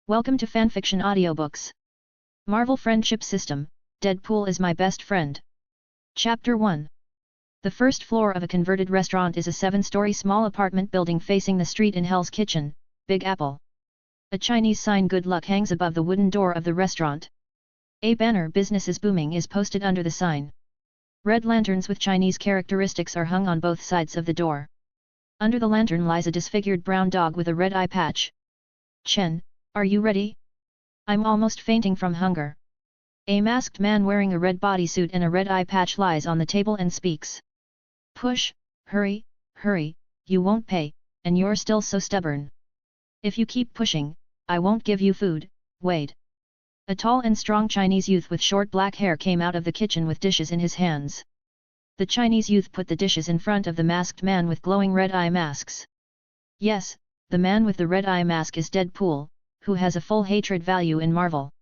Welcome to Fanfiction Audiobooks. Marvel Friendship System, Deadpool is my best friend. Chapter 1. The first floor of a converted restaurant is a 7-story small apartment building facing the street in Hell's Kitchen, Big Apple. A Chinese sign "Good Luck" hangs above the wooden door of the restaurant. A banner "Business is booming" is posted under the sign. Red lanterns with Chinese characteristics are hung on both sides of the door. Under the lantern lies a disfigured brown dog with a red eye patch. "Chen, are you ready? I'm almost fainting from hunger." A masked man wearing a red bodysuit and a red eye patch lies on the table and speaks. "Push, hurry, hurry, you won't pay, and you're still so stubborn. If you keep pushing, I won't give you food, wait." A tall and strong Chinese youth with short black hair came out of the kitchen with dishes in his hands. The Chinese youth put the dishes in front of the masked man with glowing red eye masks. Yes, the man with the red eye mask is Deadpool, who has a full hatred value in Marvel.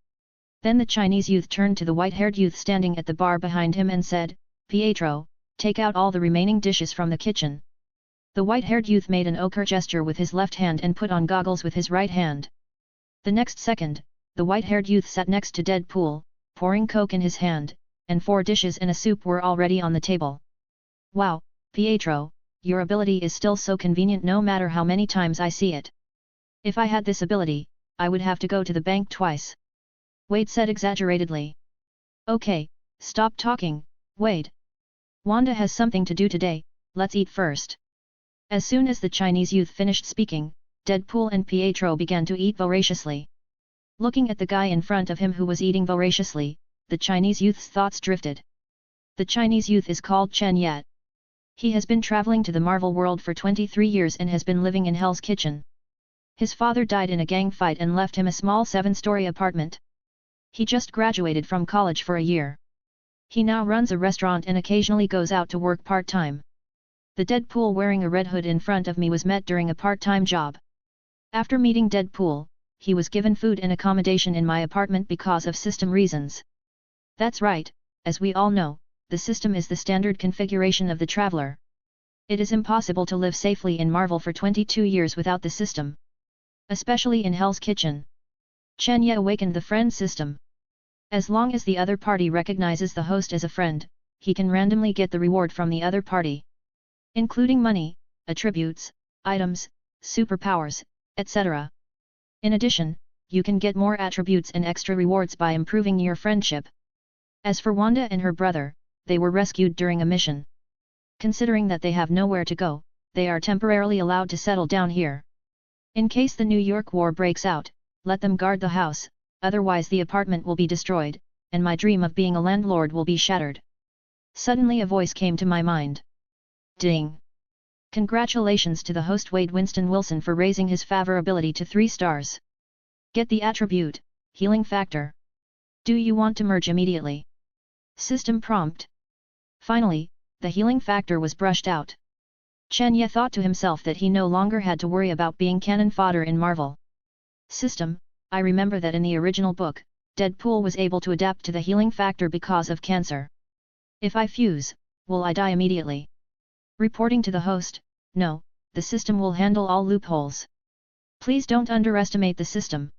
Then the Chinese youth turned to the white-haired youth standing at the bar behind him and said, "Pietro, take out all the remaining dishes from the kitchen." The white-haired youth made an ochre gesture with his left hand and put on goggles with his right hand. The next second, the white-haired youth sat next to Deadpool, pouring Coke in his hand, and 4 dishes and a soup were already on the table. "Wow, Pietro, your ability is still so convenient no matter how many times I see it. If I had this ability, I would have to go to the bank twice," Wade said exaggeratedly. "Okay, stop talking, Wade. Wanda has something to do today, let's eat first." As soon as the Chinese youth finished speaking, Deadpool and Pietro began to eat voraciously. Looking at the guy in front of him who was eating voraciously, the Chinese youth's thoughts drifted. The Chinese youth is called Chen Yat. He has been traveling to the Marvel world for 23 years and has been living in Hell's Kitchen. His father died in a gang fight and left him a small 7-story apartment. He just graduated from college for a year. He now runs a restaurant and occasionally goes out to work part-time. The Deadpool wearing a red hood in front of me was met during a part-time job. After meeting Deadpool, he was given food and accommodation in my apartment because of system reasons. That's right, as we all know, the system is the standard configuration of the traveler. It is impossible to live safely in Marvel for 22 years without the system. Especially in Hell's Kitchen. Chen Ye awakened the friend system. As long as the other party recognizes the host as a friend, he can randomly get the reward from the other party. Including money, attributes, items, superpowers, etc. In addition, you can get more attributes and extra rewards by improving your friendship. As for Wanda and her brother, they were rescued during a mission. Considering that they have nowhere to go, they are temporarily allowed to settle down here. In case the New York war breaks out, let them guard the house, otherwise the apartment will be destroyed, and my dream of being a landlord will be shattered. Suddenly a voice came to my mind. Ding! Congratulations to the host Wade Winston Wilson for raising his favor ability to 3 stars. Get the attribute, Healing Factor. Do you want to merge immediately? System prompt. Finally, the healing factor was brushed out. Chen Ye thought to himself that he no longer had to worry about being cannon fodder in Marvel. System, I remember that in the original book, Deadpool was able to adapt to the healing factor because of cancer. If I fuse, will I die immediately? Reporting to the host, no, the system will handle all loopholes. Please don't underestimate the system.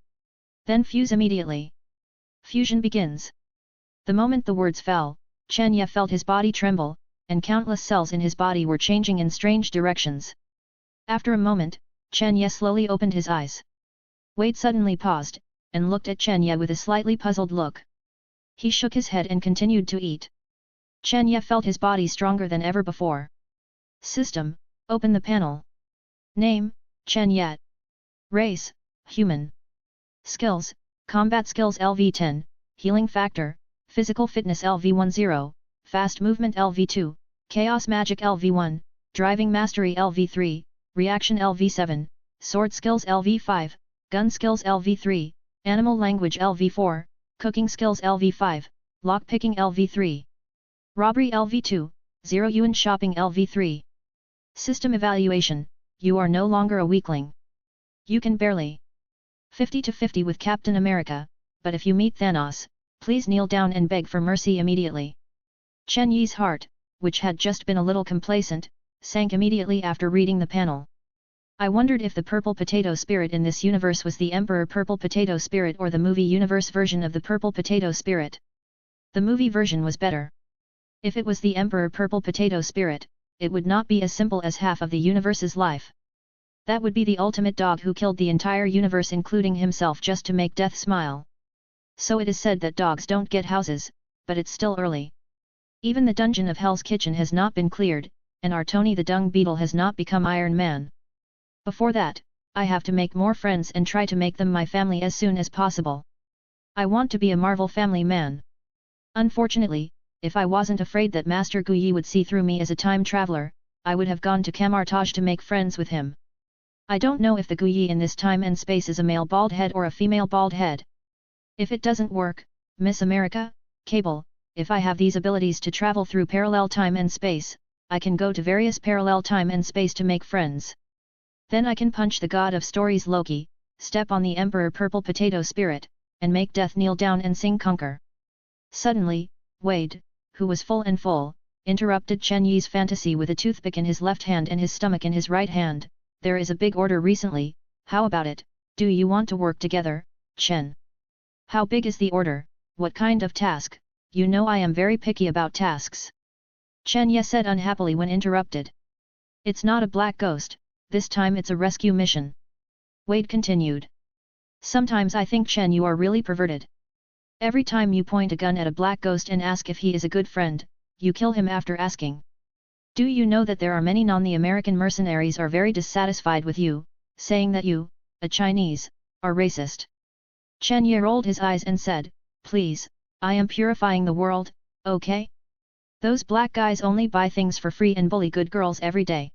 Then fuse immediately. Fusion begins. The moment the words fell, Chen Ye felt his body tremble, and countless cells in his body were changing in strange directions. After a moment, Chen Ye slowly opened his eyes. Wade suddenly paused, and looked at Chen Ye with a slightly puzzled look. He shook his head and continued to eat. Chen Ye felt his body stronger than ever before. System, open the panel. Name, Chen Ye. Race, human. Skills, combat skills LV10, healing factor, physical fitness LV10, fast movement LV2, chaos magic LV1, driving mastery LV3, reaction LV7, sword skills LV5, gun skills LV3, animal language LV4, cooking skills LV5, lockpicking LV3, robbery LV2, 0 yuan shopping LV3. System evaluation, you are no longer a weakling. You can barely 50 to 50 with Captain America, but if you meet Thanos, please kneel down and beg for mercy immediately. Chen Ye's heart, which had just been a little complacent, sank immediately after reading the panel. I wondered if the Purple Potato Spirit in this universe was the Emperor Purple Potato Spirit or the movie universe version of the Purple Potato Spirit. The movie version was better. If it was the Emperor Purple Potato Spirit, it would not be as simple as half of the universe's life. That would be the ultimate dog who killed the entire universe including himself just to make death smile. So it is said that dogs don't get houses, but it's still early. Even the dungeon of Hell's Kitchen has not been cleared, and our Tony the Dung Beetle has not become Iron Man. Before that, I have to make more friends and try to make them my family as soon as possible. I want to be a Marvel family man. Unfortunately, if I wasn't afraid that Master Guyi would see through me as a time traveler, I would have gone to Camartage to make friends with him. I don't know if the Guyi in this time and space is a male bald head or a female bald head. If it doesn't work, Miss America, Cable, if I have these abilities to travel through parallel time and space, I can go to various parallel time and space to make friends. Then I can punch the god of stories Loki, step on the Emperor Purple Potato Spirit, and make death kneel down and sing conquer. Suddenly, Wade, who was full, interrupted Chen Yi's fantasy with a toothpick in his left hand and his stomach in his right hand. There is a big order recently, how about it, do you want to work together, Chen? How big is the order, what kind of task, you know I am very picky about tasks. Chen Ye said unhappily when interrupted. It's not a black ghost, this time it's a rescue mission. Wade continued. Sometimes I think Chen you are really perverted. Every time you point a gun at a black ghost and ask if he is a good friend, you kill him after asking. Do you know that there are many non-American mercenaries are very dissatisfied with you, saying that you, a Chinese, are racist? Chen Ye rolled his eyes and said, please, I am purifying the world, okay? Those black guys only buy things for free and bully good girls every day.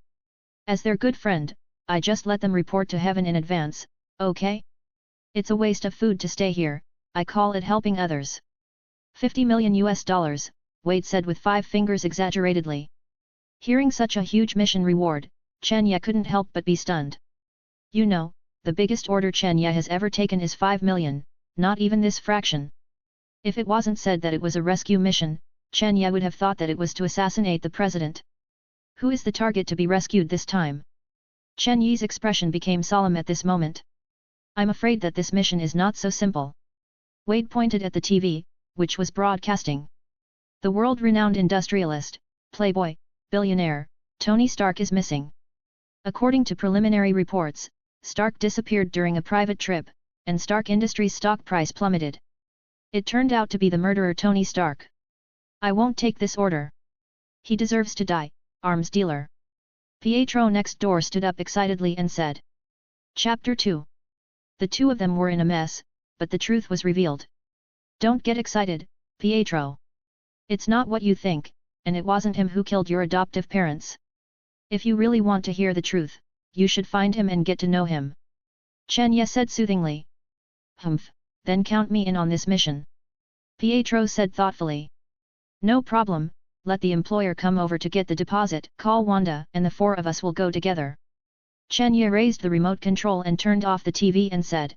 As their good friend, I just let them report to heaven in advance, okay? It's a waste of food to stay here, I call it helping others. $50 million, Wade said with 5 fingers exaggeratedly. Hearing such a huge mission reward, Chen Ye couldn't help but be stunned. You know, the biggest order Chen Ye has ever taken is 5 million, not even this fraction. If it wasn't said that it was a rescue mission, Chen Ye would have thought that it was to assassinate the president. Who is the target to be rescued this time? Chen Yi's expression became solemn at this moment. I'm afraid that this mission is not so simple. Wade pointed at the TV, which was broadcasting. The world-renowned industrialist, playboy, billionaire, Tony Stark is missing. According to preliminary reports, Stark disappeared during a private trip, and Stark Industries' stock price plummeted. It turned out to be the murderer Tony Stark. I won't take this order. He deserves to die, arms dealer. Pietro next door stood up excitedly and said. Chapter 2. The two of them were in a mess, but the truth was revealed. Don't get excited, Pietro. It's not what you think, and it wasn't him who killed your adoptive parents. If you really want to hear the truth, you should find him and get to know him. Chen Ye said soothingly. Humph, then count me in on this mission. Pietro said thoughtfully. No problem, let the employer come over to get the deposit. Call Wanda and the 4 of us will go together. Chen Ye raised the remote control and turned off the TV and said.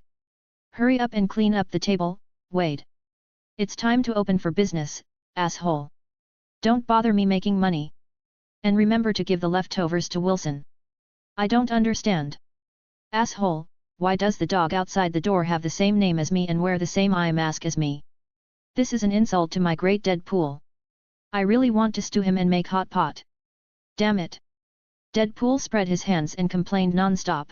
Hurry up and clean up the table, Wade. It's time to open for business, asshole. Don't bother me making money. And remember to give the leftovers to Wilson. I don't understand. Asshole, why does the dog outside the door have the same name as me and wear the same eye mask as me? This is an insult to my great Deadpool. I really want to stew him and make hot pot. Damn it. Deadpool spread his hands and complained non-stop.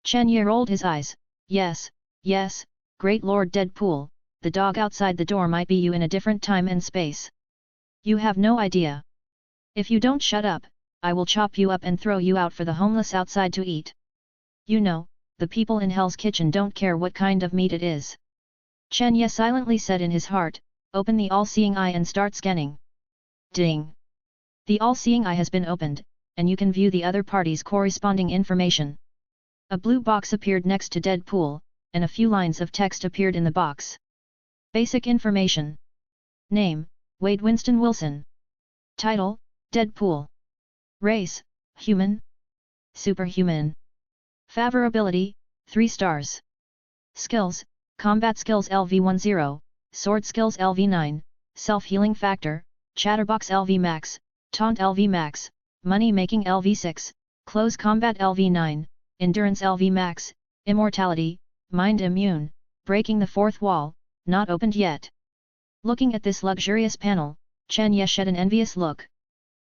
Chen Ye rolled his eyes. Yes, great Lord Deadpool, the dog outside the door might be you in a different time and space. You have no idea. If you don't shut up, I will chop you up and throw you out for the homeless outside to eat. You know, the people in Hell's Kitchen don't care what kind of meat it is. Chen Ye silently said in his heart, open the all-seeing eye and start scanning. Ding! The all-seeing eye has been opened, and you can view the other party's corresponding information. A blue box appeared next to Deadpool, and a few lines of text appeared in the box. Basic information. Name, Wade Winston Wilson. Title, Deadpool. Race, human. Superhuman. Favorability, 3 stars. Skills, combat skills LV10, sword skills LV9, self-healing factor, chatterbox LV max, taunt LV max, money making LV6, close combat LV9, endurance LV max, immortality, mind immune, breaking the fourth wall, not opened yet. Looking at this luxurious panel, Chen Ye shed an envious look.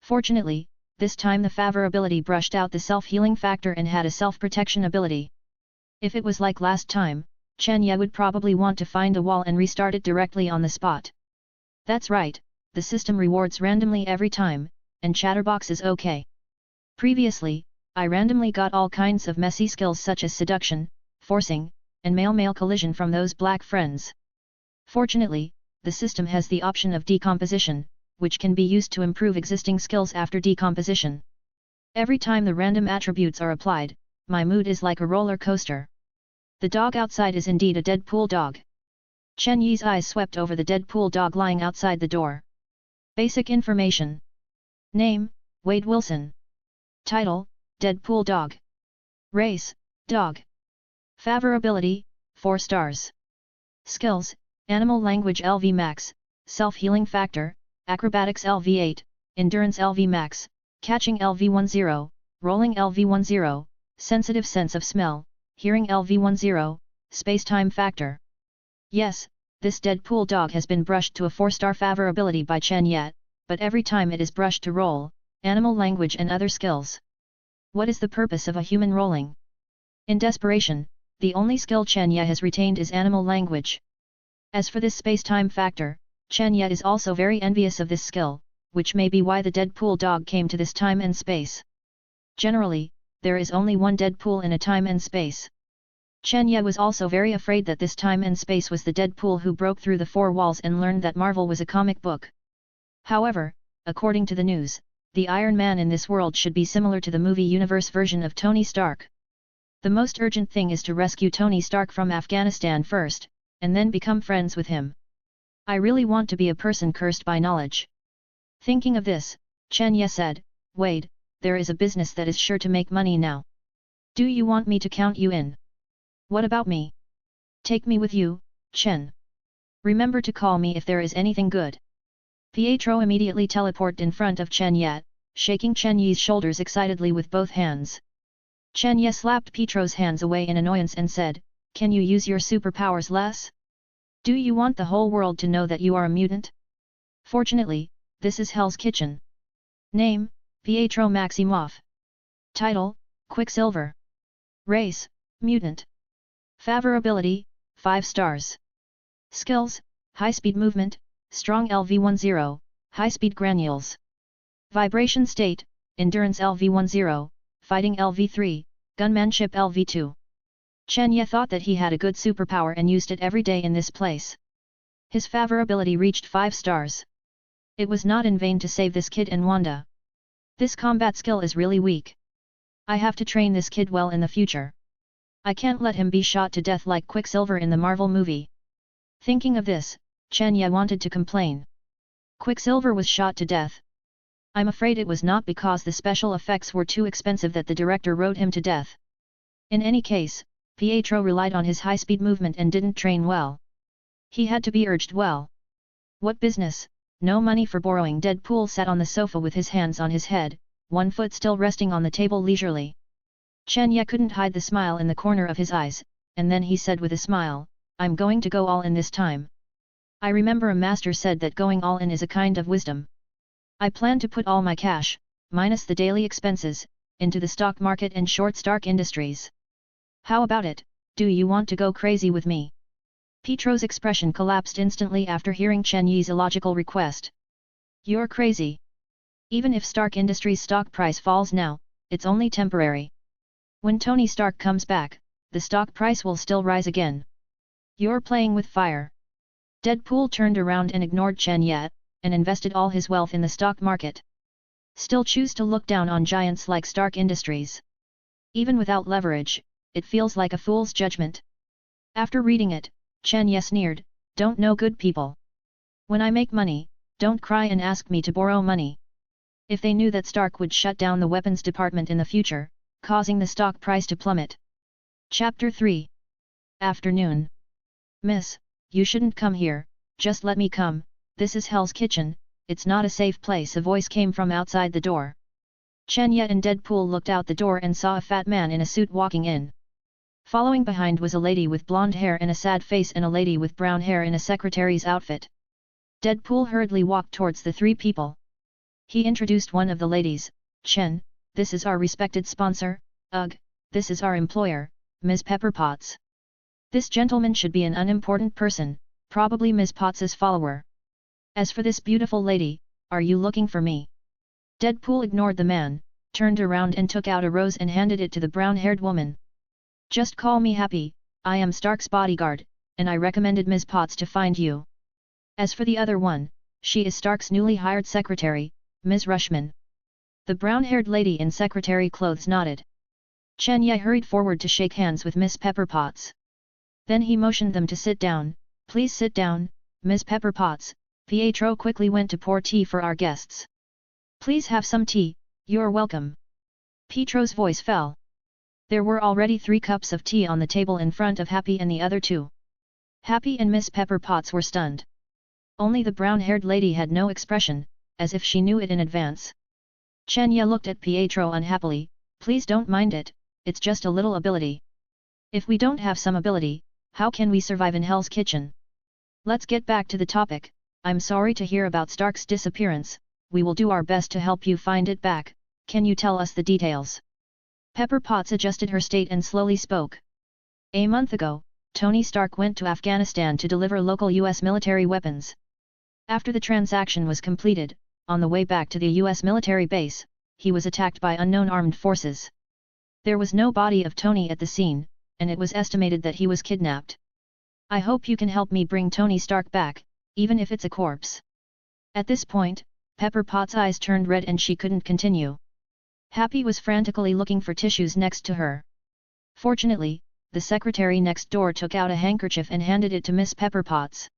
Fortunately, this time the favor ability brushed out the self-healing factor and had a self-protection ability. If it was like last time, Chen Ye would probably want to find a wall and restart it directly on the spot. That's right, the system rewards randomly every time, and Chatterbox is okay. Previously, I randomly got all kinds of messy skills such as seduction, forcing, and male-male collision from those black friends. Fortunately, the system has the option of decomposition, which can be used to improve existing skills after decomposition. Every time the random attributes are applied, my mood is like a roller coaster. The dog outside is indeed a Deadpool dog. Chen Yi's eyes swept over the Deadpool dog lying outside the door. Basic information. Name, Wade Wilson. Title, Deadpool dog. Race, dog. Favor ability, 4 stars. Skills, animal language LV max, self-healing factor, acrobatics LV 8, endurance LV max, catching LV 10, rolling LV 10, sensitive sense of smell, hearing LV 10, space-time factor. Yes, this Deadpool dog has been brushed to a 4-star favor ability by Chen Ye, but every time it is brushed to roll, animal language and other skills. What is the purpose of a human rolling? In desperation, the only skill Chen Ye has retained is animal language. As for this space-time factor, Chen Ye is also very envious of this skill, which may be why the Deadpool dog came to this time and space. Generally, there is only one Deadpool in a time and space. Chen Ye was also very afraid that this time and space was the Deadpool who broke through the 4 walls and learned that Marvel was a comic book. However, according to the news, the Iron Man in this world should be similar to the movie universe version of Tony Stark. The most urgent thing is to rescue Tony Stark from Afghanistan first, and then become friends with him. I really want to be a person cursed by knowledge. Thinking of this, Chen Ye said, Wade, there is a business that is sure to make money now. Do you want me to count you in? What about me? Take me with you, Chen. Remember to call me if there is anything good. Pietro immediately teleported in front of Chen Ye, shaking Chen Yi's shoulders excitedly with both hands. Chen Ye slapped Pietro's hands away in annoyance and said, Can you use your superpowers less? Do you want the whole world to know that you are a mutant? Fortunately, this is Hell's Kitchen. Name, Pietro Maximoff. Title, Quicksilver. Race, mutant. Favor ability, 5 stars. Skills, high-speed movement, strong LV 10, high-speed granules. Vibration state, endurance LV 10, fighting LV 3, gunmanship LV 2. Chen Ye thought that he had a good superpower and used it every day in this place. His favor ability reached 5 stars. It was not in vain to save this kid and Wanda. This combat skill is really weak. I have to train this kid well in the future. I can't let him be shot to death like Quicksilver in the Marvel movie. Thinking of this, Chen Ye wanted to complain. Quicksilver was shot to death. I'm afraid it was not because the special effects were too expensive that the director wrote him to death. In any case, Pietro relied on his high-speed movement and didn't train well. He had to be urged well. What business? No money for borrowing. Deadpool sat on the sofa with his hands on his head, one foot still resting on the table leisurely. Chen Ye couldn't hide the smile in the corner of his eyes, and then he said with a smile, I'm going to go all in this time. I remember a master said that going all in is a kind of wisdom. I plan to put all my cash, minus the daily expenses, into the stock market and short Stark Industries. How about it, do you want to go crazy with me? Pietro's expression collapsed instantly after hearing Chen Yi's illogical request. You're crazy. Even if Stark Industries' stock price falls now, it's only temporary. When Tony Stark comes back, the stock price will still rise again. You're playing with fire. Deadpool turned around and ignored Chen Ye, and invested all his wealth in the stock market. Still choose to look down on giants like Stark Industries. Even without leverage, it feels like a fool's judgment. After reading it, Chen Ye sneered, don't know good people. When I make money, don't cry and ask me to borrow money. If they knew that Stark would shut down the weapons department in the future, causing the stock price to plummet. Chapter 3. Afternoon. Miss, you shouldn't come here, just let me come, this is Hell's Kitchen, it's not a safe place. A voice came from outside the door. Chen Ye and Deadpool looked out the door and saw a fat man in a suit walking in. Following behind was a lady with blonde hair and a sad face and a lady with brown hair in a secretary's outfit. Deadpool hurriedly walked towards the three people. He introduced one of the ladies, Chen, this is our respected sponsor, ugh, this is our employer, Ms. Pepper Potts. This gentleman should be an unimportant person, probably Ms. Potts's follower. As for this beautiful lady, are you looking for me? Deadpool ignored the man, turned around and took out a rose and handed it to the brown-haired woman. Just call me Happy, I am Stark's bodyguard, and I recommended Ms. Potts to find you. As for the other one, she is Stark's newly hired secretary, Ms. Rushman. The brown-haired lady in secretary clothes nodded. Chen Ye hurried forward to shake hands with Miss Pepper Potts. Then he motioned them to sit down. Please sit down, Ms. Pepper Potts. Pietro quickly went to pour tea for our guests. Please have some tea, you're welcome. Pietro's voice fell. There were already 3 cups of tea on the table in front of Happy and the other 2. Happy and Miss Pepper Potts were stunned. Only the brown-haired lady had no expression, as if she knew it in advance. Chen Ye looked at Pietro unhappily. Please don't mind it, it's just a little ability. If we don't have some ability, how can we survive in Hell's Kitchen? Let's get back to the topic. I'm sorry to hear about Stark's disappearance, we will do our best to help you find it back, can you tell us the details? Pepper Potts adjusted her state and slowly spoke. A month ago, Tony Stark went to Afghanistan to deliver local US military weapons. After the transaction was completed, on the way back to the US military base, he was attacked by unknown armed forces. There was no body of Tony at the scene, and it was estimated that he was kidnapped. I hope you can help me bring Tony Stark back, even if it's a corpse. At this point, Pepper Potts' eyes turned red and she couldn't continue. Happy was frantically looking for tissues next to her. Fortunately, the secretary next door took out a handkerchief and handed it to Miss Pepper Potts.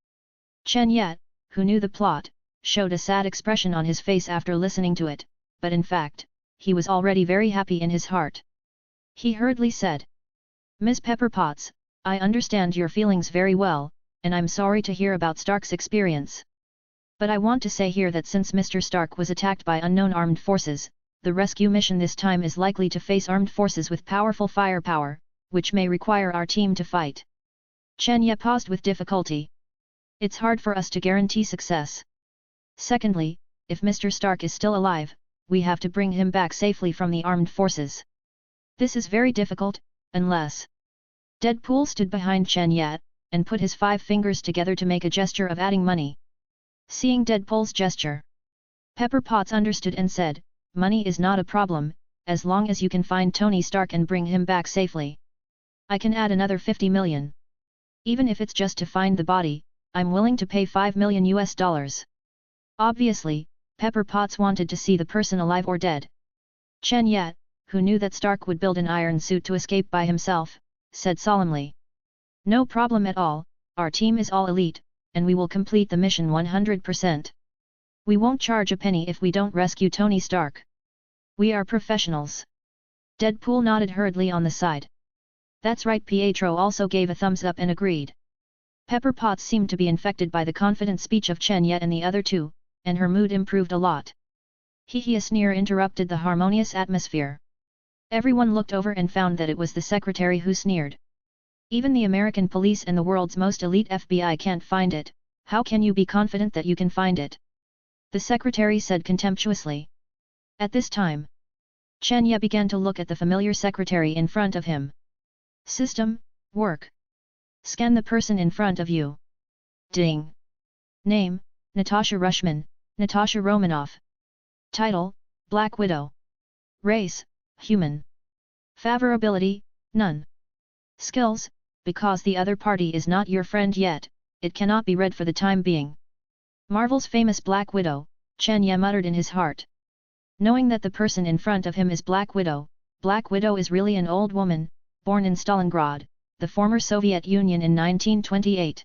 Chen Ye, who knew the plot, showed a sad expression on his face after listening to it, but in fact, he was already very happy in his heart. He hurriedly said, Miss Pepper Potts, I understand your feelings very well, and I'm sorry to hear about Stark's experience. But I want to say here that since Mr. Stark was attacked by unknown armed forces, the rescue mission this time is likely to face armed forces with powerful firepower, which may require our team to fight. Chen Ye paused with difficulty. It's hard for us to guarantee success. Secondly, if Mr. Stark is still alive, we have to bring him back safely from the armed forces. This is very difficult, unless... Deadpool stood behind Chen Ye, and put his 5 fingers together to make a gesture of adding money. Seeing Deadpool's gesture, Pepper Potts understood and said, money is not a problem, as long as you can find Tony Stark and bring him back safely. I can add another 50 million. Even if it's just to find the body, I'm willing to pay $5 million US. Obviously, Pepper Potts wanted to see the person alive or dead. Chen Ye, who knew that Stark would build an iron suit to escape by himself, said solemnly. No problem at all, our team is all elite, and we will complete the mission 100%. We won't charge a penny if we don't rescue Tony Stark. We are professionals. Deadpool nodded hurriedly on the side. That's right. Pietro also gave a thumbs up and agreed. Pepper Potts seemed to be infected by the confident speech of Chen Ye and the other 2, and her mood improved a lot. A sneer interrupted the harmonious atmosphere. Everyone looked over and found that it was the secretary who sneered. Even the American police and the world's most elite FBI can't find it, how can you be confident that you can find it? The secretary said contemptuously. At this time, Chen Ye began to look at the familiar secretary in front of him. System, work. Scan the person in front of you. Ding. Name, Natasha Rushman, Natasha Romanoff. Title, Black Widow. Race, human. Favorability, none. Skills, because the other party is not your friend yet, it cannot be read for the time being. Marvel's famous Black Widow, Chen Ye muttered in his heart. Knowing that the person in front of him is Black Widow is really an old woman, born in Stalingrad, the former Soviet Union in 1928.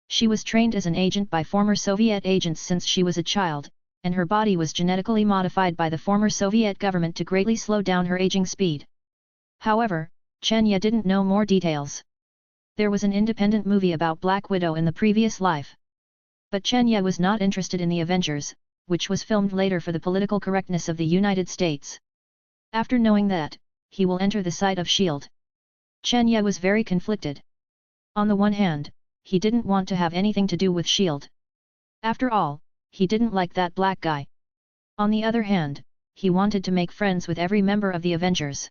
She was trained as an agent by former Soviet agents since she was a child, and her body was genetically modified by the former Soviet government to greatly slow down her aging speed. However, Chen Ye didn't know more details. There was an independent movie about Black Widow in the previous life. But Chen Ye was not interested in the Avengers, which was filmed later for the political correctness of the United States. After knowing that, he will enter the site of S.H.I.E.L.D. Chen Ye was very conflicted. On the one hand, he didn't want to have anything to do with S.H.I.E.L.D. After all, he didn't like that black guy. On the other hand, he wanted to make friends with every member of the Avengers.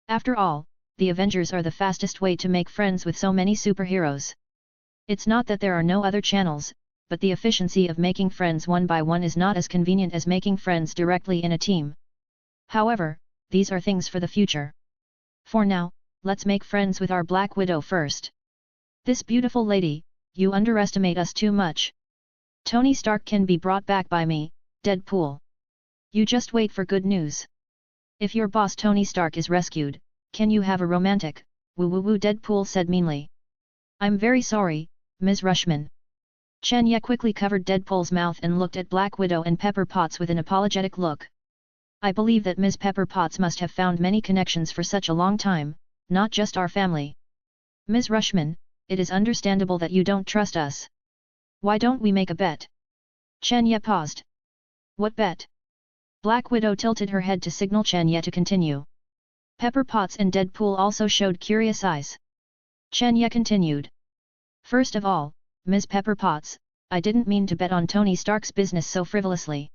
After all, the Avengers are the fastest way to make friends with so many superheroes. It's not that there are no other channels, but the efficiency of making friends one by one is not as convenient as making friends directly in a team. However, these are things for the future. For now, let's make friends with our Black Widow first. This beautiful lady, you underestimate us too much. Tony Stark can be brought back by me, Deadpool. You just wait for good news. If your boss Tony Stark is rescued, can you have a romantic, woo-woo-woo, Deadpool said meanly. I'm very sorry, Ms. Rushman. Chen Ye quickly covered Deadpool's mouth and looked at Black Widow and Pepper Potts with an apologetic look. I believe that Ms. Pepper Potts must have found many connections for such a long time, not just our family. Ms. Rushman, it is understandable that you don't trust us. Why don't we make a bet? Chen Ye paused. What bet? Black Widow tilted her head to signal Chen Ye to continue. Pepper Potts and Deadpool also showed curious eyes. Chen Ye continued. First of all, Ms. Pepper Potts, I didn't mean to bet on Tony Stark's business so frivolously.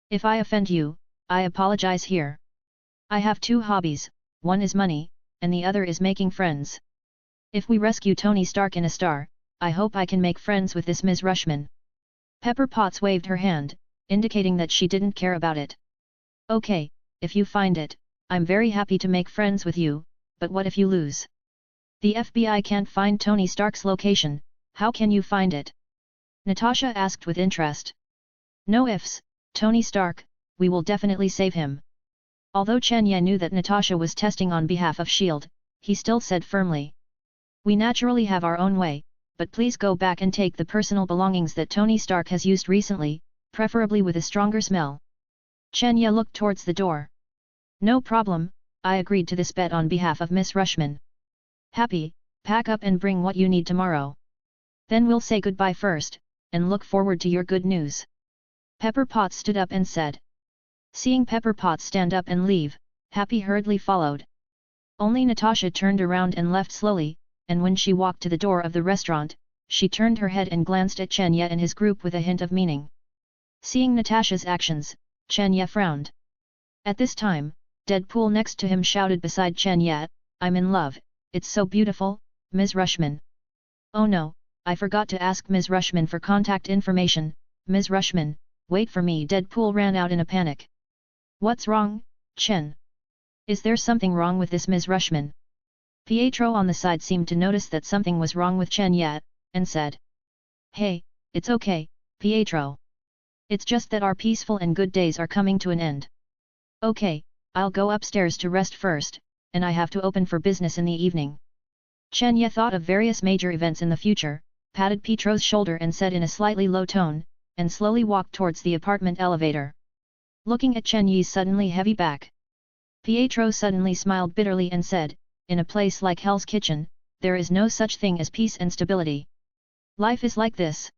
If I offend you, I apologize here. I have two hobbies, one is money, and the other is making friends. If we rescue Tony Stark in a star, I hope I can make friends with this Ms. Rushman. Pepper Potts waved her hand, indicating that she didn't care about it. Okay, if you find it, I'm very happy to make friends with you, but what if you lose? The FBI can't find Tony Stark's location, how can you find it? Natasha asked with interest. No ifs, Tony Stark, we will definitely save him. Although Chen Ye knew that Natasha was testing on behalf of S.H.I.E.L.D., he still said firmly. We naturally have our own way, but please go back and take the personal belongings that Tony Stark has used recently, preferably with a stronger smell. Chen Ye looked towards the door. No problem, I agreed to this bet on behalf of Miss Rushman. Happy, pack up and bring what you need tomorrow. Then we'll say goodbye first, and look forward to your good news. Pepper Potts stood up and said. Seeing Pepper Potts stand up and leave, Happy hurriedly followed. Only Natasha turned around and left slowly, and when she walked to the door of the restaurant, she turned her head and glanced at Chen Ye and his group with a hint of meaning. Seeing Natasha's actions, Chen Ye frowned. At this time, Deadpool next to him shouted beside Chen Ye, I'm in love, it's so beautiful, Ms. Rushman. Oh no, I forgot to ask Ms. Rushman for contact information, Ms. Rushman, wait for me. Deadpool ran out in a panic. What's wrong, Chen? Is there something wrong with this Ms. Rushman? Pietro on the side seemed to notice that something was wrong with Chen Ye, and said. Hey, it's okay, Pietro. It's just that our peaceful and good days are coming to an end. Okay, I'll go upstairs to rest first, and I have to open for business in the evening. Chen Ye thought of various major events in the future, patted Pietro's shoulder and said in a slightly low tone, and slowly walked towards the apartment elevator. Looking at Chen Yi's suddenly heavy back. Pietro suddenly smiled bitterly and said, in a place like Hell's Kitchen, there is no such thing as peace and stability. Life is like this.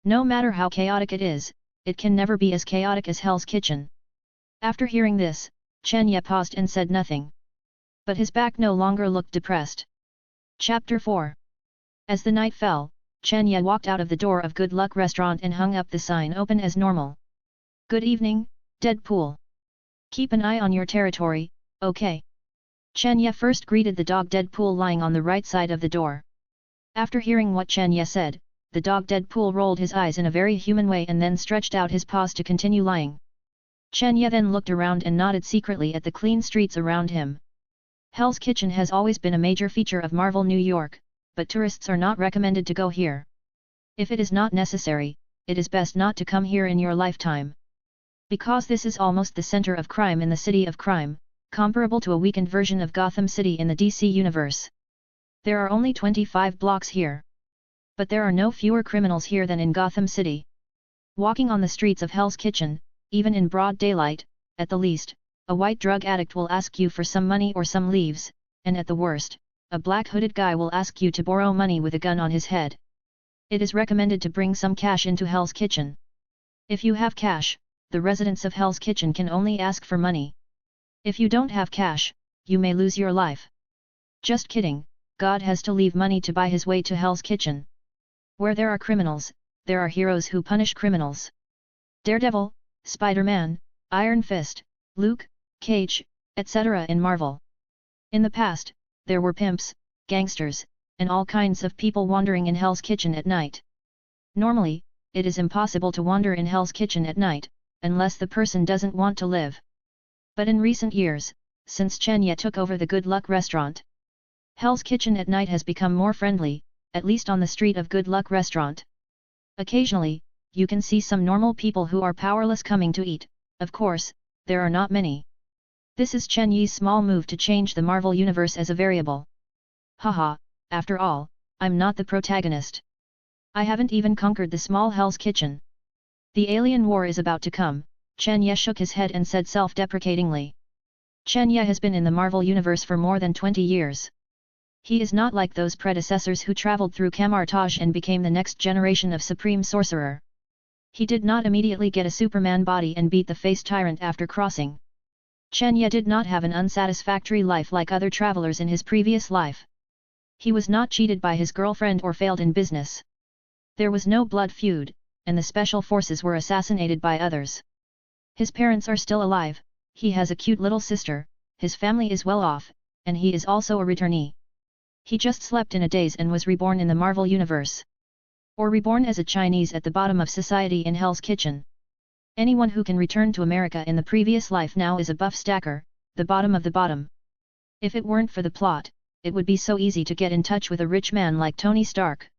No matter how chaotic it can never be as chaotic as Hell's Kitchen. After hearing this, Chen Ye paused and said nothing. But his back no longer looked depressed. Chapter 4. As the night fell, Chen Ye walked out of the door of Good Luck Restaurant and hung up the sign open as normal. Good evening, Deadpool. Keep an eye on your territory, okay? Chen Ye first greeted the dog Deadpool lying on the right side of the door. After hearing what Chen Ye said, the dog Deadpool rolled his eyes in a very human way and then stretched out his paws to continue lying. Chen Ye then looked around and nodded secretly at the clean streets around him. Hell's Kitchen has always been a major feature of Marvel New York, but tourists are not recommended to go here. If it is not necessary, it is best not to come here in your lifetime. Because this is almost the center of crime in the City of Crime, comparable to a weakened version of Gotham City in the DC universe. There are only 25 blocks here. But there are no fewer criminals here than in Gotham City. Walking on the streets of Hell's Kitchen, even in broad daylight, at the least, a white drug addict will ask you for some money or some leaves, and at the worst, a black-hooded guy will ask you to borrow money with a gun on his head. It is recommended to bring some cash into Hell's Kitchen. If you have cash, the residents of Hell's Kitchen can only ask for money. If you don't have cash, you may lose your life. Just kidding, God has to leave money to buy his way to Hell's Kitchen. Where there are criminals, there are heroes who punish criminals. Daredevil, Spider-Man, Iron Fist, Luke, Cage, etc. in Marvel. In the past, there were pimps, gangsters, and all kinds of people wandering in Hell's Kitchen at night. Normally, it is impossible to wander in Hell's Kitchen at night, unless the person doesn't want to live. But in recent years, since Chenya took over the Good Luck restaurant, Hell's Kitchen at night has become more friendly, at least on the street of Good Luck restaurant. Occasionally, you can see some normal people who are powerless coming to eat, of course, there are not many. This is Chen Yi's small move to change the Marvel universe as a variable. Haha, after all, I'm not the protagonist. I haven't even conquered the small Hell's Kitchen. The alien war is about to come, Chen Ye shook his head and said self-deprecatingly. Chen Ye has been in the Marvel universe for more than 20 years. He is not like those predecessors who traveled through Camartage and became the next generation of Supreme Sorcerer. He did not immediately get a Superman body and beat the face tyrant after crossing. Chen Ye did not have an unsatisfactory life like other travelers in his previous life. He was not cheated by his girlfriend or failed in business. There was no blood feud, and the special forces were assassinated by others. His parents are still alive, he has a cute little sister, his family is well off, and he is also a returnee. He just slept in a daze and was reborn in the Marvel Universe. Or reborn as a Chinese at the bottom of society in Hell's Kitchen. Anyone who can return to America in the previous life now is a buff stacker, the bottom of the bottom. If it weren't for the plot, it would be so easy to get in touch with a rich man like Tony Stark.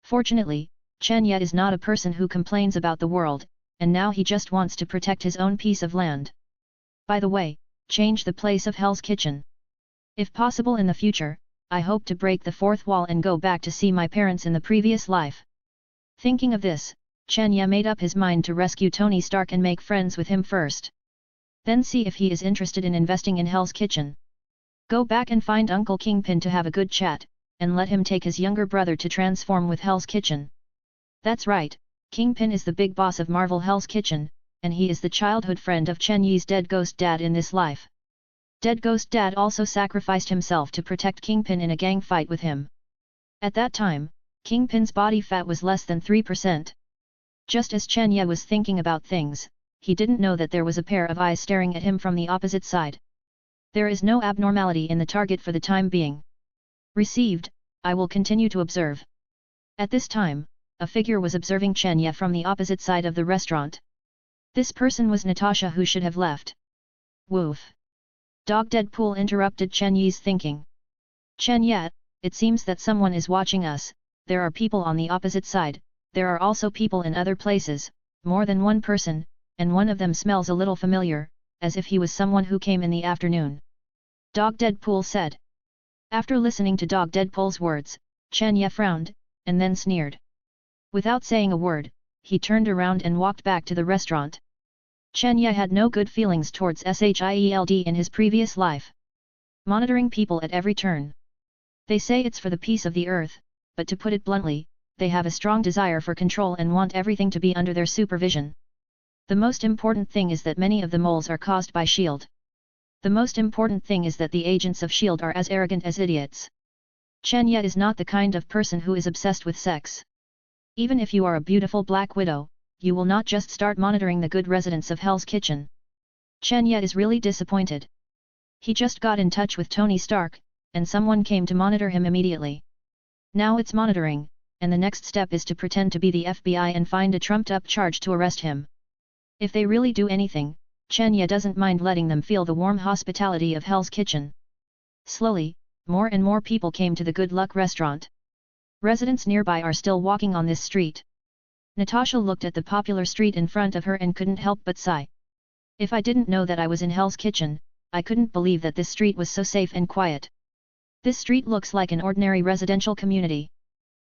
Fortunately, Chen Ye is not a person who complains about the world, and now he just wants to protect his own piece of land. By the way, change the place of Hell's Kitchen. If possible in the future, I hope to break the fourth wall and go back to see my parents in the previous life. Thinking of this, Chen Ye made up his mind to rescue Tony Stark and make friends with him first. Then see if he is interested in investing in Hell's Kitchen. Go back and find Uncle Kingpin to have a good chat, and let him take his younger brother to transform with Hell's Kitchen. That's right, Kingpin is the big boss of Marvel Hell's Kitchen, and he is the childhood friend of Chen Yi's dead ghost dad in this life. Dead ghost dad also sacrificed himself to protect Kingpin in a gang fight with him. At that time, Kingpin's body fat was less than 3%. Just as Chen Ye was thinking about things, he didn't know that there was a pair of eyes staring at him from the opposite side. There is no abnormality in the target for the time being. Received, I will continue to observe. At this time, a figure was observing Chen Ye from the opposite side of the restaurant. This person was Natasha, who should have left. Woof. Dog Deadpool interrupted Chen Yi's thinking. Chen Ye, it seems that someone is watching us, there are people on the opposite side, there are also people in other places, more than one person, and one of them smells a little familiar, as if he was someone who came in the afternoon. Dog Deadpool said. After listening to Dog Deadpool's words, Chen Ye frowned, and then sneered. Without saying a word, he turned around and walked back to the restaurant. Chen Ye had no good feelings towards Shield in his previous life. Monitoring people at every turn. They say it's for the peace of the earth, but to put it bluntly, they have a strong desire for control and want everything to be under their supervision. The most important thing is that many of the moles are caused by S.H.I.E.L.D. The most important thing is that the agents of S.H.I.E.L.D. are as arrogant as idiots. Chen Ye is not the kind of person who is obsessed with sex. Even if you are a beautiful black widow, you will not just start monitoring the good residents of Hell's Kitchen. Chen Ye is really disappointed. He just got in touch with Tony Stark, and someone came to monitor him immediately. Now it's monitoring, and the next step is to pretend to be the FBI and find a trumped-up charge to arrest him. If they really do anything, Chen Ye doesn't mind letting them feel the warm hospitality of Hell's Kitchen. Slowly, more and more people came to the Good Luck restaurant. Residents nearby are still walking on this street. Natasha looked at the popular street in front of her and couldn't help but sigh. If I didn't know that I was in Hell's Kitchen, I couldn't believe that this street was so safe and quiet. This street looks like an ordinary residential community.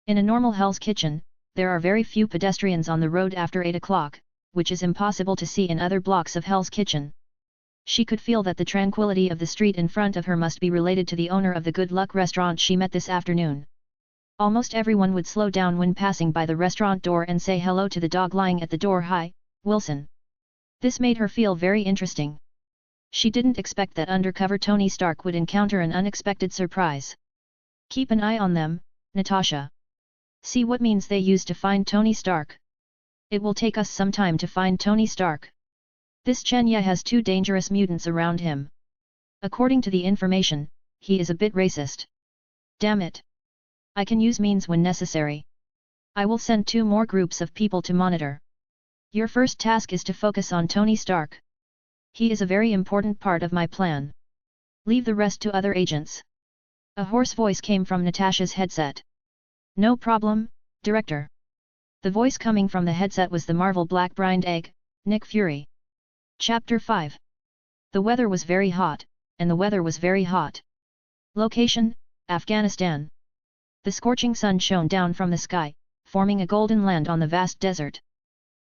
In a normal Hell's Kitchen, there are very few pedestrians on the road after 8 o'clock, which is impossible to see in other blocks of Hell's Kitchen. She could feel that the tranquility of the street in front of her must be related to the owner of the Good Luck restaurant she met this afternoon. Almost everyone would slow down when passing by the restaurant door and say hello to the dog lying at the door. Hi, Wilson. This made her feel very interesting. She didn't expect that undercover Tony Stark would encounter an unexpected surprise. Keep an eye on them, Natasha. See what means they use to find Tony Stark. It will take us some time to find Tony Stark. This Chen Ye has 2 dangerous mutants around him. According to the information, he is a bit racist. Damn it. I can use means when necessary. I will send 2 more groups of people to monitor. Your first task is to focus on Tony Stark. He is a very important part of my plan. Leave the rest to other agents. A hoarse voice came from Natasha's headset. No problem, Director. The voice coming from the headset was the Marvel Black-Brined Egg, Nick Fury. Chapter 5. The weather was very hot, and the weather was very hot. Location, Afghanistan. The scorching sun shone down from the sky, forming a golden land on the vast desert.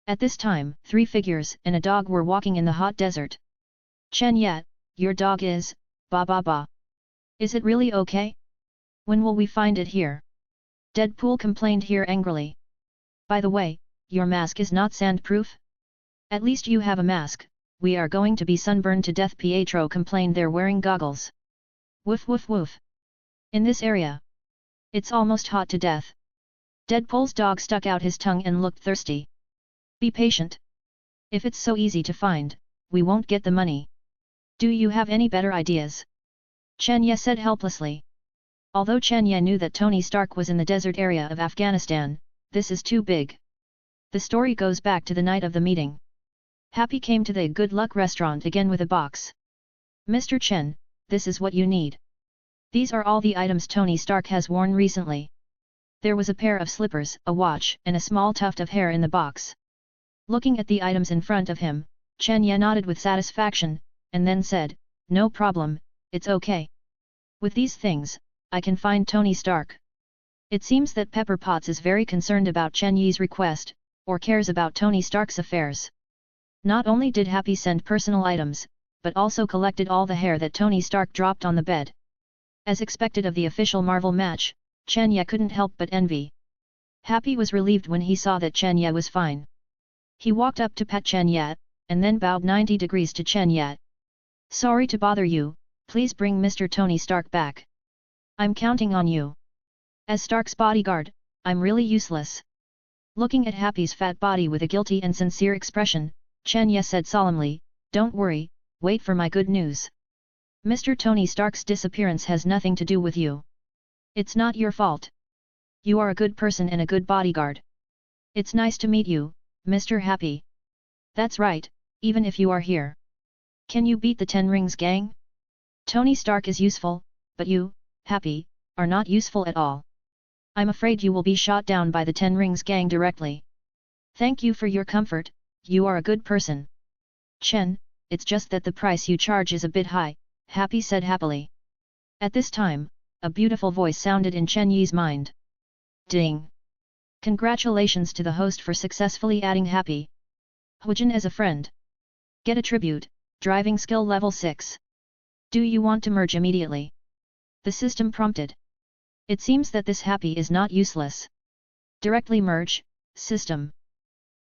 At this time, 3 figures and a dog were walking in the hot desert. Chen Ye, your dog is, ba ba ba. Is it really okay? When will we find it here? Deadpool complained here angrily. By the way, your mask is not sandproof? At least you have a mask, we are going to be sunburned to death. Pietro complained they're wearing goggles. Woof woof woof. In this area. It's almost hot to death. Deadpool's dog stuck out his tongue and looked thirsty. Be patient. If it's so easy to find, we won't get the money. Do you have any better ideas? Chen Ye said helplessly. Although Chen Ye knew that Tony Stark was in the desert area of Afghanistan, this is too big. The story goes back to the night of the meeting. Happy came to the Good Luck restaurant again with a box. Mr. Chen, this is what you need. These are all the items Tony Stark has worn recently. There was a pair of slippers, a watch, and a small tuft of hair in the box. Looking at the items in front of him, Chen Ye nodded with satisfaction, and then said, no problem, it's okay. With these things, I can find Tony Stark. It seems that Pepper Potts is very concerned about Chen Yi's request, or cares about Tony Stark's affairs. Not only did Happy send personal items, but also collected all the hair that Tony Stark dropped on the bed. As expected of the official Marvel match, Chen Ye couldn't help but envy. Happy was relieved when he saw that Chen Ye was fine. He walked up to pat Chen Ye, and then bowed 90 degrees to Chen Ye. Sorry to bother you, please bring Mr. Tony Stark back. I'm counting on you. As Stark's bodyguard, I'm really useless. Looking at Happy's fat body with a guilty and sincere expression, Chen Ye said solemnly, don't worry, wait for my good news. Mr. Tony Stark's disappearance has nothing to do with you. It's not your fault. You are a good person and a good bodyguard. It's nice to meet you, Mr. Happy. That's right, even if you are here. Can you beat the 10 Rings gang? Tony Stark is useful, but you, Happy, are not useful at all. I'm afraid you will be shot down by the 10 Rings gang directly. Thank you for your comfort, you are a good person. Chen, it's just that the price you charge is a bit high, Happy said happily. At this time, a beautiful voice sounded in Chen Yi's mind. Ding! Congratulations to the host for successfully adding Happy Huijin as a friend. Get a tribute, driving skill level 6. Do you want to merge immediately? The system prompted. It seems that this Happy is not useless. Directly merge, system.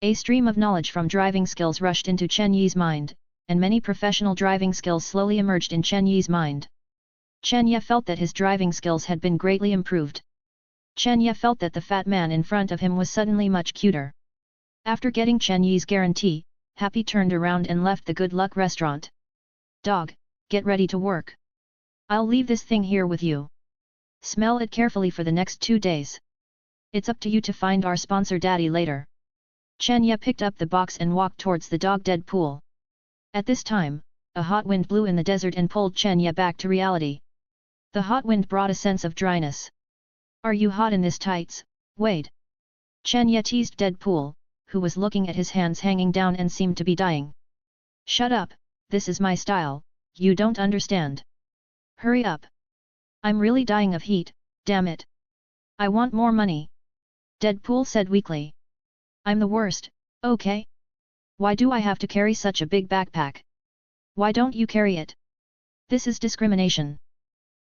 A stream of knowledge from driving skills rushed into Chen Yi's mind, and many professional driving skills slowly emerged in Chen Yi's mind. Chen Ye felt that his driving skills had been greatly improved. Chen Ye felt that the fat man in front of him was suddenly much cuter. After getting Chen Yi's guarantee, Happy turned around and left the Good Luck restaurant. Dog, get ready to work. I'll leave this thing here with you. Smell it carefully for the next 2 days. It's up to you to find our sponsor daddy later. Chen Ye picked up the box and walked towards the dog Deadpool. At this time, a hot wind blew in the desert and pulled Chen Ye back to reality. The hot wind brought a sense of dryness. Are you hot in this tights, Wade? Chen Ye teased Deadpool, who was looking at his hands hanging down and seemed to be dying. Shut up, this is my style, you don't understand. Hurry up. I'm really dying of heat, damn it. I want more money. Deadpool said weakly. I'm the worst, okay? Why do I have to carry such a big backpack? Why don't you carry it? This is discrimination.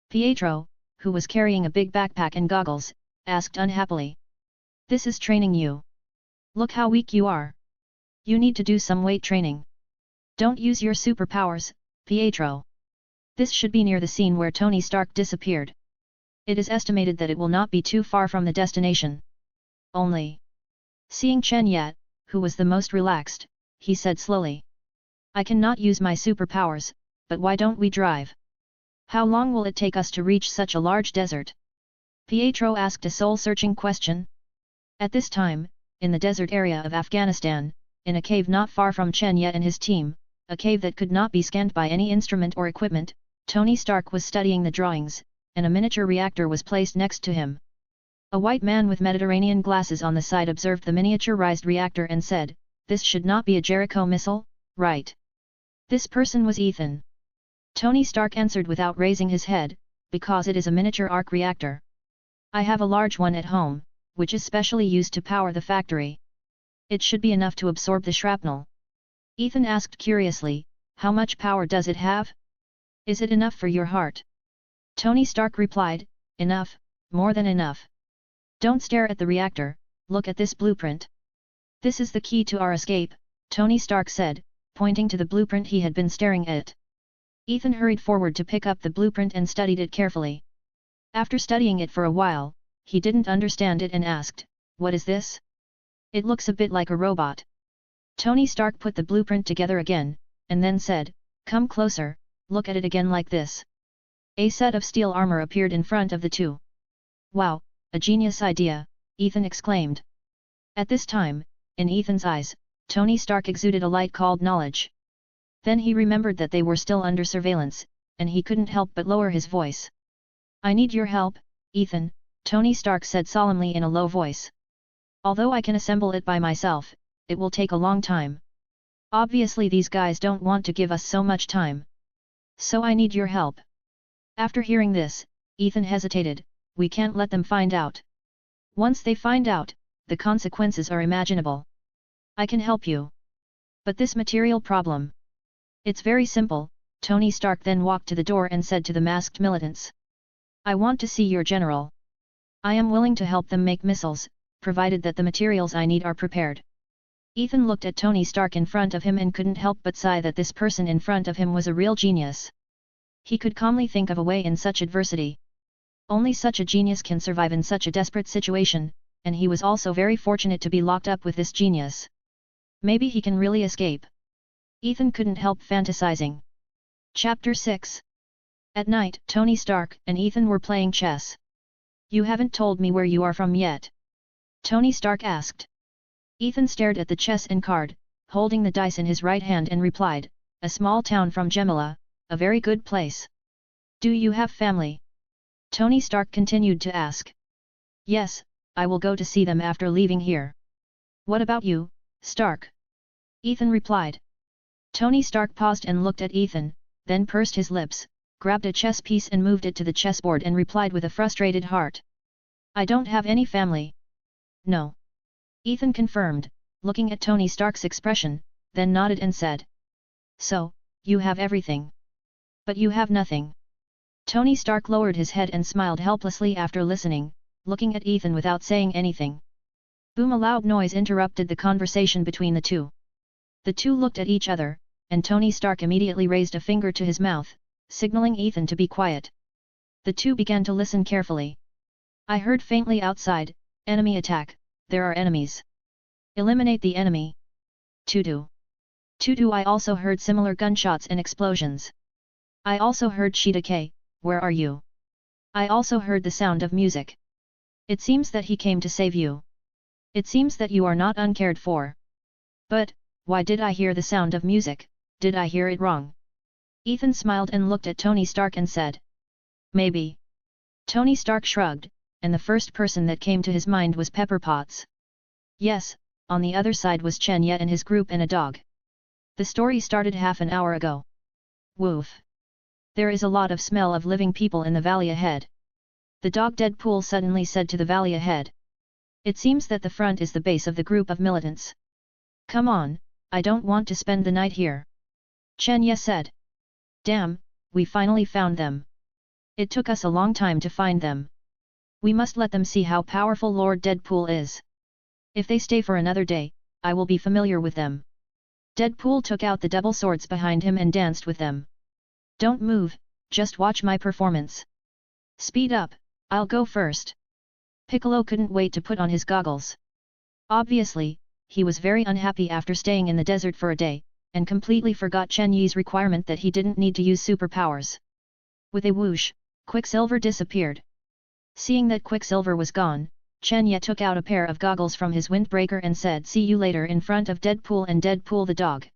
Pietro, who was carrying a big backpack and goggles, asked unhappily. This is training you. Look how weak you are. You need to do some weight training. Don't use your superpowers, Pietro. This should be near the scene where Tony Stark disappeared. It is estimated that it will not be too far from the destination. Only. Seeing Chen Yat, who was the most relaxed, he said slowly. I cannot use my superpowers, but why don't we drive? How long will it take us to reach such a large desert? Pietro asked a soul-searching question. At this time, in the desert area of Afghanistan, in a cave not far from Chen Yat and his team, a cave that could not be scanned by any instrument or equipment, Tony Stark was studying the drawings, and a miniature reactor was placed next to him. A white man with Mediterranean glasses on the side observed the miniaturized reactor and said, "This should not be a Jericho missile, right?" This person was Ethan. Tony Stark answered without raising his head, "Because it is a miniature arc reactor. I have a large one at home, which is specially used to power the factory. It should be enough to absorb the shrapnel." Ethan asked curiously, "How much power does it have? Is it enough for your heart?" Tony Stark replied, "Enough, more than enough. Don't stare at the reactor, look at this blueprint. This is the key to our escape," Tony Stark said, pointing to the blueprint he had been staring at. Ethan hurried forward to pick up the blueprint and studied it carefully. After studying it for a while, he didn't understand it and asked, "What is this? It looks a bit like a robot." Tony Stark put the blueprint together again, and then said, "Come closer, look at it again like this." A set of steel armor appeared in front of the two. "Wow, a genius idea," Ethan exclaimed. At this time, in Ethan's eyes, Tony Stark exuded a light called knowledge. Then he remembered that they were still under surveillance, and he couldn't help but lower his voice. "I need your help, Ethan," Tony Stark said solemnly in a low voice. "Although I can assemble it by myself, it will take a long time. Obviously these guys don't want to give us so much time. So I need your help." After hearing this, Ethan hesitated, "We can't let them find out. Once they find out, the consequences are imaginable. I can help you. But this material problem. It's very simple." Tony Stark then walked to the door and said to the masked militants. "I want to see your general. I am willing to help them make missiles, provided that the materials I need are prepared." Ethan looked at Tony Stark in front of him and couldn't help but sigh that this person in front of him was a real genius. He could calmly think of a way in such adversity. Only such a genius can survive in such a desperate situation, and he was also very fortunate to be locked up with this genius. Maybe he can really escape. Ethan couldn't help fantasizing. Chapter 6. At night, Tony Stark and Ethan were playing chess. "You haven't told me where you are from yet?" Tony Stark asked. Ethan stared at the chess and card, holding the dice in his right hand and replied, "A small town from Gemilla, a very good place." "Do you have family?" Tony Stark continued to ask. "Yes, I will go to see them after leaving here." "What about you, Stark?" Ethan replied. Tony Stark paused and looked at Ethan, then pursed his lips, grabbed a chess piece and moved it to the chessboard and replied with a frustrated heart. "I don't have any family." "No." Ethan confirmed, looking at Tony Stark's expression, then nodded and said. "So, you have everything. But you have nothing." Tony Stark lowered his head and smiled helplessly after listening, looking at Ethan without saying anything. Boom! A loud noise interrupted the conversation between the two. The two looked at each other, and Tony Stark immediately raised a finger to his mouth, signaling Ethan to be quiet. The two began to listen carefully. "I heard faintly outside, enemy attack, there are enemies. Eliminate the enemy. Tutu. Tutu." I also heard similar gunshots and explosions. "I also heard Shitake, where are you?" "I also heard the sound of music. It seems that he came to save you. It seems that you are not uncared for." "But, why did I hear the sound of music? Did I hear it wrong?" Ethan smiled and looked at Tony Stark and said. "Maybe." Tony Stark shrugged, and the first person that came to his mind was Pepper Potts. Yes, on the other side was Chen Yet and his group and a dog. The story started half an hour ago. Woof. There is a lot of smell of living people in the valley ahead. The dog Deadpool suddenly said to the valley ahead. It seems that the front is the base of the group of militants. Come on, I don't want to spend the night here. Chen Ye said. Damn, we finally found them. It took us a long time to find them. We must let them see how powerful Lord Deadpool is. If they stay for another day, I will be familiar with them. Deadpool took out the double swords behind him and danced with them. Don't move, just watch my performance. Speed up, I'll go first. Piccolo couldn't wait to put on his goggles. Obviously, he was very unhappy after staying in the desert for a day, and completely forgot Chen Yi's requirement that he didn't need to use superpowers. With a whoosh, Quicksilver disappeared. Seeing that Quicksilver was gone, Chen Yi took out a pair of goggles from his windbreaker and said see you later in front of Deadpool and Deadpool the dog.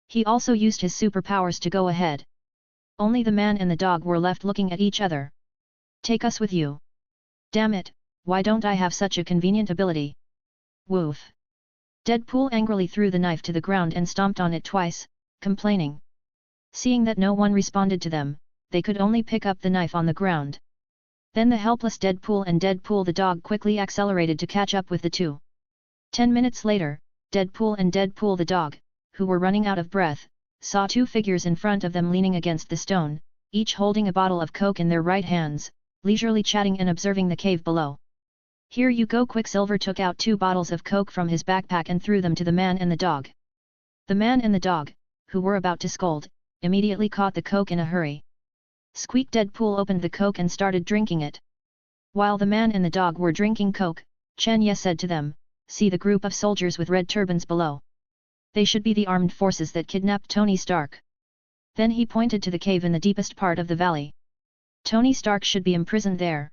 He also used his superpowers to go ahead. Only the man and the dog were left looking at each other. Take us with you. Damn it, why don't I have such a convenient ability? Woof. Deadpool angrily threw the knife to the ground and stomped on it twice, complaining. Seeing that no one responded to them, they could only pick up the knife on the ground. Then the helpless Deadpool and Deadpool the dog quickly accelerated to catch up with the two. 10 minutes later, Deadpool and Deadpool the dog, who were running out of breath, saw two figures in front of them leaning against the stone, each holding a bottle of Coke in their right hands, leisurely chatting and observing the cave below. Here you go. Quicksilver took out 2 bottles of Coke from his backpack and threw them to the man and the dog. The man and the dog, who were about to scold, immediately caught the Coke in a hurry. Squeak! Deadpool opened the Coke and started drinking it. While the man and the dog were drinking Coke, Chen Yi said to them, see the group of soldiers with red turbans below. They should be the armed forces that kidnapped Tony Stark. Then he pointed to the cave in the deepest part of the valley. Tony Stark should be imprisoned there.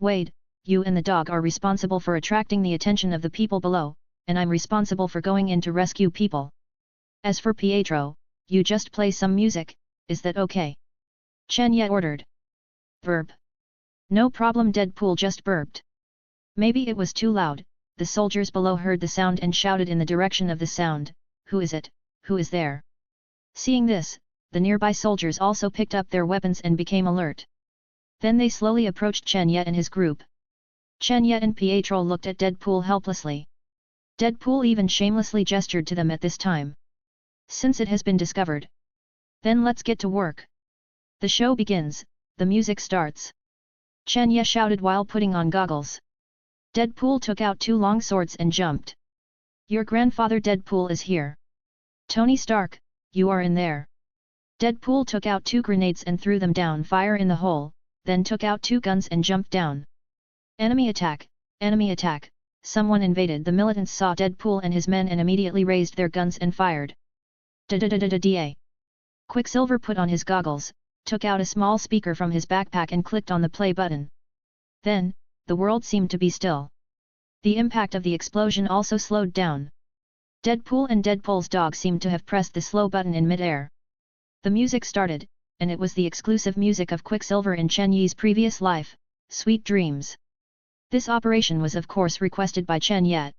Wade, you and the dog are responsible for attracting the attention of the people below, and I'm responsible for going in to rescue people. As for Pietro, you just play some music, is that okay? Chen Yi ordered. Verb. No problem. Deadpool just burped. Maybe it was too loud. The soldiers below heard the sound and shouted in the direction of the sound, who is it, who is there? Seeing this, the nearby soldiers also picked up their weapons and became alert. Then they slowly approached Chen Yi and his group. Chen Yi and Pietro looked at Deadpool helplessly. Deadpool even shamelessly gestured to them at this time. Since it has been discovered. Then let's get to work. The show begins, the music starts. Chen Yi shouted while putting on goggles. Deadpool took out 2 long swords and jumped. Your grandfather Deadpool is here. Tony Stark, you are in there. Deadpool took out 2 grenades and threw them down fire in the hole, then took out 2 guns and jumped down. Enemy attack, enemy attack. Someone invaded. The militants saw Deadpool and his men and immediately raised their guns and fired. Da-da-da-da-da-da. Quicksilver put on his goggles, took out a small speaker from his backpack and clicked on the play button. Then, the world seemed to be still. The impact of the explosion also slowed down. Deadpool and Deadpool's dog seemed to have pressed the slow button in mid-air. The music started, and it was the exclusive music of Quicksilver in Chen Yi's previous life, Sweet Dreams. This operation was of course requested by Chen Yi.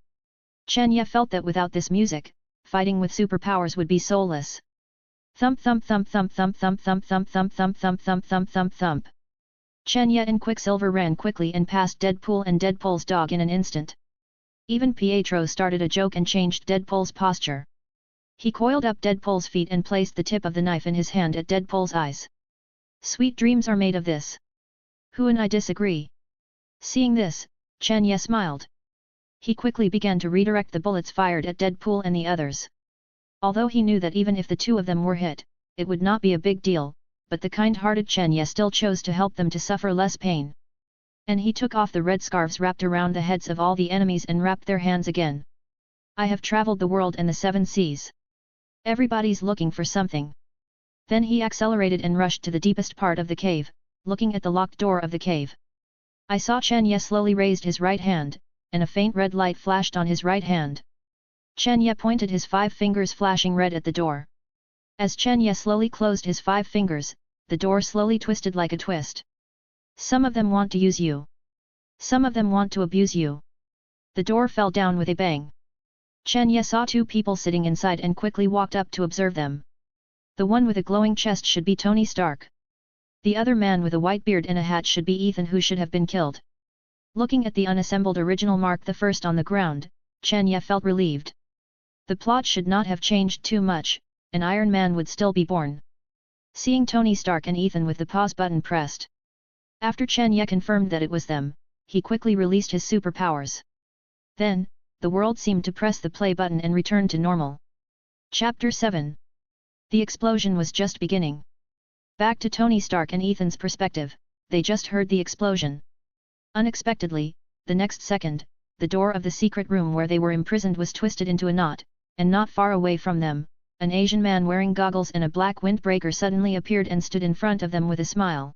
Chen Yi felt that without this music, fighting with superpowers would be soulless. Thump thump thump thump thump thump thump thump thump thump thump thump thump thump thump. Chen Yi and Quicksilver ran quickly and passed Deadpool and Deadpool's dog in an instant. Even Pietro started a joke and changed Deadpool's posture. He coiled up Deadpool's feet and placed the tip of the knife in his hand at Deadpool's eyes. Sweet dreams are made of this. Who and I disagree. Seeing this, Chen Yi smiled. He quickly began to redirect the bullets fired at Deadpool and the others. Although he knew that even if the 2 of them were hit, it would not be a big deal, but the kind-hearted Chen Yi still chose to help them to suffer less pain. And he took off the red scarves wrapped around the heads of all the enemies and wrapped their hands again. I have traveled the world and the 7 seas. Everybody's looking for something. Then he accelerated and rushed to the deepest part of the cave, looking at the locked door of the cave. I saw Chen Yi slowly raised his right hand, and a faint red light flashed on his right hand. Chen Yi pointed his 5 fingers flashing red at the door. As Chen Yi slowly closed his 5 fingers, the door slowly twisted like a twist. Some of them want to use you. Some of them want to abuse you. The door fell down with a bang. Chen Yi saw 2 people sitting inside and quickly walked up to observe them. The one with a glowing chest should be Tony Stark. The other man with a white beard and a hat should be Ethan, who should have been killed. Looking at the unassembled original Mark I on the ground, Chen Yi felt relieved. The plot should not have changed too much, an Iron Man would still be born. Seeing Tony Stark and Ethan with the pause button pressed. After Chen Yi confirmed that it was them, he quickly released his superpowers. Then, the world seemed to press the play button and return to normal. Chapter 7. The explosion was just beginning. Back to Tony Stark and Ethan's perspective, they just heard the explosion. Unexpectedly, the next second, the door of the secret room where they were imprisoned was twisted into a knot, and not far away from them, an Asian man wearing goggles and a black windbreaker suddenly appeared and stood in front of them with a smile.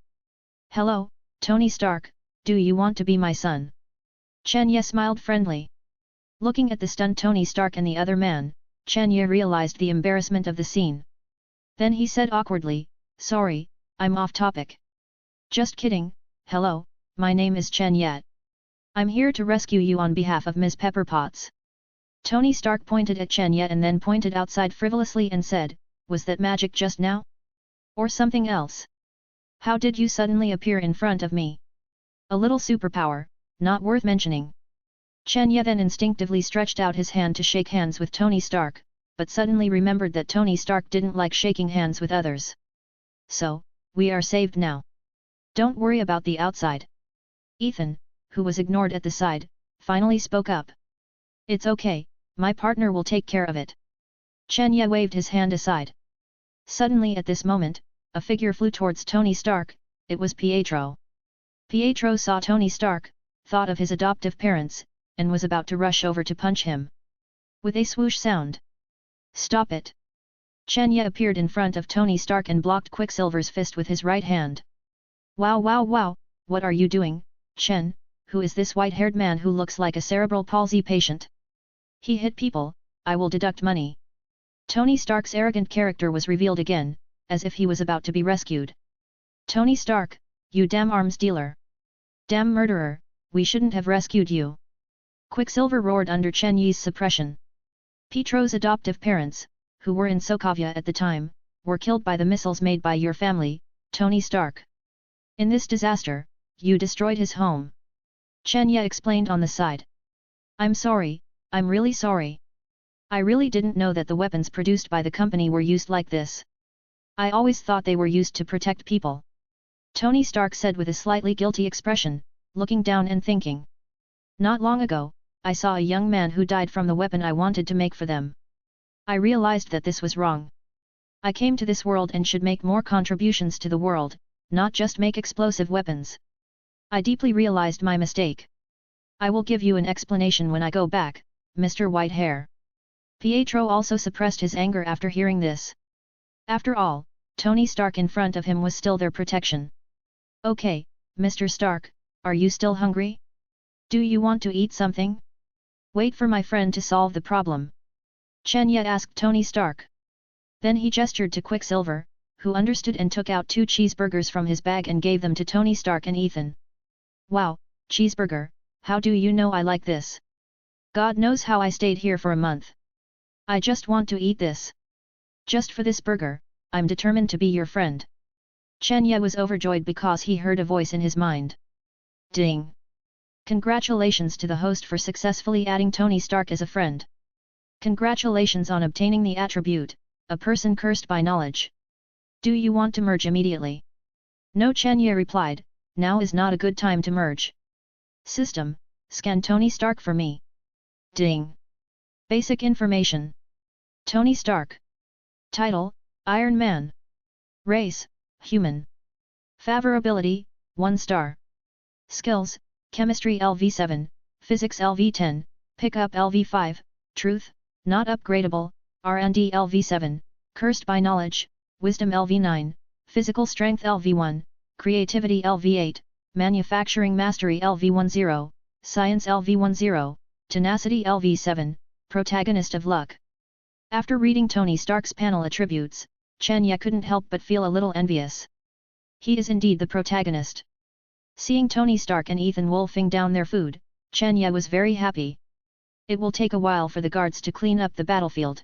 "Hello, Tony Stark, do you want to be my son?" Chen Ye smiled friendly. Looking at the stunned Tony Stark and the other man, Chen Ye realized the embarrassment of the scene. Then he said awkwardly, "Sorry, I'm off topic." "Just kidding, hello, my name is Chen Ye. I'm here to rescue you on behalf of Ms. Pepperpotts." Tony Stark pointed at Chen Ye and then pointed outside frivolously and said, "Was that magic just now? Or something else? How did you suddenly appear in front of me? A little superpower, not worth mentioning." Chen Ye then instinctively stretched out his hand to shake hands with Tony Stark, but suddenly remembered that Tony Stark didn't like shaking hands with others. "So, we are saved now. Don't worry about the outside." Ethan, who was ignored at the side, finally spoke up. "It's okay, my partner will take care of it." Chen Ye waved his hand aside. Suddenly at this moment, a figure flew towards Tony Stark. It was Pietro. Pietro saw Tony Stark, thought of his adoptive parents, and was about to rush over to punch him. With a swoosh sound. "Stop it!" Chen Ye appeared in front of Tony Stark and blocked Quicksilver's fist with his right hand. "Wow wow wow, what are you doing, Chen? Who is this white-haired man who looks like a cerebral palsy patient? He hit people, I will deduct money." Tony Stark's arrogant character was revealed again, as if he was about to be rescued. "Tony Stark, you damn arms dealer! Damn murderer, we shouldn't have rescued you!" Quicksilver roared under Chen Yi's suppression. "Pietro's adoptive parents, who were in Sokovia at the time, were killed by the missiles made by your family, Tony Stark. In this disaster, you destroyed his home." Chen Ye explained on the side. "I'm sorry, I'm really sorry. I really didn't know that the weapons produced by the company were used like this. I always thought they were used to protect people." Tony Stark said with a slightly guilty expression, looking down and thinking. "Not long ago, I saw a young man who died from the weapon I wanted to make for them. I realized that this was wrong. I came to this world and should make more contributions to the world, not just make explosive weapons. I deeply realized my mistake. I will give you an explanation when I go back, Mr. Whitehair." Pietro also suppressed his anger after hearing this. After all, Tony Stark in front of him was still their protection. "Okay, Mr. Stark, are you still hungry? Do you want to eat something? Wait for my friend to solve the problem." Chen Ye asked Tony Stark. Then he gestured to Quicksilver, who understood and took out 2 cheeseburgers from his bag and gave them to Tony Stark and Ethan. "Wow, cheeseburger, how do you know I like this? God knows how I stayed here for a month. I just want to eat this. Just for this burger, I'm determined to be your friend." Chen Ye was overjoyed because he heard a voice in his mind. Ding! Congratulations to the host for successfully adding Tony Stark as a friend. Congratulations on obtaining the attribute, a person cursed by knowledge. Do you want to merge immediately? No, Chen Ye replied, now is not a good time to merge. System, scan Tony Stark for me. Ding! Basic information. Tony Stark. Title, Iron Man. Race, Human. Favorability, 1 star. Skills, Chemistry LV7, Physics LV10, Pickup LV5, Truth, not upgradable, R&D LV7, Cursed by Knowledge, Wisdom LV9, Physical Strength LV1, Creativity LV8, Manufacturing Mastery LV10, Science LV10, Tenacity LV7, Protagonist of Luck. After reading Tony Stark's panel attributes, Chen Ye couldn't help but feel a little envious. He is indeed the protagonist. Seeing Tony Stark and Ethan wolfing down their food, Chen Ye was very happy. It will take a while for the guards to clean up the battlefield.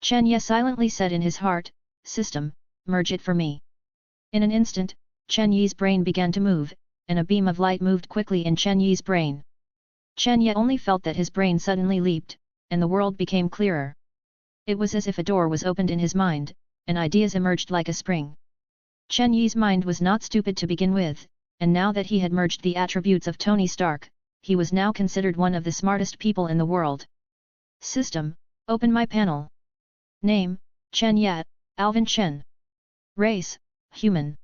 Chen Ye silently said in his heart, System, merge it for me. In an instant, Chen Yi's brain began to move, and a beam of light moved quickly in Chen Yi's brain. Chen Ye only felt that his brain suddenly leaped, and the world became clearer. It was as if a door was opened in his mind, and ideas emerged like a spring. Chen Yi's mind was not stupid to begin with, and now that he had merged the attributes of Tony Stark, he was now considered one of the smartest people in the world. System, open my panel. Name, Chen Ye, Alvin Chen. Race, Human.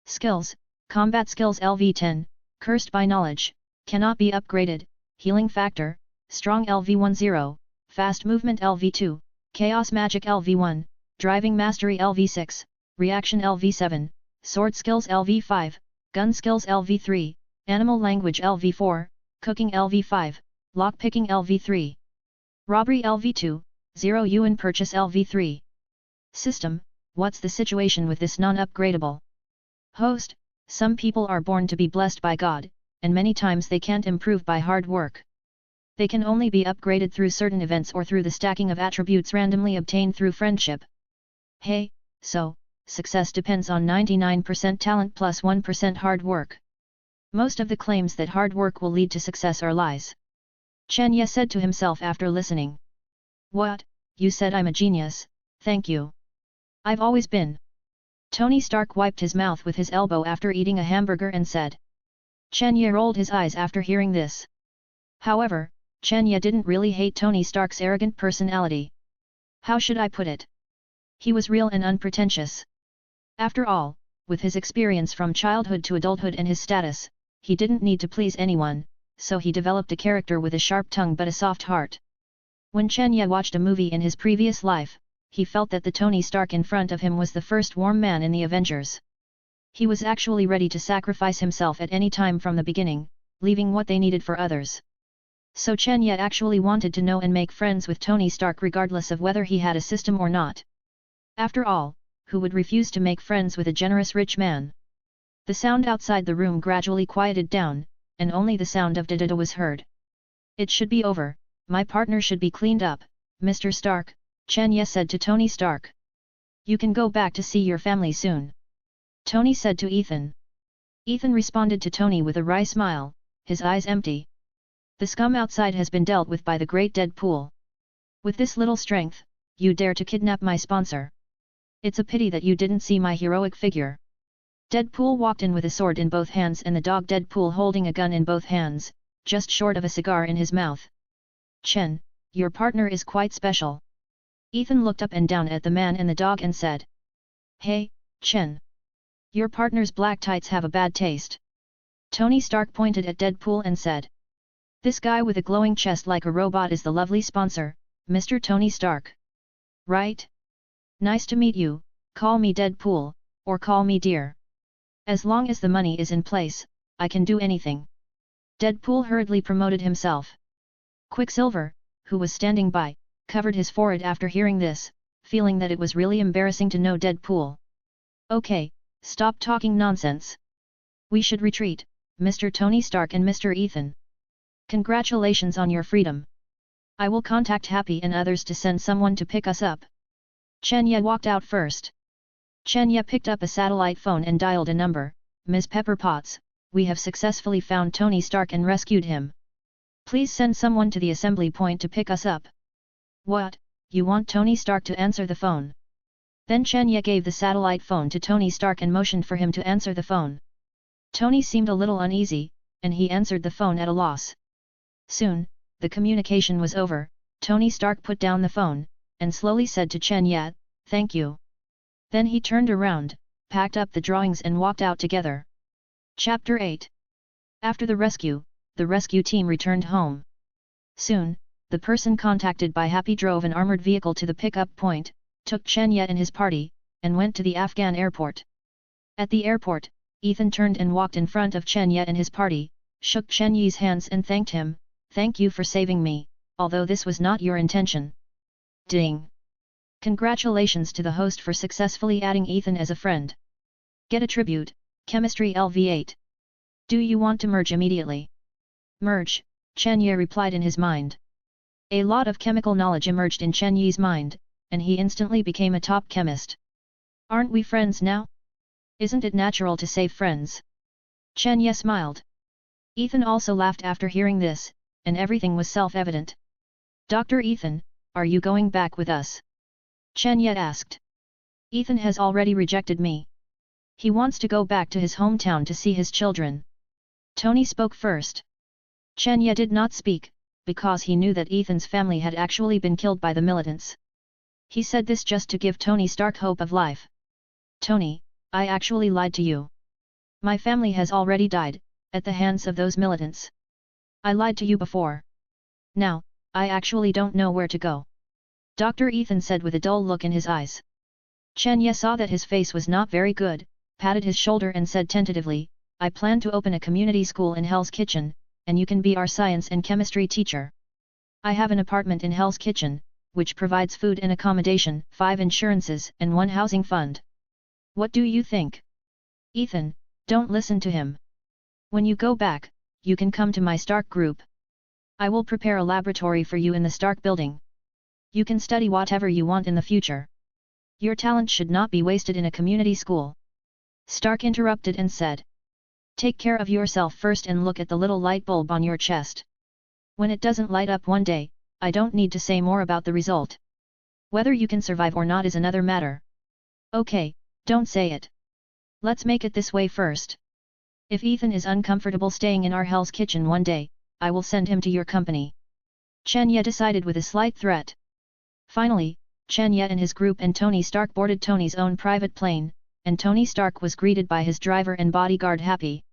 Skills, combat skills LV10, cursed by knowledge, cannot be upgraded, healing factor, strong LV10, fast movement LV2, chaos magic LV1, driving mastery LV6, reaction LV7, sword skills LV5, gun skills LV3, animal language LV4, cooking LV5, lockpicking LV3. Robbery LV2, 0 yuan purchase LV3. System, what's the situation with this non-upgradable? Host, some people are born to be blessed by God, and many times they can't improve by hard work. They can only be upgraded through certain events or through the stacking of attributes randomly obtained through friendship. Hey, so, success depends on 99% talent plus 1% hard work. Most of the claims that hard work will lead to success are lies. Chen Ye said to himself after listening. What, you said I'm a genius, thank you. I've always been. Tony Stark wiped his mouth with his elbow after eating a hamburger and said. Chen Ye rolled his eyes after hearing this. However, Chen Ye didn't really hate Tony Stark's arrogant personality. How should I put it? He was real and unpretentious. After all, with his experience from childhood to adulthood and his status, he didn't need to please anyone, so he developed a character with a sharp tongue but a soft heart. When Chen Ye watched a movie in his previous life, he felt that the Tony Stark in front of him was the first warm man in the Avengers. He was actually ready to sacrifice himself at any time from the beginning, leaving what they needed for others. So Chen Ye actually wanted to know and make friends with Tony Stark regardless of whether he had a system or not. After all, who would refuse to make friends with a generous rich man? The sound outside the room gradually quieted down, and only the sound of da-da-da was heard. It should be over, my partner should be cleaned up, Mr. Stark, Chen Ye said to Tony Stark. You can go back to see your family soon. Tony said to Ethan. Ethan responded to Tony with a wry smile, his eyes empty. The scum outside has been dealt with by the great Deadpool. With this little strength, you dare to kidnap my sponsor. It's a pity that you didn't see my heroic figure. Deadpool walked in with a sword in both hands and the dog Deadpool holding a gun in both hands, just short of a cigar in his mouth. Chen, your partner is quite special. Ethan looked up and down at the man and the dog and said. Hey, Chen. Your partner's black tights have a bad taste. Tony Stark pointed at Deadpool and said. This guy with a glowing chest like a robot is the lovely sponsor, Mr. Tony Stark. Right? Nice to meet you, call me Deadpool, or call me dear. As long as the money is in place, I can do anything. Deadpool hurriedly promoted himself. Quicksilver, who was standing by, covered his forehead after hearing this, feeling that it was really embarrassing to know Deadpool. Okay, stop talking nonsense. We should retreat, Mr. Tony Stark and Mr. Ethan. Congratulations on your freedom. I will contact Happy and others to send someone to pick us up. Chen Ye walked out first. Chen Ye picked up a satellite phone and dialed a number. Ms. Pepper Potts, we have successfully found Tony Stark and rescued him. Please send someone to the assembly point to pick us up. What, you want Tony Stark to answer the phone? Then Chen Ye gave the satellite phone to Tony Stark and motioned for him to answer the phone. Tony seemed a little uneasy, and he answered the phone at a loss. Soon, the communication was over. Tony Stark put down the phone, and slowly said to Chen Ye, thank you. Then he turned around, packed up the drawings and walked out together. Chapter 8. After the rescue team returned home. Soon, the person contacted by Happy drove an armored vehicle to the pickup point, took Chen Ye and his party, and went to the Afghan airport. At the airport, Ethan turned and walked in front of Chen Ye and his party, shook Chen Ye's hands and thanked him, thank you for saving me, although this was not your intention. Ding! Congratulations to the host for successfully adding Ethan as a friend. Get a tribute, Chemistry LV8. Do you want to merge immediately? Merge, Chen Ye replied in his mind. A lot of chemical knowledge emerged in Chen Ye's mind, and he instantly became a top chemist. Aren't we friends now? Isn't it natural to save friends? Chen Ye smiled. Ethan also laughed after hearing this, and everything was self-evident. Dr. Ethan, are you going back with us? Chen Ye asked. Ethan has already rejected me. He wants to go back to his hometown to see his children. Tony spoke first. Chen Ye did not speak, because he knew that Ethan's family had actually been killed by the militants. He said this just to give Tony Stark hope of life. Tony, I actually lied to you. My family has already died, at the hands of those militants. I lied to you before. Now, I actually don't know where to go. Dr. Ethan said with a dull look in his eyes. Chen Ye saw that his face was not very good, patted his shoulder and said tentatively, I plan to open a community school in Hell's Kitchen, and you can be our science and chemistry teacher. I have an apartment in Hell's Kitchen, which provides food and accommodation, 5 insurances and 1 housing fund. What do you think? Ethan, don't listen to him. When you go back, you can come to my Stark group. I will prepare a laboratory for you in the Stark building. You can study whatever you want in the future. Your talent should not be wasted in a community school. Stark interrupted and said. Take care of yourself first and look at the little light bulb on your chest. When it doesn't light up one day, I don't need to say more about the result. Whether you can survive or not is another matter. Okay, don't say it. Let's make it this way first. If Ethan is uncomfortable staying in our Hell's Kitchen one day, I will send him to your company. Chen Ye decided with a slight threat. Finally, Chen Ye and his group and Tony Stark boarded Tony's own private plane, and Tony Stark was greeted by his driver and bodyguard Happy.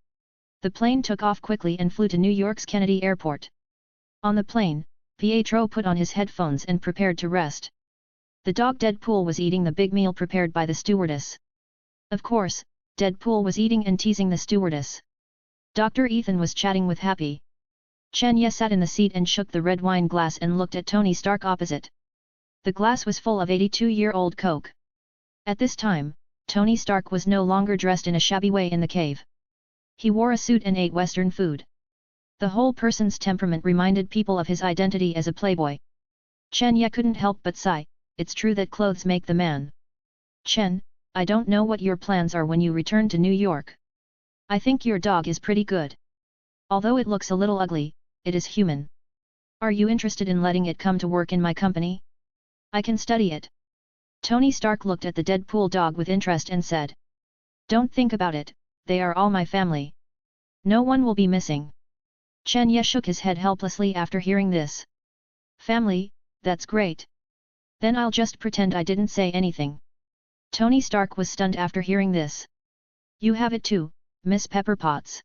The plane took off quickly and flew to New York's Kennedy Airport. On the plane, Pietro put on his headphones and prepared to rest. The dog Deadpool was eating the big meal prepared by the stewardess. Of course, Deadpool was eating and teasing the stewardess. Dr. Ethan was chatting with Happy. Chen Ye sat in the seat and shook the red wine glass and looked at Tony Stark opposite. The glass was full of 82-year-old Coke. At this time, Tony Stark was no longer dressed in a shabby way in the cave. He wore a suit and ate Western food. The whole person's temperament reminded people of his identity as a playboy. Chen Ye couldn't help but sigh, it's true that clothes make the man. Chen, I don't know what your plans are when you return to New York. I think your dog is pretty good. Although it looks a little ugly, it is human. Are you interested in letting it come to work in my company? I can study it. Tony Stark looked at the Deadpool dog with interest and said. Don't think about it, they are all my family. No one will be missing. Chen Ye shook his head helplessly after hearing this. Family, that's great. Then I'll just pretend I didn't say anything. Tony Stark was stunned after hearing this. You have it too, Miss Pepper Potts.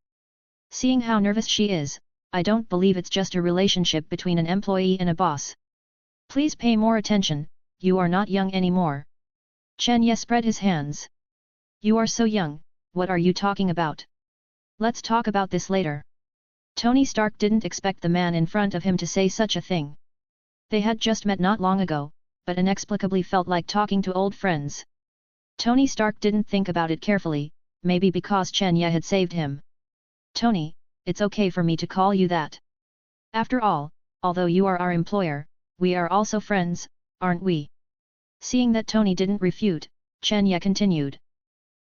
Seeing how nervous she is, I don't believe it's just a relationship between an employee and a boss. Please pay more attention, you are not young anymore. Chen Ye spread his hands. You are so young, what are you talking about? Let's talk about this later. Tony Stark didn't expect the man in front of him to say such a thing. They had just met not long ago, but inexplicably felt like talking to old friends. Tony Stark didn't think about it carefully, maybe because Chen Ye had saved him. Tony, it's okay for me to call you that. After all, although you are our employer, we are also friends, aren't we? Seeing that Tony didn't refute, Chen Ye continued.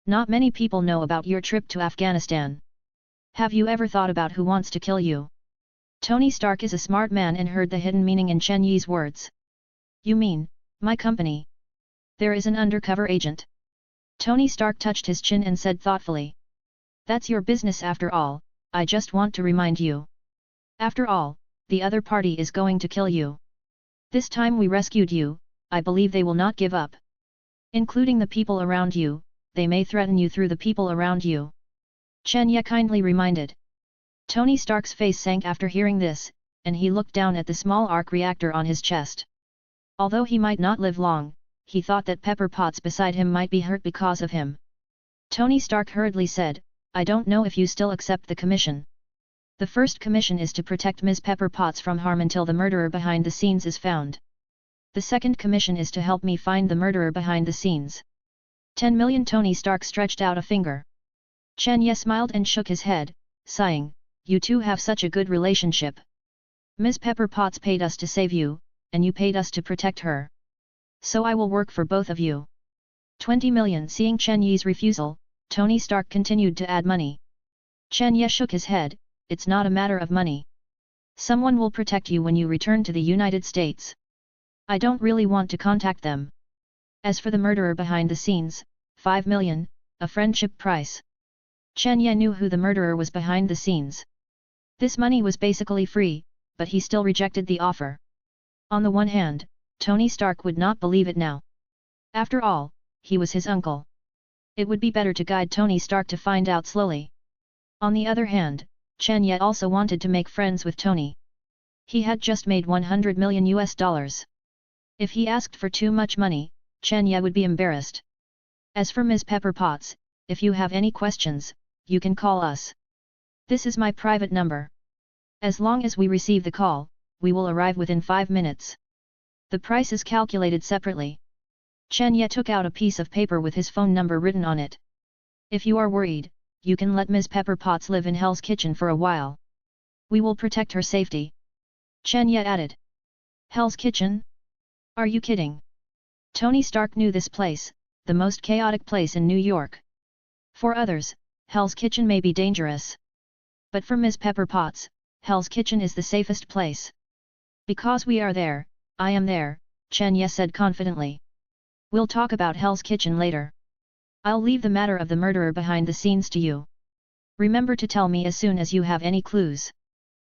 Not many people know about your trip to Afghanistan. Have you ever thought about who wants to kill you? Tony Stark is a smart man and heard the hidden meaning in Chen Ye's words. You mean, my company? There is an undercover agent. Tony Stark touched his chin and said thoughtfully. That's your business after all, I just want to remind you. After all, the other party is going to kill you. This time we rescued you, I believe they will not give up. Including the people around you, they may threaten you through the people around you. Chen Ye kindly reminded. Tony Stark's face sank after hearing this, and he looked down at the small arc reactor on his chest. Although he might not live long, he thought that Pepper Potts beside him might be hurt because of him. Tony Stark hurriedly said, I don't know if you still accept the commission. The first commission is to protect Ms. Pepper Potts from harm until the murderer behind the scenes is found. The second commission is to help me find the murderer behind the scenes. 10 million. Tony Stark stretched out a finger. Chen Ye smiled and shook his head, sighing, you two have such a good relationship. Ms. Pepper Potts paid us to save you, and you paid us to protect her. So I will work for both of you. 20 million. Seeing Chen Ye's refusal, Tony Stark continued to add money. Chen Ye shook his head, it's not a matter of money. Someone will protect you when you return to the United States. I don't really want to contact them. As for the murderer behind the scenes, 5 million, a friendship price. Chen Ye knew who the murderer was behind the scenes. This money was basically free, but he still rejected the offer. On the one hand, Tony Stark would not believe it now. After all, he was his uncle. It would be better to guide Tony Stark to find out slowly. On the other hand, Chen Ye also wanted to make friends with Tony. He had just made $100 million. If he asked for too much money, Chen Ye would be embarrassed. As for Ms. Pepper Potts, if you have any questions, you can call us. This is my private number. As long as we receive the call, we will arrive within 5 minutes. The price is calculated separately. Chen Ye took out a piece of paper with his phone number written on it. If you are worried, you can let Ms. Pepper Potts live in Hell's Kitchen for a while. We will protect her safety. Chen Ye added. Hell's Kitchen? Are you kidding? Tony Stark knew this place, the most chaotic place in New York. For others, Hell's Kitchen may be dangerous. But for Ms. Pepper Potts, Hell's Kitchen is the safest place. Because we are there, I am there, Chen Ye said confidently. We'll talk about Hell's Kitchen later. I'll leave the matter of the murderer behind the scenes to you. Remember to tell me as soon as you have any clues.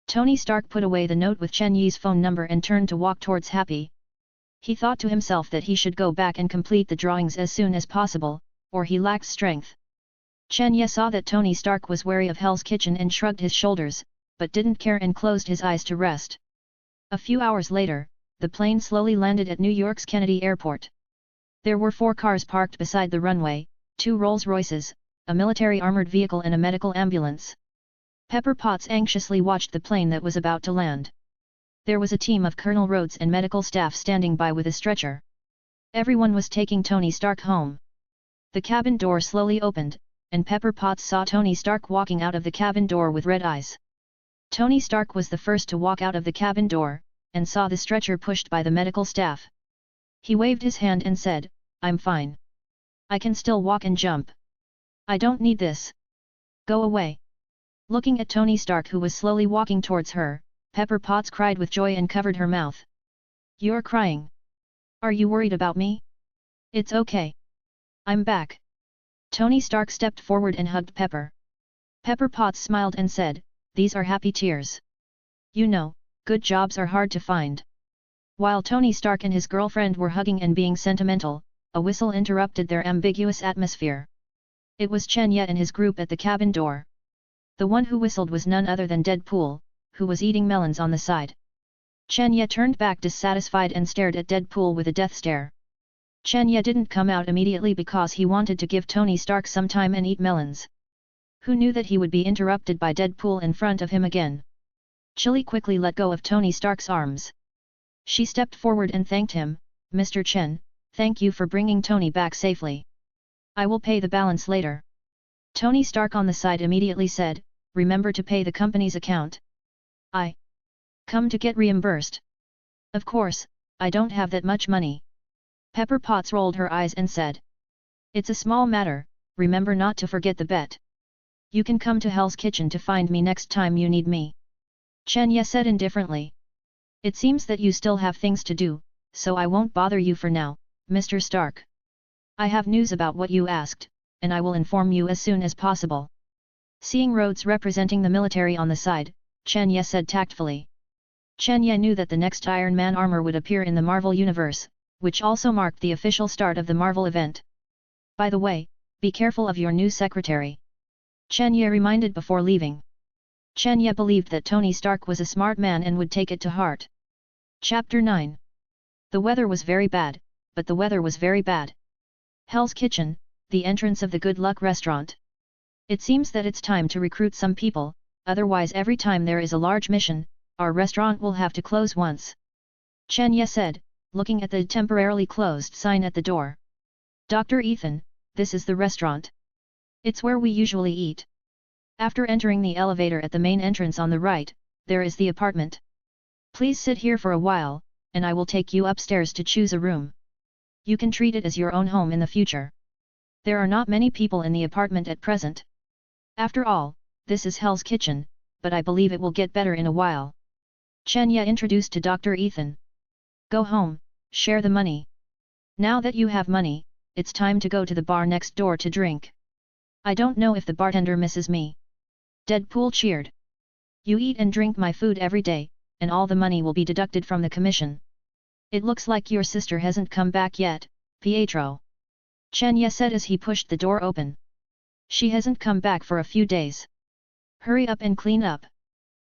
Tony Stark put away the note with Chen Yi's phone number and turned to walk towards Happy. He thought to himself that he should go back and complete the drawings as soon as possible, or he lacks strength. Chen Ye saw that Tony Stark was wary of Hell's Kitchen and shrugged his shoulders, but didn't care and closed his eyes to rest. A few hours later, the plane slowly landed at New York's Kennedy Airport. There were 4 cars parked beside the runway, 2 Rolls-Royces, a military armored vehicle and a medical ambulance. Pepper Potts anxiously watched the plane that was about to land. There was a team of Colonel Rhodes and medical staff standing by with a stretcher. Everyone was taking Tony Stark home. The cabin door slowly opened, and Pepper Potts saw Tony Stark walking out of the cabin door with red eyes. Tony Stark was the first to walk out of the cabin door, and saw the stretcher pushed by the medical staff. He waved his hand and said, "I'm fine. I can still walk and jump. I don't need this. Go away." Looking at Tony Stark who was slowly walking towards her, Pepper Potts cried with joy and covered her mouth. "You're crying. Are you worried about me? It's okay. I'm back." Tony Stark stepped forward and hugged Pepper. Pepper Potts smiled and said, "These are happy tears. You know, good jobs are hard to find." While Tony Stark and his girlfriend were hugging and being sentimental, a whistle interrupted their ambiguous atmosphere. It was Chen Ye and his group at the cabin door. The one who whistled was none other than Deadpool, who was eating melons on the side. Chen Ye turned back dissatisfied and stared at Deadpool with a death stare. Chen Ye didn't come out immediately because he wanted to give Tony Stark some time and eat melons. Who knew that he would be interrupted by Deadpool in front of him again? Chili quickly let go of Tony Stark's arms. She stepped forward and thanked him, "Mr. Chen, thank you for bringing Tony back safely. I will pay the balance later." Tony Stark on the side immediately said, "Remember to pay the company's account." "I come to get reimbursed. Of course, I don't have that much money." Pepper Potts rolled her eyes and said, "It's a small matter, remember not to forget the bet. You can come to Hell's Kitchen to find me next time you need me." Chen Ye said indifferently. "It seems that you still have things to do, so I won't bother you for now, Mr. Stark. I have news about what you asked, and I will inform you as soon as possible." Seeing Rhodes representing the military on the side, Chen Ye said tactfully. Chen Ye knew that the next Iron Man armor would appear in the Marvel Universe, which also marked the official start of the Marvel event. "By the way, be careful of your new secretary," Chen Ye reminded before leaving. Chen Ye believed that Tony Stark was a smart man and would take it to heart. Chapter 9. The weather was very bad, but the weather was very bad. Hell's Kitchen, the entrance of the Good Luck restaurant. "It seems that it's time to recruit some people, otherwise every time there is a large mission, our restaurant will have to close once," Chen Ye said, looking at the temporarily closed sign at the door. "Dr. Ethan, this is the restaurant. It's where we usually eat. After entering the elevator at the main entrance on the right, there is the apartment. Please sit here for a while, and I will take you upstairs to choose a room. You can treat it as your own home in the future. There are not many people in the apartment at present. After all, this is Hell's Kitchen, but I believe it will get better in a while." Chen Ye introduced to Dr. Ethan. "Go home, share the money. Now that you have money, it's time to go to the bar next door to drink. I don't know if the bartender misses me." Deadpool cheered. "You eat and drink my food every day, and all the money will be deducted from the commission. It looks like your sister hasn't come back yet, Pietro." Chenya said as he pushed the door open. She hasn't come back for a few days. Hurry up and clean up.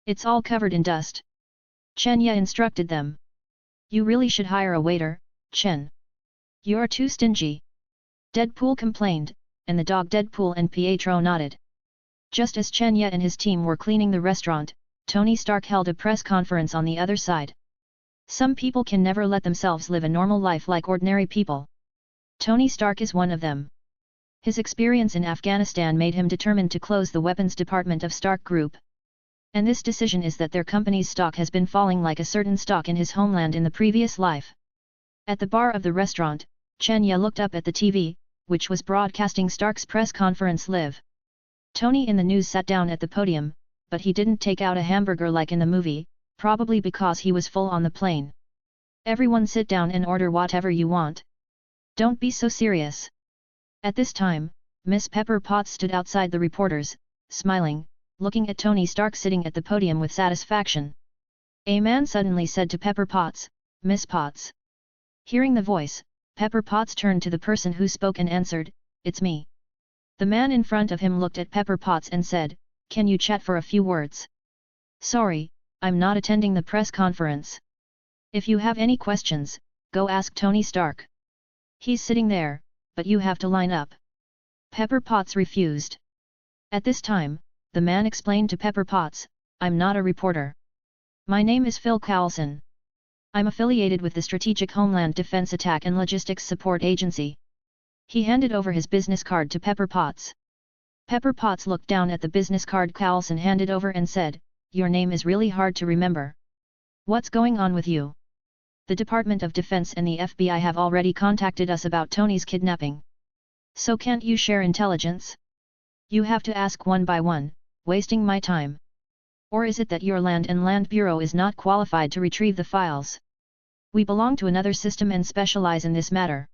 It's all covered in dust. Chenya instructed them. You really should hire a waiter, Chen. You're too stingy. Deadpool complained, and the dog Deadpool and Pietro nodded. Just as Chenya and his team were cleaning the restaurant, Tony Stark held a press conference on the other side. Some people can never let themselves live a normal life like ordinary people. Tony Stark is one of them. His experience in Afghanistan made him determined to close the weapons department of Stark Group. And this decision is that their company's stock has been falling like a certain stock in his homeland in the previous life. At the bar of the restaurant, Chenya looked up at the TV, which was broadcasting Stark's press conference live. Tony in the news sat down at the podium, but he didn't take out a hamburger like in the movie, probably because he was full on the plane. Everyone sit down and order whatever you want. Don't be so serious. At this time, Miss Pepper Potts stood outside the reporters, smiling, looking at Tony Stark sitting at the podium with satisfaction. A man suddenly said to Pepper Potts, Miss Potts. Hearing the voice, Pepper Potts turned to the person who spoke and answered, It's me. The man in front of him looked at Pepper Potts and said, Can you chat for a few words? Sorry, I'm not attending the press conference. If you have any questions, go ask Tony Stark. He's sitting there, but you have to line up. Pepper Potts refused. At this time, the man explained to Pepper Potts, I'm not a reporter. My name is Phil Coulson. I'm affiliated with the Strategic Homeland Defense Attack and Logistics Support Agency. He handed over his business card to Pepper Potts. Pepper Potts looked down at the business card Coulson handed over and said, Your name is really hard to remember. What's going on with you? The Department of Defense and the FBI have already contacted us about Tony's kidnapping. So can't you share intelligence? You have to ask one by one, wasting my time. Or is it that your Land and Land Bureau is not qualified to retrieve the files? We belong to another system and specialize in this matter.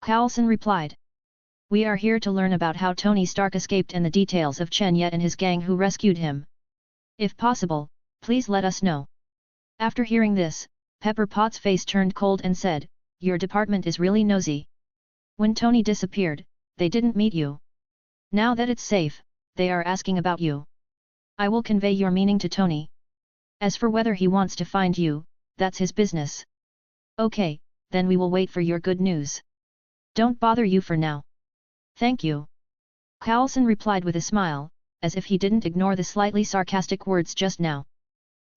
Coulson replied. We are here to learn about how Tony Stark escaped and the details of Chenya and his gang who rescued him. If possible, please let us know. After hearing this, Pepper Potts' face turned cold and said, Your department is really nosy. When Tony disappeared, they didn't meet you. Now that it's safe, they are asking about you. I will convey your meaning to Tony. As for whether he wants to find you, that's his business. Okay, then we will wait for your good news. Don't bother you for now. Thank you. Coulson replied with a smile, as if he didn't ignore the slightly sarcastic words just now.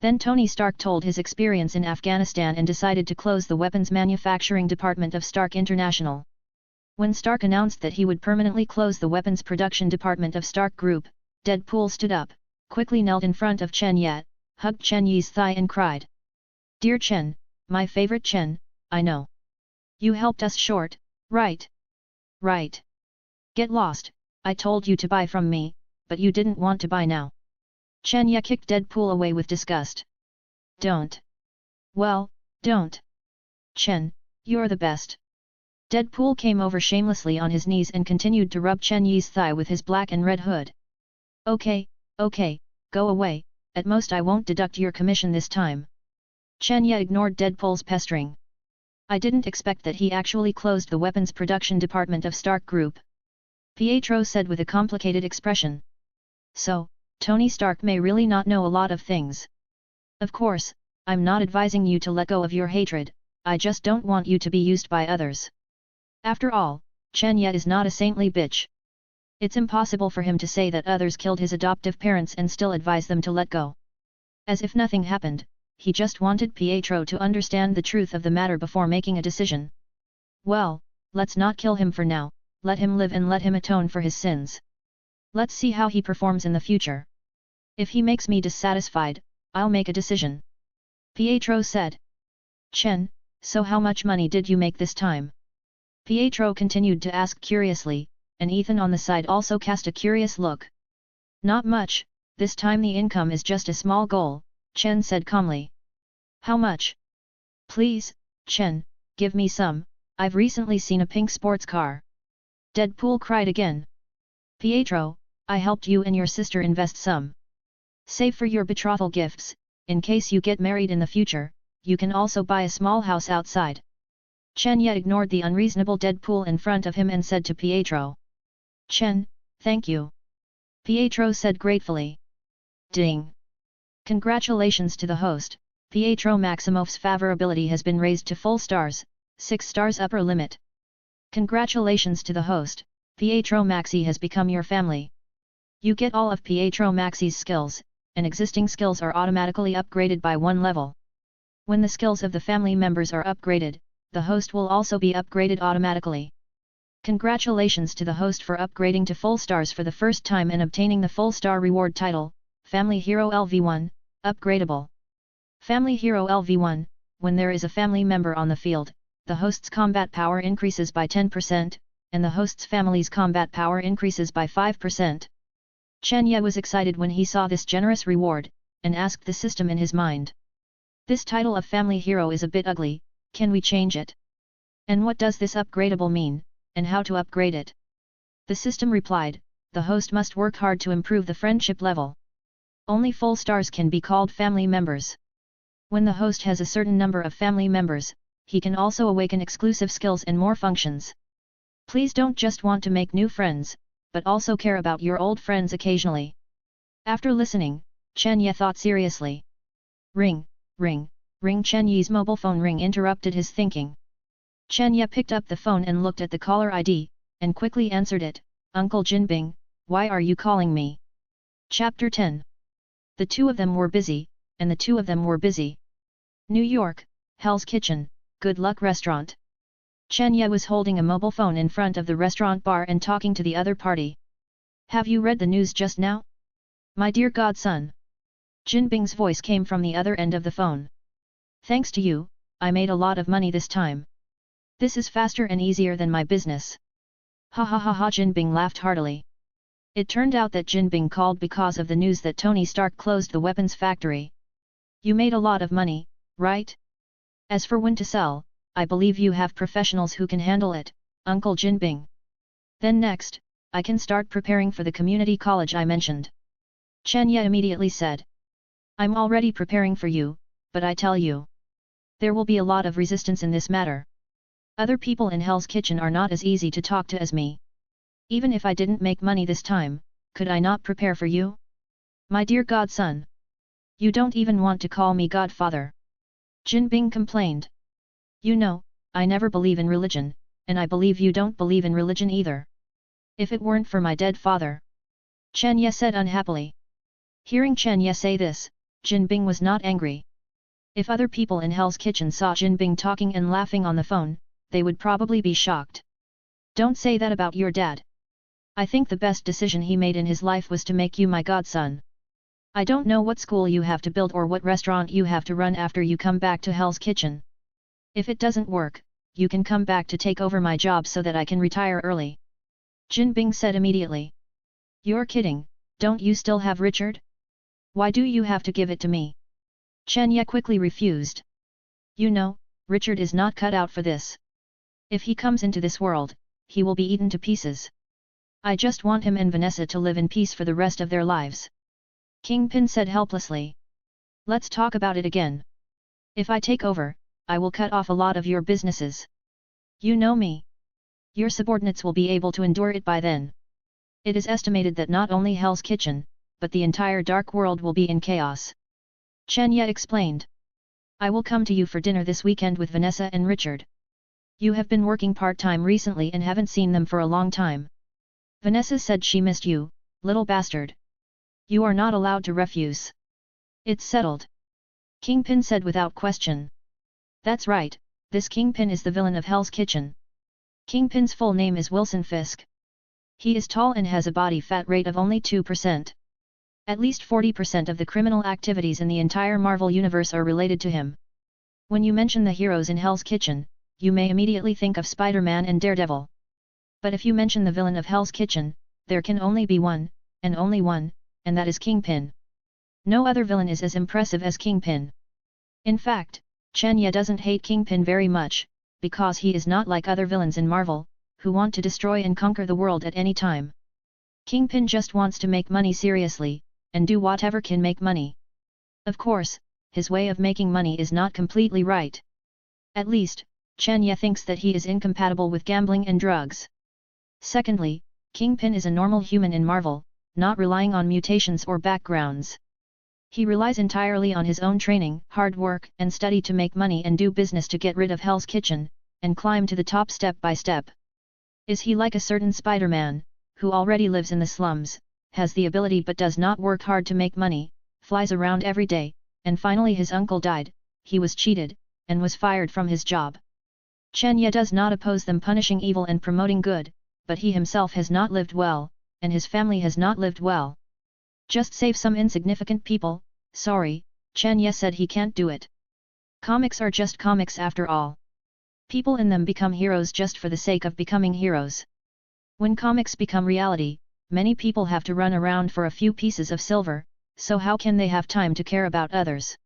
Then Tony Stark told his experience in Afghanistan and decided to close the weapons manufacturing department of Stark International. When Stark announced that he would permanently close the weapons production department of Stark Group, Deadpool stood up, quickly knelt in front of Chenya, hugged Chen Yi's thigh and cried. Dear Chen, my favorite Chen, I know. You helped us short, right? Right. Get lost, I told you to buy from me, but you didn't want to buy now. Chenya kicked Deadpool away with disgust. Don't. Well, don't. Chen, you're the best. Deadpool came over shamelessly on his knees and continued to rub Chen Yi's thigh with his black and red hood. Okay, go away, at most I won't deduct your commission this time. Chenya ignored Deadpool's pestering. I didn't expect that he actually closed the weapons production department of Stark Group. Pietro said with a complicated expression. So, Tony Stark may really not know a lot of things. Of course, I'm not advising you to let go of your hatred, I just don't want you to be used by others. After all, Chenya is not a saintly bitch. It's impossible for him to say that others killed his adoptive parents and still advise them to let go. As if nothing happened, he just wanted Pietro to understand the truth of the matter before making a decision. Well, let's not kill him for now, let him live and let him atone for his sins. Let's see how he performs in the future. If he makes me dissatisfied, I'll make a decision. Pietro said. Chen, so how much money did you make this time? Pietro continued to ask curiously, and Ethan on the side also cast a curious look. Not much, this time the income is just a small goal, Chen said calmly. How much? Please, Chen, give me some, I've recently seen a pink sports car. Deadpool cried again. Pietro, I helped you and your sister invest some. Save for your betrothal gifts, in case you get married in the future, you can also buy a small house outside. Chen Ye ignored the unreasonable Deadpool in front of him and said to Pietro. Chen, thank you. Pietro said gratefully. Ding! Congratulations to the host, Pietro Maximov's favorability has been raised to full stars, 6 stars upper limit. Congratulations to the host, Pietro Maxi has become your family. You get all of Pietro Maxi's skills, and existing skills are automatically upgraded by 1 level. When the skills of the family members are upgraded, the host will also be upgraded automatically. Congratulations to the host for upgrading to full stars for the first time and obtaining the full star reward title, Family Hero LV1, upgradable. Family Hero LV1, when there is a family member on the field, the host's combat power increases by 10%, and the host's family's combat power increases by 5%. Chen Ye was excited when he saw this generous reward, and asked the system in his mind. This title of Family Hero is a bit ugly, can we change it? And what does this upgradable mean, and how to upgrade it? The system replied, the host must work hard to improve the friendship level. Only full stars can be called family members. When the host has a certain number of family members, he can also awaken exclusive skills and more functions. Please don't just want to make new friends, but also care about your old friends occasionally. After listening, Chen Ye thought seriously. Ring, ring, ring. Chen Ye's mobile phone ring interrupted his thinking. Chen Ye picked up the phone and looked at the caller ID, and quickly answered it, Uncle Jinbing, why are you calling me? Chapter 10. The two of them were busy, and the two of them were busy. New York, Hell's Kitchen, Good Luck Restaurant. Chen Ye was holding a mobile phone in front of the restaurant bar and talking to the other party. Have you read the news just now? My dear godson. Jinbing's voice came from the other end of the phone. Thanks to you, I made a lot of money this time. This is faster and easier than my business. Ha ha ha ha. Jinbing laughed heartily. It turned out that Jinbing called because of the news that Tony Stark closed the weapons factory. You made a lot of money, right? As for when to sell, I believe you have professionals who can handle it, Uncle Jinbing. Then next, I can start preparing for the community college I mentioned. Chen Ye immediately said. I'm already preparing for you, but I tell you. There will be a lot of resistance in this matter. Other people in Hell's Kitchen are not as easy to talk to as me. Even if I didn't make money this time, could I not prepare for you? My dear godson. You don't even want to call me godfather. Jinbing complained. You know, I never believe in religion, and I believe you don't believe in religion either. If it weren't for my dead father. Chen Ye said unhappily. Hearing Chen Ye say this, Jinbing was not angry. If other people in Hell's Kitchen saw Jinbing talking and laughing on the phone, they would probably be shocked. Don't say that about your dad. I think the best decision he made in his life was to make you my godson. I don't know what school you have to build or what restaurant you have to run after you come back to Hell's Kitchen. If it doesn't work, you can come back to take over my job so that I can retire early. Jinbing said immediately. You're kidding, don't you still have Richard? Why do you have to give it to me? Chen Ye quickly refused. You know, Richard is not cut out for this. If he comes into this world, he will be eaten to pieces. I just want him and Vanessa to live in peace for the rest of their lives. Kingpin said helplessly. Let's talk about it again. If I take over, I will cut off a lot of your businesses. You know me. Your subordinates will be able to endure it by then. It is estimated that not only Hell's Kitchen, but the entire dark world will be in chaos. Chen Ye explained. I will come to you for dinner this weekend with Vanessa and Richard. You have been working part-time recently and haven't seen them for a long time. Vanessa said she missed you, little bastard. You are not allowed to refuse. It's settled. Kingpin said without question. That's right, this Kingpin is the villain of Hell's Kitchen. Kingpin's full name is Wilson Fisk. He is tall and has a body fat rate of only 2%. At least 40% of the criminal activities in the entire Marvel universe are related to him. When you mention the heroes in Hell's Kitchen, you may immediately think of Spider-Man and Daredevil. But if you mention the villain of Hell's Kitchen, there can only be one, and that is Kingpin. No other villain is as impressive as Kingpin. In fact, Chen Ye doesn't hate Kingpin very much, because he is not like other villains in Marvel, who want to destroy and conquer the world at any time. Kingpin just wants to make money seriously, and do whatever can make money. Of course, his way of making money is not completely right. At least, Chen Ye thinks that he is incompatible with gambling and drugs. Secondly, Kingpin is a normal human in Marvel, not relying on mutations or backgrounds. He relies entirely on his own training, hard work and study to make money and do business to get rid of Hell's Kitchen, and climb to the top step by step. Is he like a certain Spider-Man, who already lives in the slums, has the ability but does not work hard to make money, flies around every day, and finally his uncle died, he was cheated, and was fired from his job. Chen Ye does not oppose them punishing evil and promoting good, but he himself has not lived well, and his family has not lived well. Just save some insignificant people, sorry, Chen Ye said he can't do it. Comics are just comics after all. People in them become heroes just for the sake of becoming heroes. When comics become reality, many people have to run around for a few pieces of silver, so how can they have time to care about others?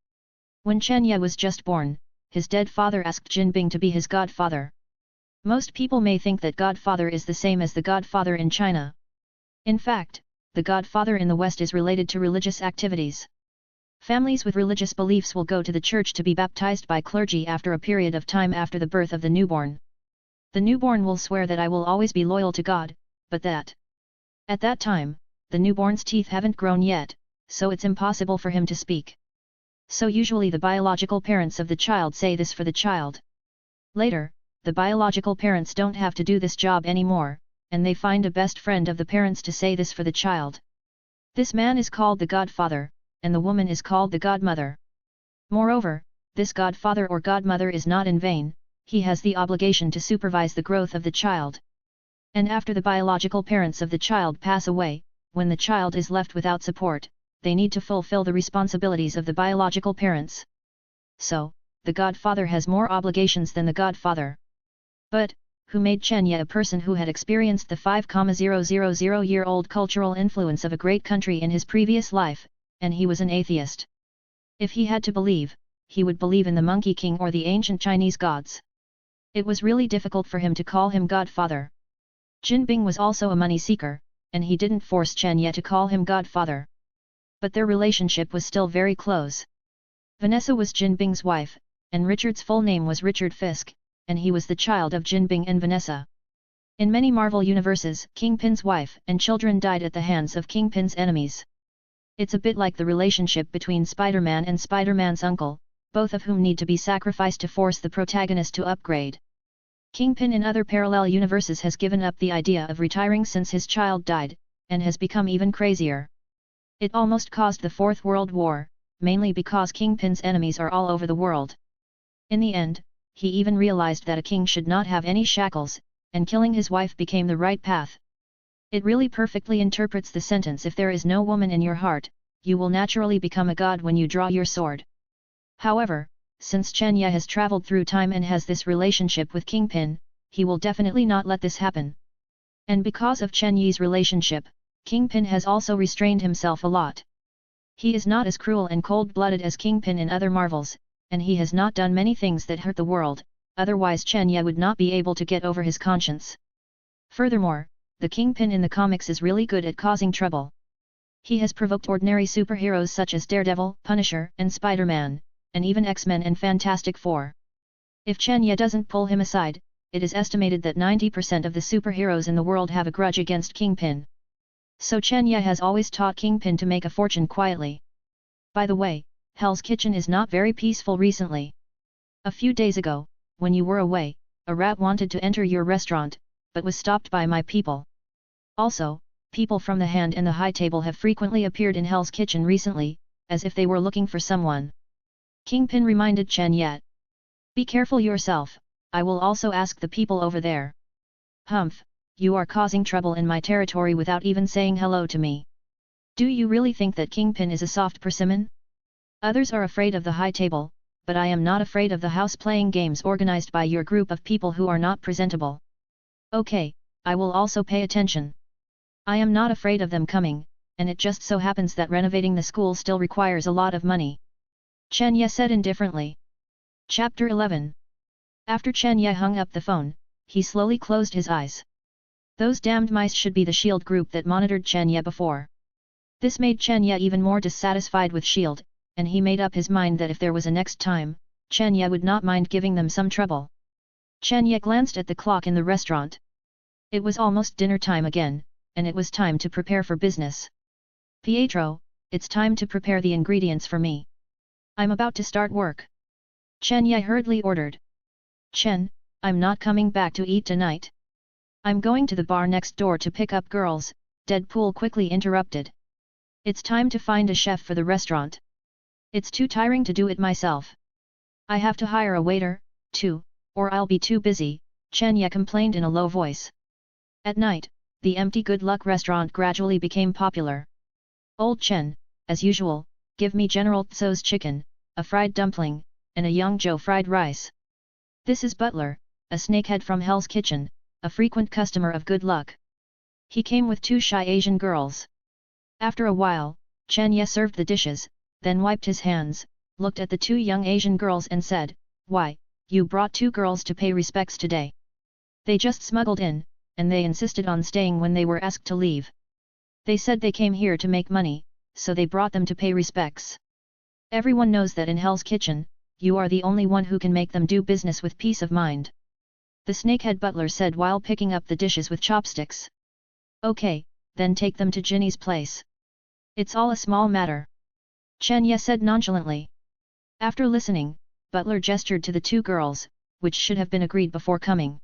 When Chen Ye was just born, his dead father asked Jinbing to be his godfather. Most people may think that godfather is the same as the godfather in China. In fact, the godfather in the West is related to religious activities. Families with religious beliefs will go to the church to be baptized by clergy after a period of time after the birth of the newborn. The newborn will swear that I will always be loyal to God, but that at that time, the newborn's teeth haven't grown yet, so it's impossible for him to speak. So usually the biological parents of the child say this for the child. Later, the biological parents don't have to do this job anymore, and they find a best friend of the parents to say this for the child. This man is called the godfather, and the woman is called the godmother. Moreover, this godfather or godmother is not in vain, he has the obligation to supervise the growth of the child. And after the biological parents of the child pass away, when the child is left without support, they need to fulfill the responsibilities of the biological parents. So, the godfather has more obligations than the godfather. But, who made Chen Ye a person who had experienced the 5,000-year-old cultural influence of a great country in his previous life, and he was an atheist. If he had to believe, he would believe in the Monkey King or the ancient Chinese gods. It was really difficult for him to call him godfather. Jinbing was also a money seeker, and he didn't force Chen Ye to call him godfather. But their relationship was still very close. Vanessa was Jinbing's wife, and Richard's full name was Richard Fisk, and he was the child of Jinbing and Vanessa. In many Marvel universes, Kingpin's wife and children died at the hands of Kingpin's enemies. It's a bit like the relationship between Spider-Man and Spider-Man's uncle, both of whom need to be sacrificed to force the protagonist to upgrade. Kingpin in other parallel universes has given up the idea of retiring since his child died, and has become even crazier. It almost caused the Fourth World War, mainly because Kingpin's enemies are all over the world. In the end, he even realized that a king should not have any shackles, and killing his wife became the right path. It really perfectly interprets the sentence, if there is no woman in your heart, you will naturally become a god when you draw your sword. However, since Chen Ye has traveled through time and has this relationship with Kingpin, he will definitely not let this happen. And because of Chen Ye's relationship, Kingpin has also restrained himself a lot. He is not as cruel and cold-blooded as Kingpin in other Marvels, and he has not done many things that hurt the world, otherwise Chen Ye would not be able to get over his conscience. Furthermore, the Kingpin in the comics is really good at causing trouble. He has provoked ordinary superheroes such as Daredevil, Punisher, and Spider-Man, and even X-Men and Fantastic Four. If Chen Ye doesn't pull him aside, it is estimated that 90% of the superheroes in the world have a grudge against Kingpin. So Chen Ye has always taught Kingpin to make a fortune quietly. By the way, Hell's Kitchen is not very peaceful recently. A few days ago, when you were away, a rat wanted to enter your restaurant, but was stopped by my people. Also, people from the Hand and the High Table have frequently appeared in Hell's Kitchen recently, as if they were looking for someone. Kingpin reminded Chen Ye. Be careful yourself, I will also ask the people over there. Humph, you are causing trouble in my territory without even saying hello to me. Do you really think that Kingpin is a soft persimmon? Others are afraid of the High Table, but I am not afraid of the house playing games organized by your group of people who are not presentable. Okay, I will also pay attention. I am not afraid of them coming, and it just so happens that renovating the school still requires a lot of money. Chen Ye said indifferently. Chapter 11. After Chen Ye hung up the phone, he slowly closed his eyes. Those damned mice should be the SHIELD group that monitored Chen Ye before. This made Chen Ye even more dissatisfied with SHIELD, and he made up his mind that if there was a next time, Chen Ye would not mind giving them some trouble. Chen Ye glanced at the clock in the restaurant. It was almost dinner time again, and it was time to prepare for business. Pietro, it's time to prepare the ingredients for me. I'm about to start work. Chen Ye hurriedly ordered. Chen, I'm not coming back to eat tonight. I'm going to the bar next door to pick up girls, Deadpool quickly interrupted. It's time to find a chef for the restaurant. It's too tiring to do it myself. I have to hire a waiter, too, or I'll be too busy, Chen Ye complained in a low voice. At night, the empty Good Luck restaurant gradually became popular. Old Chen, as usual, give me General Tso's chicken, a fried dumpling, and a Young Joe fried rice. This is Butler, a snakehead from Hell's Kitchen, a frequent customer of Good Luck. He came with 2 shy Asian girls. After a while, Chen Ye served the dishes, then wiped his hands, looked at the 2 young Asian girls and said, "Why, you brought 2 girls to pay respects today. They just smuggled in, and they insisted on staying when they were asked to leave. They said they came here to make money, so they brought them to pay respects. Everyone knows that in Hell's Kitchen, you are the only one who can make them do business with peace of mind." The snakehead butler said while picking up the dishes with chopsticks. "Okay, then take them to Ginny's place. It's all a small matter," Chen Ye said nonchalantly. After listening, Butler gestured to the 2 girls, which should have been agreed before coming.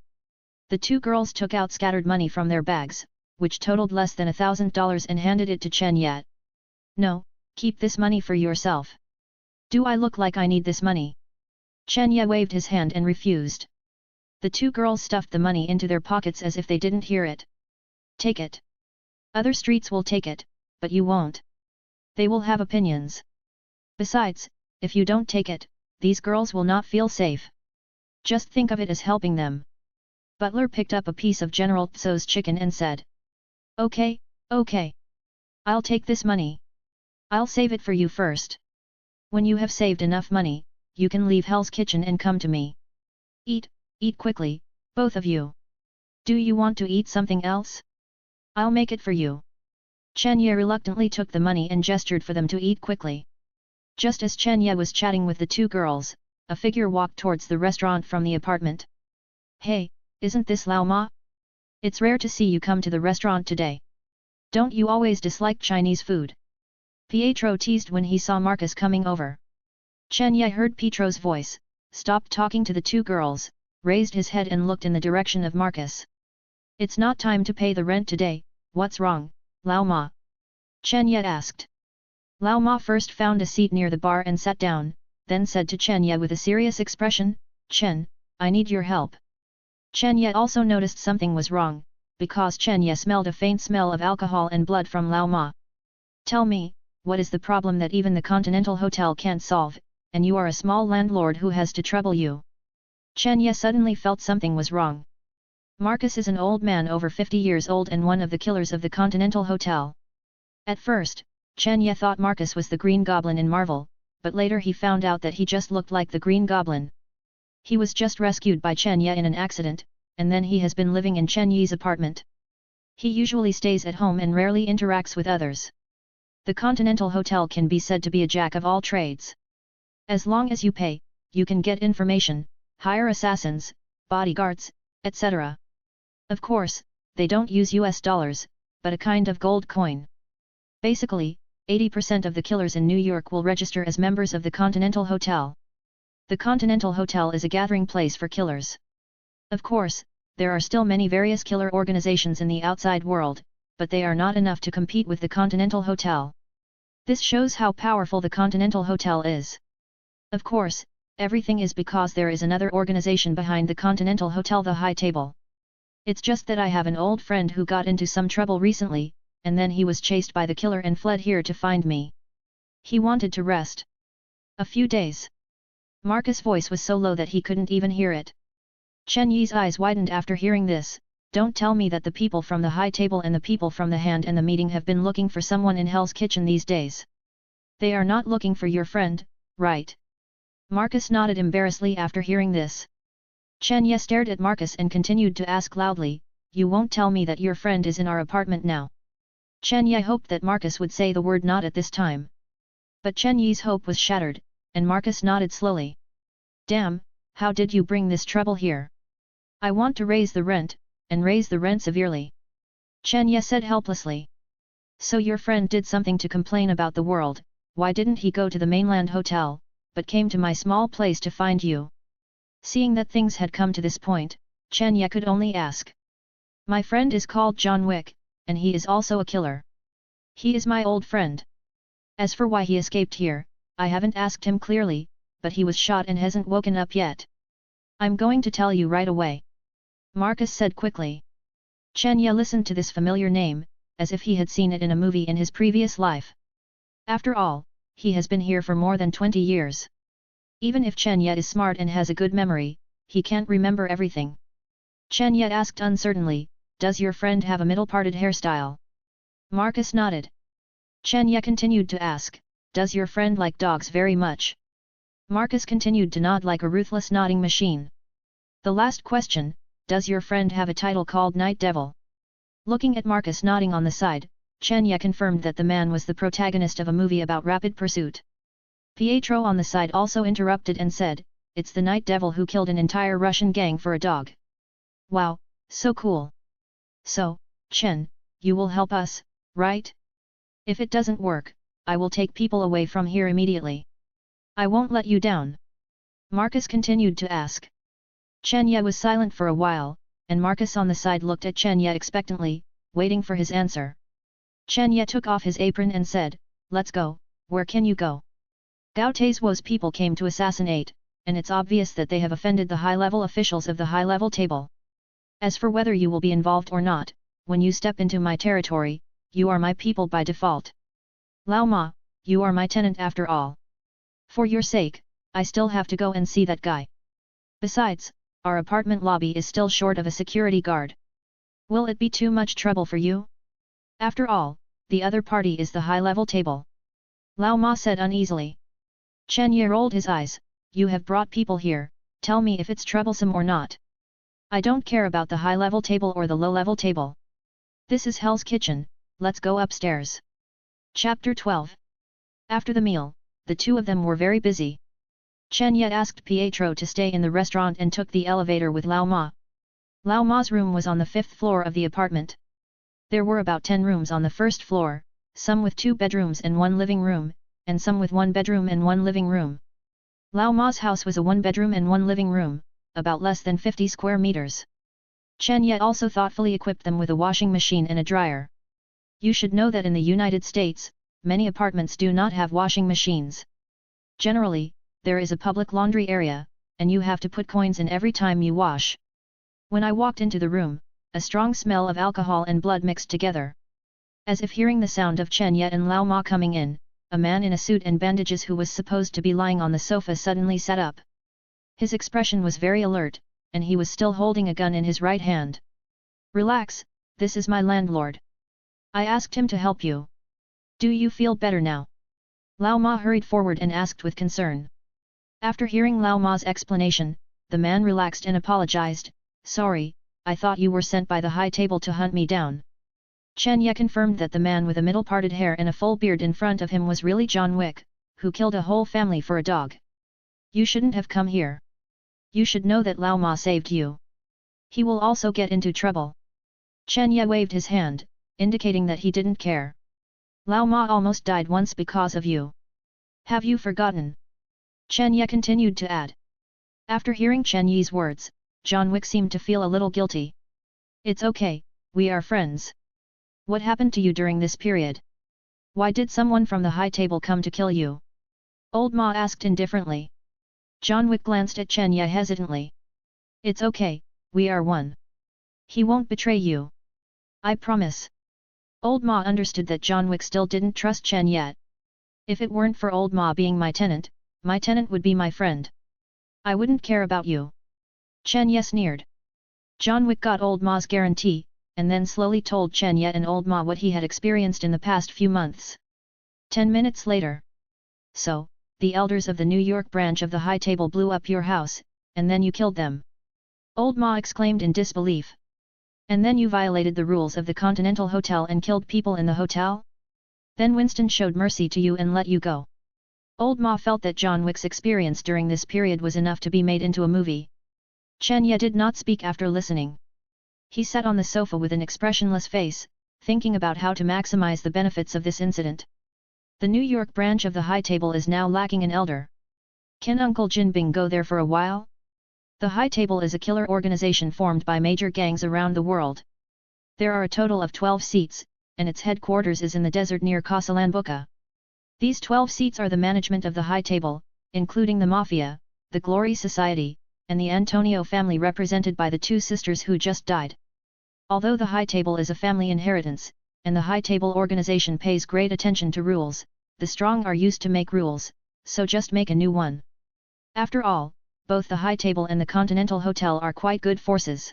The 2 girls took out scattered money from their bags, which totaled less than $1,000 and handed it to Chen Ye. "No, keep this money for yourself." "Do I look like I need this money?" Chen Ye waved his hand and refused. The 2 girls stuffed the money into their pockets as if they didn't hear it. "Take it. Other streets will take it, but you won't. They will have opinions. Besides, if you don't take it, these girls will not feel safe. Just think of it as helping them." Butler picked up a piece of General Tso's chicken and said. "Okay, okay. I'll take this money. I'll save it for you first. When you have saved enough money, you can leave Hell's Kitchen and come to me. Eat, eat quickly, both of you. Do you want to eat something else? I'll make it for you." Chen Ye reluctantly took the money and gestured for them to eat quickly. Just as Chen Ye was chatting with the 2 girls, a figure walked towards the restaurant from the apartment. "Hey, isn't this Lao Ma? It's rare to see you come to the restaurant today. Don't you always dislike Chinese food?" Pietro teased when he saw Marcus coming over. Chen Ye heard Pietro's voice, stopped talking to the 2 girls, raised his head and looked in the direction of Marcus. "It's not time to pay the rent today, what's wrong, Lao Ma?" Chen Ye asked. Lao Ma first found a seat near the bar and sat down, then said to Chen Ye with a serious expression, "Chen, I need your help." Chen Ye also noticed something was wrong, because Chen Ye smelled a faint smell of alcohol and blood from Lao Ma. "Tell me, what is the problem that even the Continental Hotel can't solve, and you are a small landlord who has to trouble you?" Chen Ye suddenly felt something was wrong. Marcus is an old man over 50 years old and one of the killers of the Continental Hotel. At first, Chen Ye thought Marcus was the Green Goblin in Marvel, but later he found out that he just looked like the Green Goblin. He was just rescued by Chen Ye in an accident, and then he has been living in Chen Ye's apartment. He usually stays at home and rarely interacts with others. The Continental Hotel can be said to be a jack of all trades. As long as you pay, you can get information, hire assassins, bodyguards, etc. Of course, they don't use US dollars, but a kind of gold coin. Basically, 80% of the killers in New York will register as members of the Continental Hotel. The Continental Hotel is a gathering place for killers. Of course, there are still many various killer organizations in the outside world, but they are not enough to compete with the Continental Hotel. This shows how powerful the Continental Hotel is. Of course, everything is because there is another organization behind the Continental Hotel, the High Table. It's just that I have an old friend who got into some trouble recently, and then he was chased by the killer and fled here to find me. He wanted to rest a few days. Marcus' voice was so low that he couldn't even hear it. Chen Yi's eyes widened after hearing this. "Don't tell me that the people from the High Table and the people from the Hand and the Meeting have been looking for someone in Hell's Kitchen these days. They are not looking for your friend, right?" Marcus nodded embarrassedly after hearing this. Chen Ye stared at Marcus and continued to ask loudly, "You won't tell me that your friend is in our apartment now?" Chen Ye hoped that Marcus would say the word "not" at this time. But Chen Yi's hope was shattered, and Marcus nodded slowly. "Damn, how did you bring this trouble here? I want to raise the rent, and raise the rent severely. Chen Ye said helplessly. So your friend did something to complain about the world, why didn't he go to the mainland hotel, but came to my small place to find you? Seeing that things had come to this point, Chen Ye could only ask. My friend is called John Wick, and he is also a killer. He is my old friend. As for why he escaped here, I haven't asked him clearly, but he was shot and hasn't woken up yet. I'm going to tell you right away. Marcus said quickly. Chen Ye listened to this familiar name, as if he had seen it in a movie in his previous life. After all, he has been here for more than 20 years. Even if Chen Ye is smart and has a good memory, he can't remember everything. Chen Ye asked uncertainly, does your friend have a middle-parted hairstyle? Marcus nodded. Chen Ye continued to ask, does your friend like dogs very much? Marcus continued to nod like a ruthless nodding machine. The last question, does your friend have a title called Night Devil? Looking at Marcus nodding on the side, Chen Ye confirmed that the man was the protagonist of a movie about rapid pursuit. Pietro on the side also interrupted and said, it's the Night Devil who killed an entire Russian gang for a dog. Wow, so cool. So, Chen, you will help us, right? If it doesn't work, I will take people away from here immediately. I won't let you down. Marcus continued to ask. Chen Ye was silent for a while, and Marcus on the side looked at Chen Ye expectantly, waiting for his answer. Chen Ye took off his apron and said, let's go, where can you go? Gao Taizuo's people came to assassinate, and it's obvious that they have offended the high-level officials of the high-level table. As for whether you will be involved or not, when you step into my territory, you are my people by default. Lao Ma, you are my tenant after all. For your sake, I still have to go and see that guy. Besides, our apartment lobby is still short of a security guard. Will it be too much trouble for you? After all, the other party is the high-level table. Lao Ma said uneasily. Chen Ye rolled his eyes, you have brought people here, tell me if it's troublesome or not. I don't care about the high-level table or the low-level table. This is Hell's Kitchen, let's go upstairs. Chapter 12. After the meal, the two of them were very busy. Chen Ye asked Pietro to stay in the restaurant and took the elevator with Lao Ma. Lao Ma's room was on the 5th floor of the apartment. There were about 10 rooms on the first floor, some with 2 bedrooms and 1 living room, and some with 1 bedroom and 1 living room. Lao Ma's house was a 1 bedroom and 1 living room, about less than 50 square meters. Chen Ye also thoughtfully equipped them with a washing machine and a dryer. You should know that in the United States, many apartments do not have washing machines. Generally, there is a public laundry area, and you have to put coins in every time you wash. When I walked into the room, a strong smell of alcohol and blood mixed together. As if hearing the sound of Chen Ye and Lao Ma coming in, a man in a suit and bandages who was supposed to be lying on the sofa suddenly sat up. His expression was very alert, and he was still holding a gun in his right hand. Relax, this is my landlord. I asked him to help you. Do you feel better now? Lao Ma hurried forward and asked with concern. After hearing Lao Ma's explanation, the man relaxed and apologized, sorry, I thought you were sent by the high table to hunt me down. Chen Ye confirmed that the man with a middle-parted hair and a full beard in front of him was really John Wick, who killed a whole family for a dog. You shouldn't have come here. You should know that Lao Ma saved you. He will also get into trouble. Chen Ye waved his hand, indicating that he didn't care. Lao Ma almost died once because of you. Have you forgotten? Chen Ye continued to add. After hearing Chen Ye's words, John Wick seemed to feel a little guilty. It's okay, we are friends. What happened to you during this period? Why did someone from the high table come to kill you? Old Ma asked indifferently. John Wick glanced at Chen Ye hesitantly. It's okay, we are one. He won't betray you. I promise. Old Ma understood that John Wick still didn't trust Chen Ye. If it weren't for Old Ma being my tenant would be my friend. I wouldn't care about you. Chen Ye sneered. John Wick got Old Ma's guarantee, and then slowly told Chen Ye and Old Ma what he had experienced in the past few months. 10 minutes later. So, the elders of the New York branch of the high table blew up your house, and then you killed them. Old Ma exclaimed in disbelief. And then you violated the rules of the Continental Hotel and killed people in the hotel? Then Winston showed mercy to you and let you go. Old Ma felt that John Wick's experience during this period was enough to be made into a movie. Chen Ye did not speak after listening. He sat on the sofa with an expressionless face, thinking about how to maximize the benefits of this incident. The New York branch of the High Table is now lacking an elder. Can Uncle Jinbing go there for a while? The High Table is a killer organization formed by major gangs around the world. There are a total of 12 seats, and its headquarters is in the desert near Casalanbuca. These 12 seats are the management of the High Table, including the Mafia, the Glory Society, and the Antonio family represented by the two sisters who just died. Although the High Table is a family inheritance, and the High Table organization pays great attention to rules, the strong are used to make rules, so just make a new one. After all, both the High Table and the Continental Hotel are quite good forces.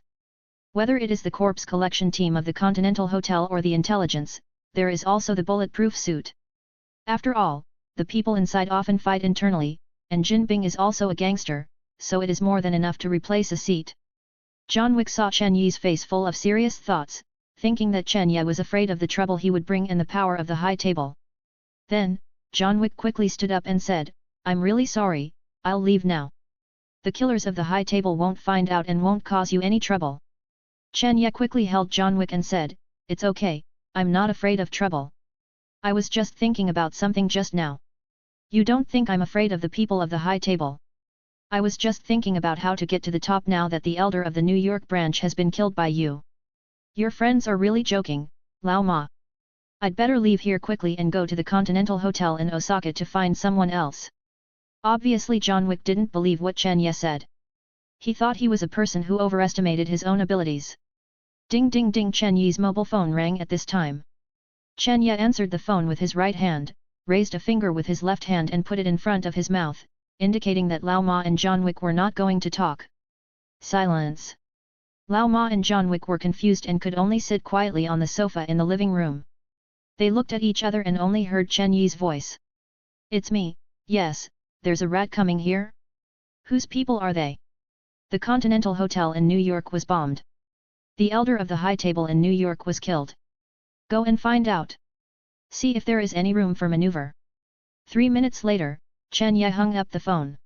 Whether it is the corpse collection team of the Continental Hotel or the intelligence, there is also the bulletproof suit. After all, the people inside often fight internally, and Jinbing is also a gangster, so it is more than enough to replace a seat. John Wick saw Chen Yi's face full of serious thoughts, thinking that Chen Yi was afraid of the trouble he would bring and the power of the High Table. Then, John Wick quickly stood up and said, "I'm really sorry, I'll leave now. The killers of the High Table won't find out and won't cause you any trouble." Chen Yi quickly held John Wick and said, "It's okay, I'm not afraid of trouble. I was just thinking about something just now. You don't think I'm afraid of the people of the High Table? I was just thinking about how to get to the top now that the elder of the New York branch has been killed by you. Your friends are really joking, Lao Ma. I'd better leave here quickly and go to the Continental Hotel in Osaka to find someone else." Obviously John Wick didn't believe what Chen Ye said. He thought he was a person who overestimated his own abilities. Ding ding ding, Chen Yi's mobile phone rang at this time. Chen Ye answered the phone with his right hand, raised a finger with his left hand and put it in front of his mouth, indicating that Lao Ma and John Wick were not going to talk. Silence. Lao Ma and John Wick were confused and could only sit quietly on the sofa in the living room. They looked at each other and only heard Chen Yi's voice. "It's me, yes, there's a rat coming here? Whose people are they? The Continental Hotel in New York was bombed. The elder of the High Table in New York was killed. Go and find out. See if there is any room for maneuver." 3 minutes later, Chen Ye hung up the phone.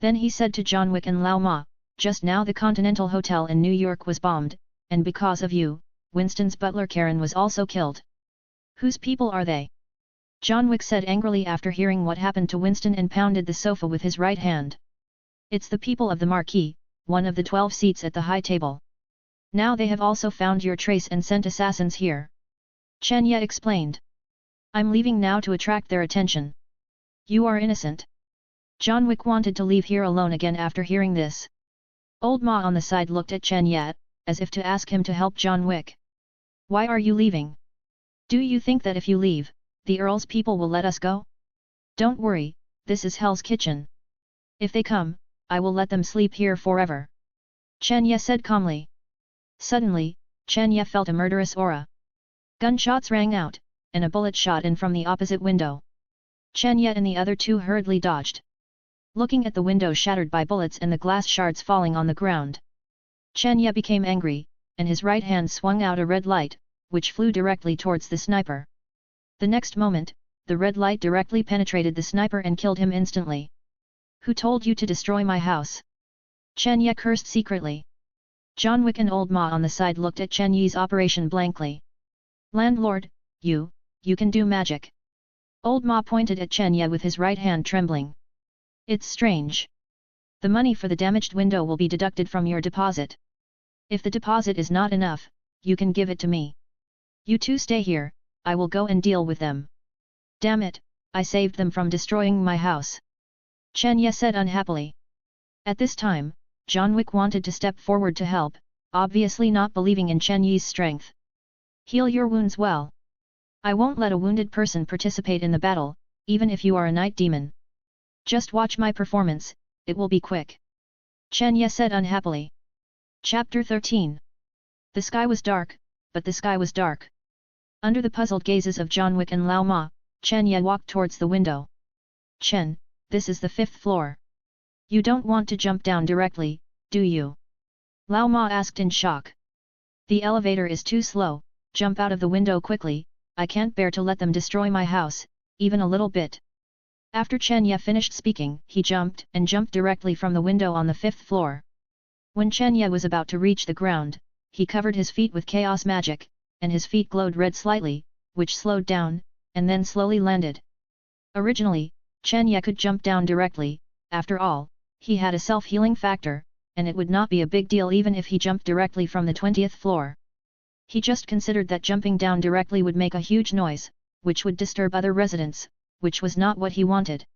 Then he said to John Wick and Lao Ma, "Just now the Continental Hotel in New York was bombed, and because of you, Winston's butler Karen was also killed. Whose people are they?" John Wick said angrily after hearing what happened to Winston and pounded the sofa with his right hand. "It's the people of the Marquis, one of the 12 seats at the High Table. Now they have also found your trace and sent assassins here." Chen Ye explained. "I'm leaving now to attract their attention. You are innocent." John Wick wanted to leave here alone again after hearing this. Old Ma on the side looked at Chen Ye, as if to ask him to help John Wick. "Why are you leaving? Do you think that if you leave, the Earl's people will let us go? Don't worry, this is Hell's Kitchen. If they come, I will let them sleep here forever." Chen Ye said calmly. Suddenly, Chen Ye felt a murderous aura. Gunshots rang out, and a bullet shot in from the opposite window. Chen Ye and the other two hurriedly dodged. Looking at the window shattered by bullets and the glass shards falling on the ground, Chen Ye became angry, and his right hand swung out a red light, which flew directly towards the sniper. The next moment, the red light directly penetrated the sniper and killed him instantly. "Who told you to destroy my house?" Chen Ye cursed secretly. John Wick and Old Ma on the side looked at Chen Yi's operation blankly. "Landlord, you can do magic." Old Ma pointed at Chen Ye with his right hand trembling. "It's strange. The money for the damaged window will be deducted from your deposit. If the deposit is not enough, you can give it to me. You two stay here, I will go and deal with them." "Damn it, I saved them from destroying my house," Chen Ye said unhappily. At this time, John Wick wanted to step forward to help, obviously not believing in Chen Yi's strength. "Heal your wounds well. I won't let a wounded person participate in the battle, even if you are a night demon. Just watch my performance, it will be quick," Chen Ye said unhappily. Chapter 13. The sky was dark, but the sky was dark. Under the puzzled gazes of John Wick and Lao Ma, Chen Ye walked towards the window. "Chen, this is the 5th floor. You don't want to jump down directly, do you?" Lao Ma asked in shock. "The elevator is too slow, jump out of the window quickly, I can't bear to let them destroy my house, even a little bit." After Chen Ye finished speaking, he jumped directly from the window on the 5th floor. When Chen Ye was about to reach the ground, he covered his feet with chaos magic, and his feet glowed red slightly, which slowed down, and then slowly landed. Originally, Chen Ye could jump down directly. After all, he had a self-healing factor, and it would not be a big deal even if he jumped directly from the 20th floor. He just considered that jumping down directly would make a huge noise, which would disturb other residents, which was not what he wanted.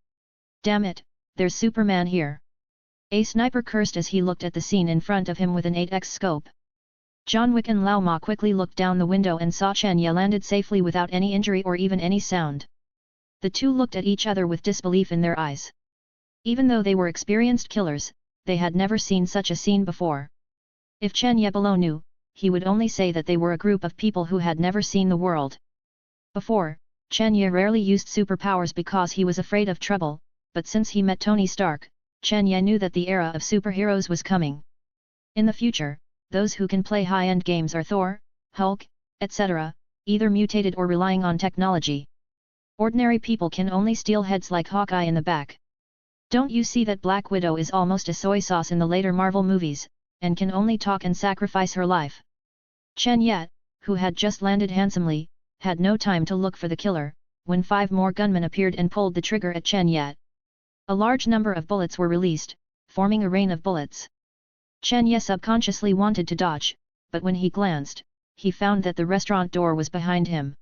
Damn it, there's Superman here. A sniper cursed as he looked at the scene in front of him with an 8x scope. John Wick and Lao Ma quickly looked down the window and saw Chen Ye landed safely without any injury or even any sound. The two looked at each other with disbelief in their eyes. Even though they were experienced killers, they had never seen such a scene before. If Chen Ye below knew, he would only say that they were a group of people who had never seen the world. Before, Chen Ye rarely used superpowers because he was afraid of trouble, but since he met Tony Stark, Chen Ye knew that the era of superheroes was coming. In the future, those who can play high-end games are Thor, Hulk, etc., either mutated or relying on technology. Ordinary people can only steal heads like Hawkeye in the back. Don't you see that Black Widow is almost a soy sauce in the later Marvel movies, and can only talk and sacrifice her life? Chen Ye, who had just landed handsomely, had no time to look for the killer, when 5 more gunmen appeared and pulled the trigger at Chen Ye. A large number of bullets were released, forming a rain of bullets. Chen Ye subconsciously wanted to dodge, but when he glanced, he found that the restaurant door was behind him.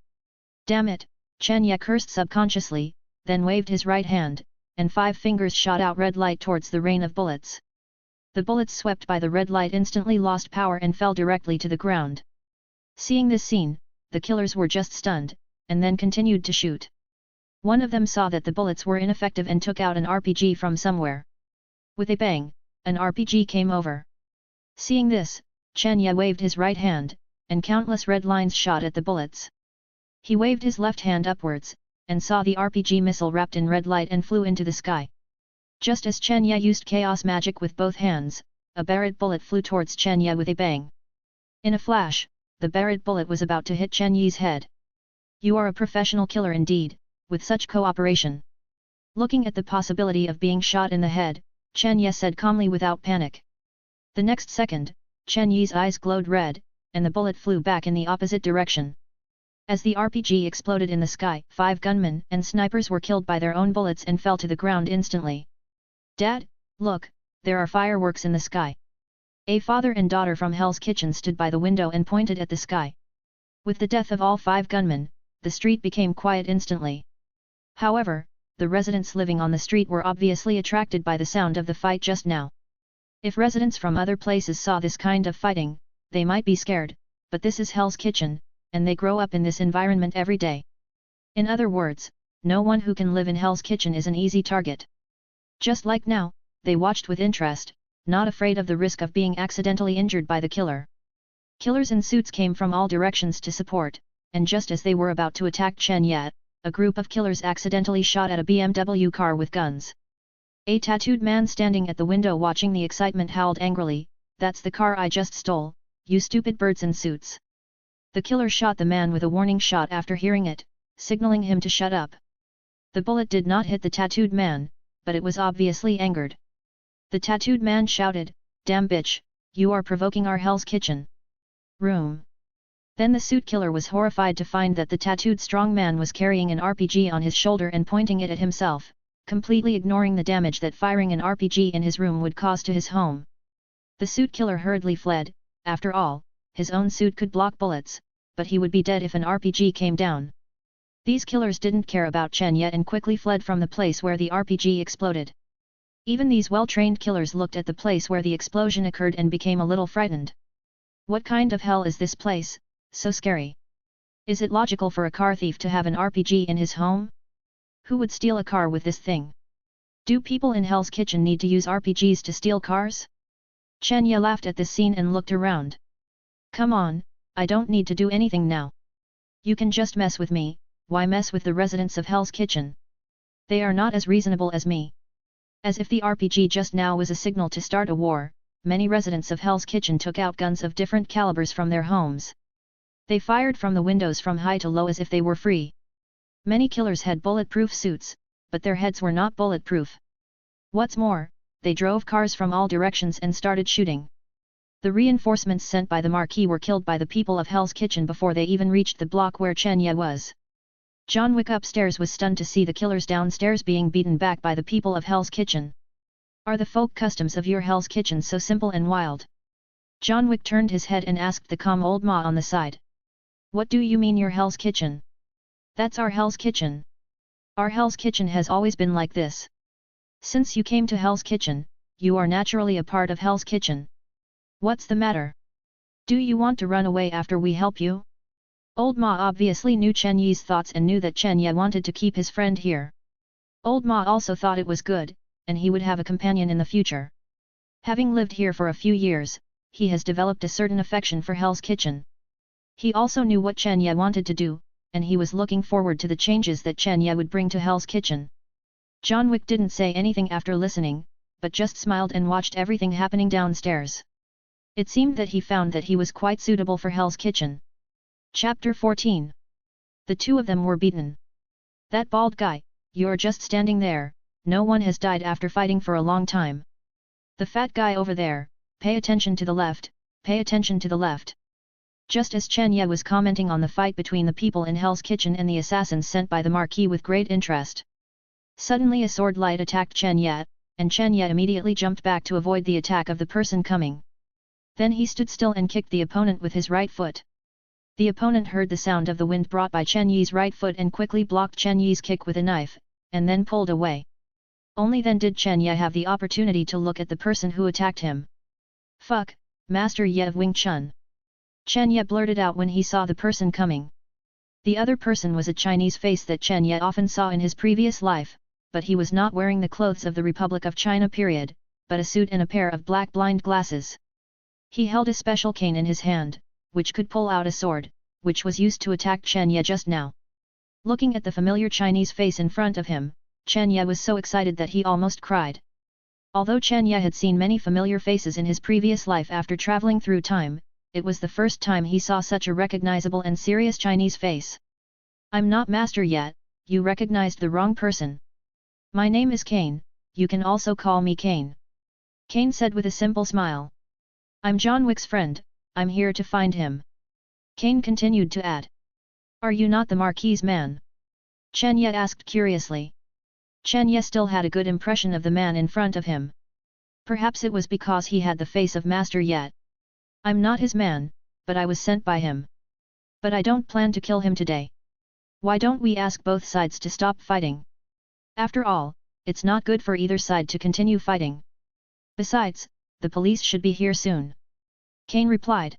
Damn it, Chen Ye cursed subconsciously, then waved his right hand, and 5 fingers shot out red light towards the rain of bullets. The bullets swept by the red light instantly lost power and fell directly to the ground. Seeing this scene, the killers were just stunned, and then continued to shoot. One of them saw that the bullets were ineffective and took out an RPG from somewhere. With a bang, an RPG came over. Seeing this, Chen Ye waved his right hand, and countless red lines shot at the bullets. He waved his left hand upwards, and saw the RPG missile wrapped in red light and flew into the sky. Just as Chen Ye used chaos magic with both hands, a Barrett bullet flew towards Chen Ye with a bang. In a flash, the Barrett bullet was about to hit Chen Ye's head. You are a professional killer indeed, with such cooperation. Looking at the possibility of being shot in the head, Chen Ye said calmly without panic. The next second, Chen Ye's eyes glowed red, and the bullet flew back in the opposite direction. As the RPG exploded in the sky, 5 gunmen and snipers were killed by their own bullets and fell to the ground instantly. Dad, look, there are fireworks in the sky. A father and daughter from Hell's Kitchen stood by the window and pointed at the sky. With the death of all 5 gunmen, the street became quiet instantly. However, the residents living on the street were obviously attracted by the sound of the fight just now. If residents from other places saw this kind of fighting, they might be scared, but this is Hell's Kitchen, and they grow up in this environment every day. In other words, no one who can live in Hell's Kitchen is an easy target. Just like now, they watched with interest, not afraid of the risk of being accidentally injured by the killer. Killers in suits came from all directions to support, and just as they were about to attack Chen Ye, a group of killers accidentally shot at a BMW car with guns. A tattooed man standing at the window watching the excitement howled angrily, "That's the car I just stole, you stupid birds in suits." The killer shot the man with a warning shot after hearing it, signaling him to shut up. The bullet did not hit the tattooed man, but it was obviously angered. The tattooed man shouted, "Damn bitch, you are provoking our Hell's Kitchen room." Then the suit killer was horrified to find that the tattooed strong man was carrying an RPG on his shoulder and pointing it at himself, completely ignoring the damage that firing an RPG in his room would cause to his home. The suit killer hurriedly fled. After all, his own suit could block bullets, but he would be dead if an RPG came down. These killers didn't care about Chen Ye and quickly fled from the place where the RPG exploded. Even these well-trained killers looked at the place where the explosion occurred and became a little frightened. What kind of hell is this place, so scary? Is it logical for a car thief to have an RPG in his home? Who would steal a car with this thing? Do people in Hell's Kitchen need to use RPGs to steal cars? Chen Ye laughed at this scene and looked around. Come on, I don't need to do anything now. You can just mess with me, why mess with the residents of Hell's Kitchen? They are not as reasonable as me. As if the RPG just now was a signal to start a war, many residents of Hell's Kitchen took out guns of different calibers from their homes. They fired from the windows from high to low as if they were free. Many killers had bulletproof suits, but their heads were not bulletproof. What's more, they drove cars from all directions and started shooting. The reinforcements sent by the Marquis were killed by the people of Hell's Kitchen before they even reached the block where Chen Ye was. John Wick upstairs was stunned to see the killers downstairs being beaten back by the people of Hell's Kitchen. Are the folk customs of your Hell's Kitchen so simple and wild? John Wick turned his head and asked the calm old ma on the side. What do you mean your Hell's Kitchen? That's our Hell's Kitchen. Our Hell's Kitchen has always been like this. Since you came to Hell's Kitchen, you are naturally a part of Hell's Kitchen. What's the matter? Do you want to run away after we help you? Old Ma obviously knew Chen Yi's thoughts and knew that Chen Yi wanted to keep his friend here. Old Ma also thought it was good, and he would have a companion in the future. Having lived here for a few years, he has developed a certain affection for Hell's Kitchen. He also knew what Chen Yi wanted to do, and he was looking forward to the changes that Chen Yi would bring to Hell's Kitchen. John Wick didn't say anything after listening, but just smiled and watched everything happening downstairs. It seemed that he found that he was quite suitable for Hell's Kitchen. Chapter 14. The two of them were beaten. That bald guy, you're just standing there, no one has died after fighting for a long time. The fat guy over there, pay attention to the left, pay attention to the left. Just as Chen Ye was commenting on the fight between the people in Hell's Kitchen and the assassins sent by the Marquis with great interest. Suddenly a sword light attacked Chen Ye, and Chen Ye immediately jumped back to avoid the attack of the person coming. Then he stood still and kicked the opponent with his right foot. The opponent heard the sound of the wind brought by Chen Yi's right foot and quickly blocked Chen Yi's kick with a knife, and then pulled away. Only then did Chen Ye have the opportunity to look at the person who attacked him. Fuck, Master Ye of Wing Chun. Chen Ye blurted out when he saw the person coming. The other person was a Chinese face that Chen Ye often saw in his previous life, but he was not wearing the clothes of the Republic of China period, but a suit and a pair of black blind glasses. He held a special cane in his hand, which could pull out a sword, which was used to attack Chen Ye just now. Looking at the familiar Chinese face in front of him, Chen Ye was so excited that he almost cried. Although Chen Ye had seen many familiar faces in his previous life after traveling through time, it was the first time he saw such a recognizable and serious Chinese face. I'm not Master yet, you recognized the wrong person. My name is Kane, you can also call me Kane. Kane said with a simple smile. I'm John Wick's friend, I'm here to find him. Kane continued to add. Are you not the Marquis' man? Chen Ye asked curiously. Chen Ye still had a good impression of the man in front of him. Perhaps it was because he had the face of Master Ye. I'm not his man, but I was sent by him. But I don't plan to kill him today. Why don't we ask both sides to stop fighting? After all, it's not good for either side to continue fighting. Besides, the police should be here soon. Kane replied.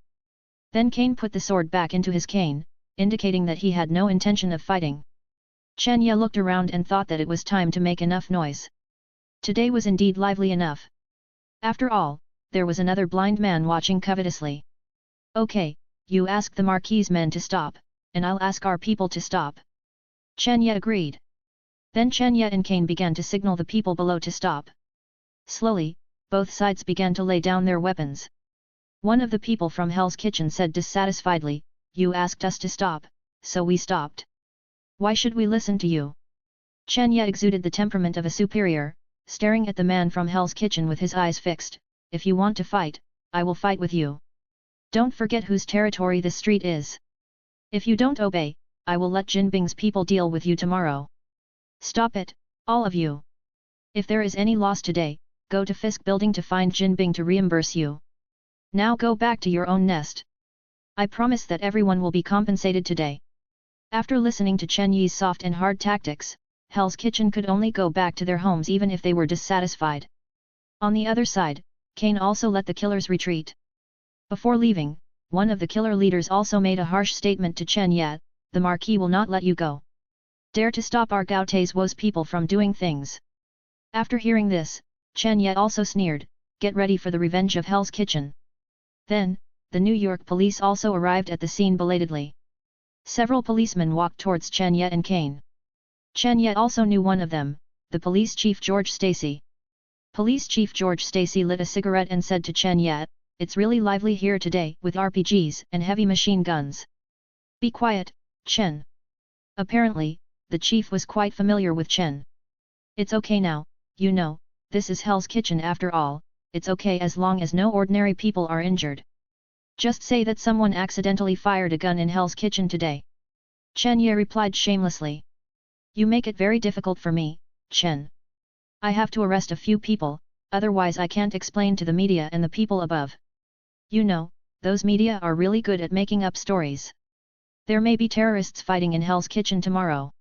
Then Kane put the sword back into his cane, indicating that he had no intention of fighting. Chen Ye looked around and thought that it was time to make enough noise. Today was indeed lively enough. After all, there was another blind man watching covetously. Okay, you ask the Marquis' men to stop, and I'll ask our people to stop. Chen Ye agreed. Then Chen Ye and Kane began to signal the people below to stop. Slowly, both sides began to lay down their weapons. One of the people from Hell's Kitchen said dissatisfiedly, you asked us to stop, so we stopped. Why should we listen to you? Chen Ye exuded the temperament of a superior, staring at the man from Hell's Kitchen with his eyes fixed. If you want to fight, I will fight with you. Don't forget whose territory this street is. If you don't obey, I will let Jinbing's people deal with you tomorrow. Stop it, all of you. If there is any loss today, go to Fisk Building to find Jinbing to reimburse you. Now go back to your own nest. I promise that everyone will be compensated today. After listening to Chen Yi's soft and hard tactics, Hell's Kitchen could only go back to their homes even if they were dissatisfied. On the other side, Kane also let the killers retreat. Before leaving, one of the killer leaders also made a harsh statement to Chen Ye, the Marquis will not let you go. Dare to stop our Gao Tai's people from doing things. After hearing this, Chen Ye also sneered, get ready for the revenge of Hell's Kitchen. Then, the New York police also arrived at the scene belatedly. Several policemen walked towards Chen Ye and Kane. Chen Ye also knew one of them, the police chief George Stacy. Police Chief George Stacy lit a cigarette and said to Chen Ye, it's really lively here today with RPGs and heavy machine guns. Be quiet, Chen. Apparently, the chief was quite familiar with Chen. It's okay now, you know, this is Hell's Kitchen after all, it's okay as long as no ordinary people are injured. Just say that someone accidentally fired a gun in Hell's Kitchen today. Chen Ye replied shamelessly. You make it very difficult for me, Chen. I have to arrest a few people, otherwise I can't explain to the media and the people above. You know, those media are really good at making up stories. There may be terrorists fighting in Hell's Kitchen tomorrow.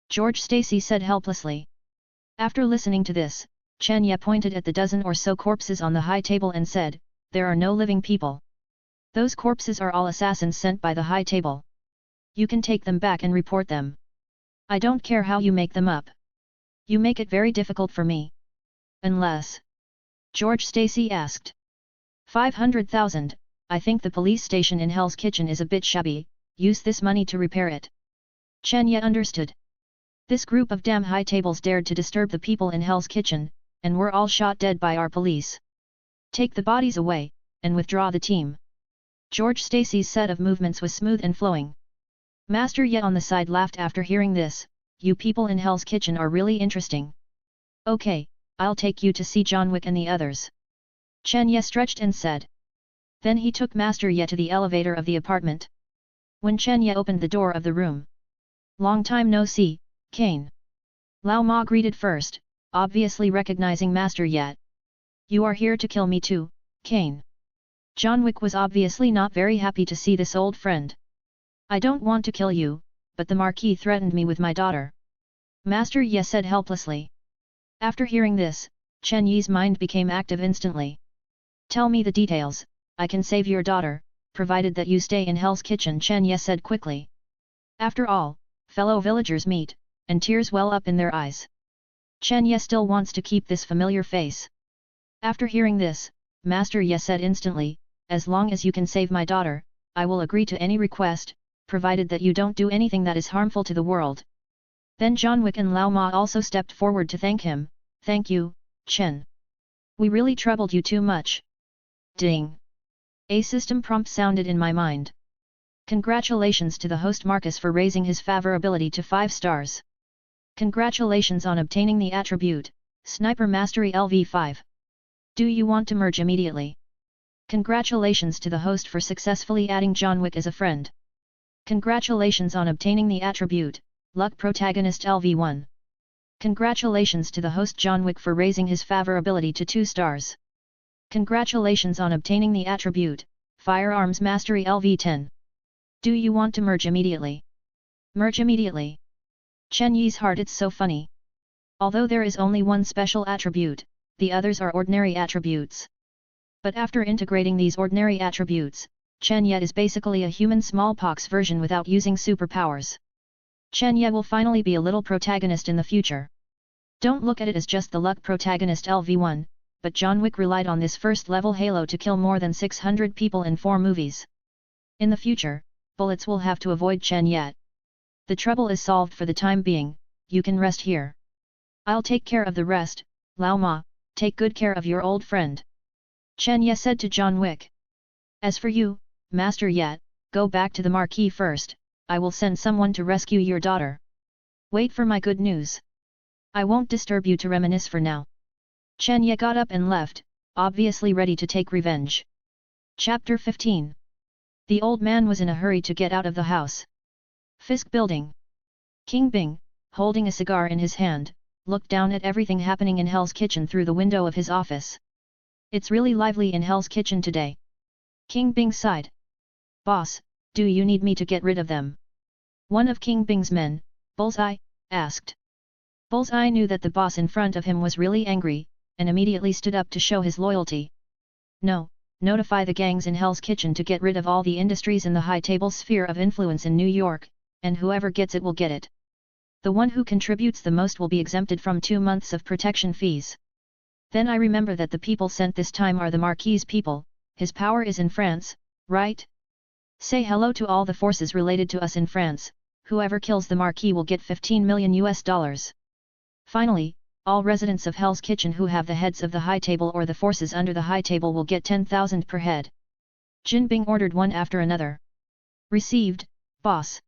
George Stacy said helplessly. After listening to this, Chen Ye pointed at the dozen or so corpses on the high table and said, there are no living people. Those corpses are all assassins sent by the high table. You can take them back and report them. I don't care how you make them up. You make it very difficult for me. Unless... George Stacy asked. 500,000, I think the police station in Hell's Kitchen is a bit shabby, use this money to repair it. Chen Ye understood. This group of damn high tables dared to disturb the people in Hell's Kitchen, and were all shot dead by our police. Take the bodies away, and withdraw the team. George Stacy's set of movements was smooth and flowing. Master Ye on the side laughed after hearing this, you people in Hell's Kitchen are really interesting. Okay, I'll take you to see John Wick and the others. Chen Ye stretched and said. Then he took Master Ye to the elevator of the apartment. When Chen Ye opened the door of the room. Long time no see, Kane. Lao Ma greeted first, obviously recognizing Master Ye. You are here to kill me too, Kane. John Wick was obviously not very happy to see this old friend. I don't want to kill you, but the Marquis threatened me with my daughter. Master Ye said helplessly. After hearing this, Chen Yi's mind became active instantly. Tell me the details, I can save your daughter, provided that you stay in Hell's Kitchen, Chen Ye said quickly. After all, fellow villagers meet, and tears well up in their eyes. Chen Ye still wants to keep this familiar face. After hearing this, Master Ye said instantly, as long as you can save my daughter, I will agree to any request, provided that you don't do anything that is harmful to the world. Then John Wick and Lao Ma also stepped forward to thank him. Thank you, Chen. We really troubled you too much. Ding. A system prompt sounded in my mind. Congratulations to the host Marcus for raising his favorability to 5 stars. Congratulations on obtaining the attribute, Sniper Mastery LV5. Do you want to merge immediately? Congratulations to the host for successfully adding John Wick as a friend. Congratulations on obtaining the attribute, Luck Protagonist LV1. Congratulations to the host John Wick for raising his favorability to 2 stars. Congratulations on obtaining the attribute, Firearms Mastery LV10. Do you want to merge immediately? Merge immediately. Chen Yi's heart, it's so funny. Although there is only one special attribute, the others are ordinary attributes. But after integrating these ordinary attributes, Chen Ye is basically a human smallpox version without using superpowers. Chen Ye will finally be a little protagonist in the future. Don't look at it as just the luck protagonist LV1, but John Wick relied on this first level halo to kill more than 600 people in 4 movies. In the future, bullets will have to avoid Chen Ye. The trouble is solved for the time being, you can rest here. I'll take care of the rest, Lao Ma, take good care of your old friend. Chen Ye said to John Wick. As for you, Master Ye, go back to the Marquis first, I will send someone to rescue your daughter. Wait for my good news. I won't disturb you to reminisce for now. Chen Ye got up and left, obviously ready to take revenge. Chapter 15. The old man was in a hurry to get out of the house. Fisk Building. King Bing, holding a cigar in his hand, looked down at everything happening in Hell's Kitchen through the window of his office. It's really lively in Hell's Kitchen today. King Bing sighed. Boss, do you need me to get rid of them? One of King Bing's men, Bullseye, asked. Bullseye knew that the boss in front of him was really angry, and immediately stood up to show his loyalty. No, notify the gangs in Hell's Kitchen to get rid of all the industries in the high table sphere of influence in New York, and whoever gets it will get it. The one who contributes the most will be exempted from 2 months of protection fees. Then I remember that the people sent this time are the Marquis people, his power is in France, right? Say hello to all the forces related to us in France, whoever kills the Marquis will get $15 million. Finally, all residents of Hell's Kitchen who have the heads of the high table or the forces under the high table will get 10,000 per head. Jin Bing ordered one after another. Received, boss.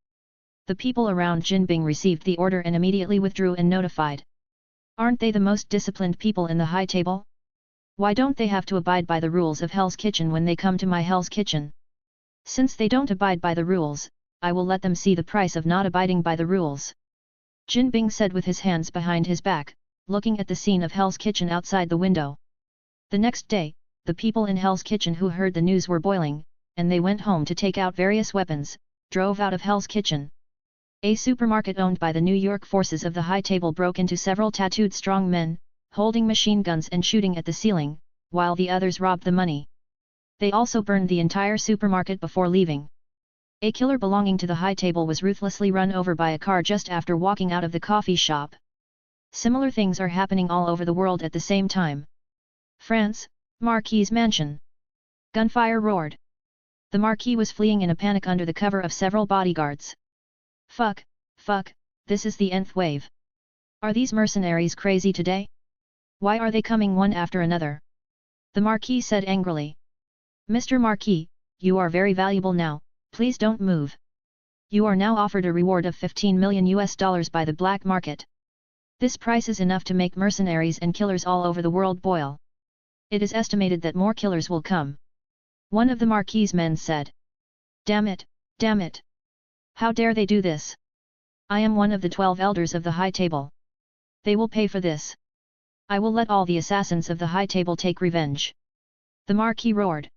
The people around Jin Bing received the order and immediately withdrew and notified. Aren't they the most disciplined people in the high table? Why don't they have to abide by the rules of Hell's Kitchen when they come to my Hell's Kitchen? Since they don't abide by the rules, I will let them see the price of not abiding by the rules. Jin Bing said with his hands behind his back, looking at the scene of Hell's Kitchen outside the window. The next day, the people in Hell's Kitchen who heard the news were boiling, and they went home to take out various weapons, drove out of Hell's Kitchen. A supermarket owned by the New York forces of the High Table broke into several tattooed strong men, holding machine guns and shooting at the ceiling, while the others robbed the money. They also burned the entire supermarket before leaving. A killer belonging to the High Table was ruthlessly run over by a car just after walking out of the coffee shop. Similar things are happening all over the world at the same time. France, Marquis's mansion. Gunfire roared. The Marquis was fleeing in a panic under the cover of several bodyguards. Fuck, this is the nth wave. Are these mercenaries crazy today? Why are they coming one after another? The Marquis said angrily. Mr. Marquis, you are very valuable now, please don't move. You are now offered a reward of $15 million by the black market. This price is enough to make mercenaries and killers all over the world boil. It is estimated that more killers will come. One of the Marquis's men said. Damn it! How dare they do this? I am one of the 12 elders of the High Table. They will pay for this. I will let all the assassins of the High Table take revenge. The Marquis roared.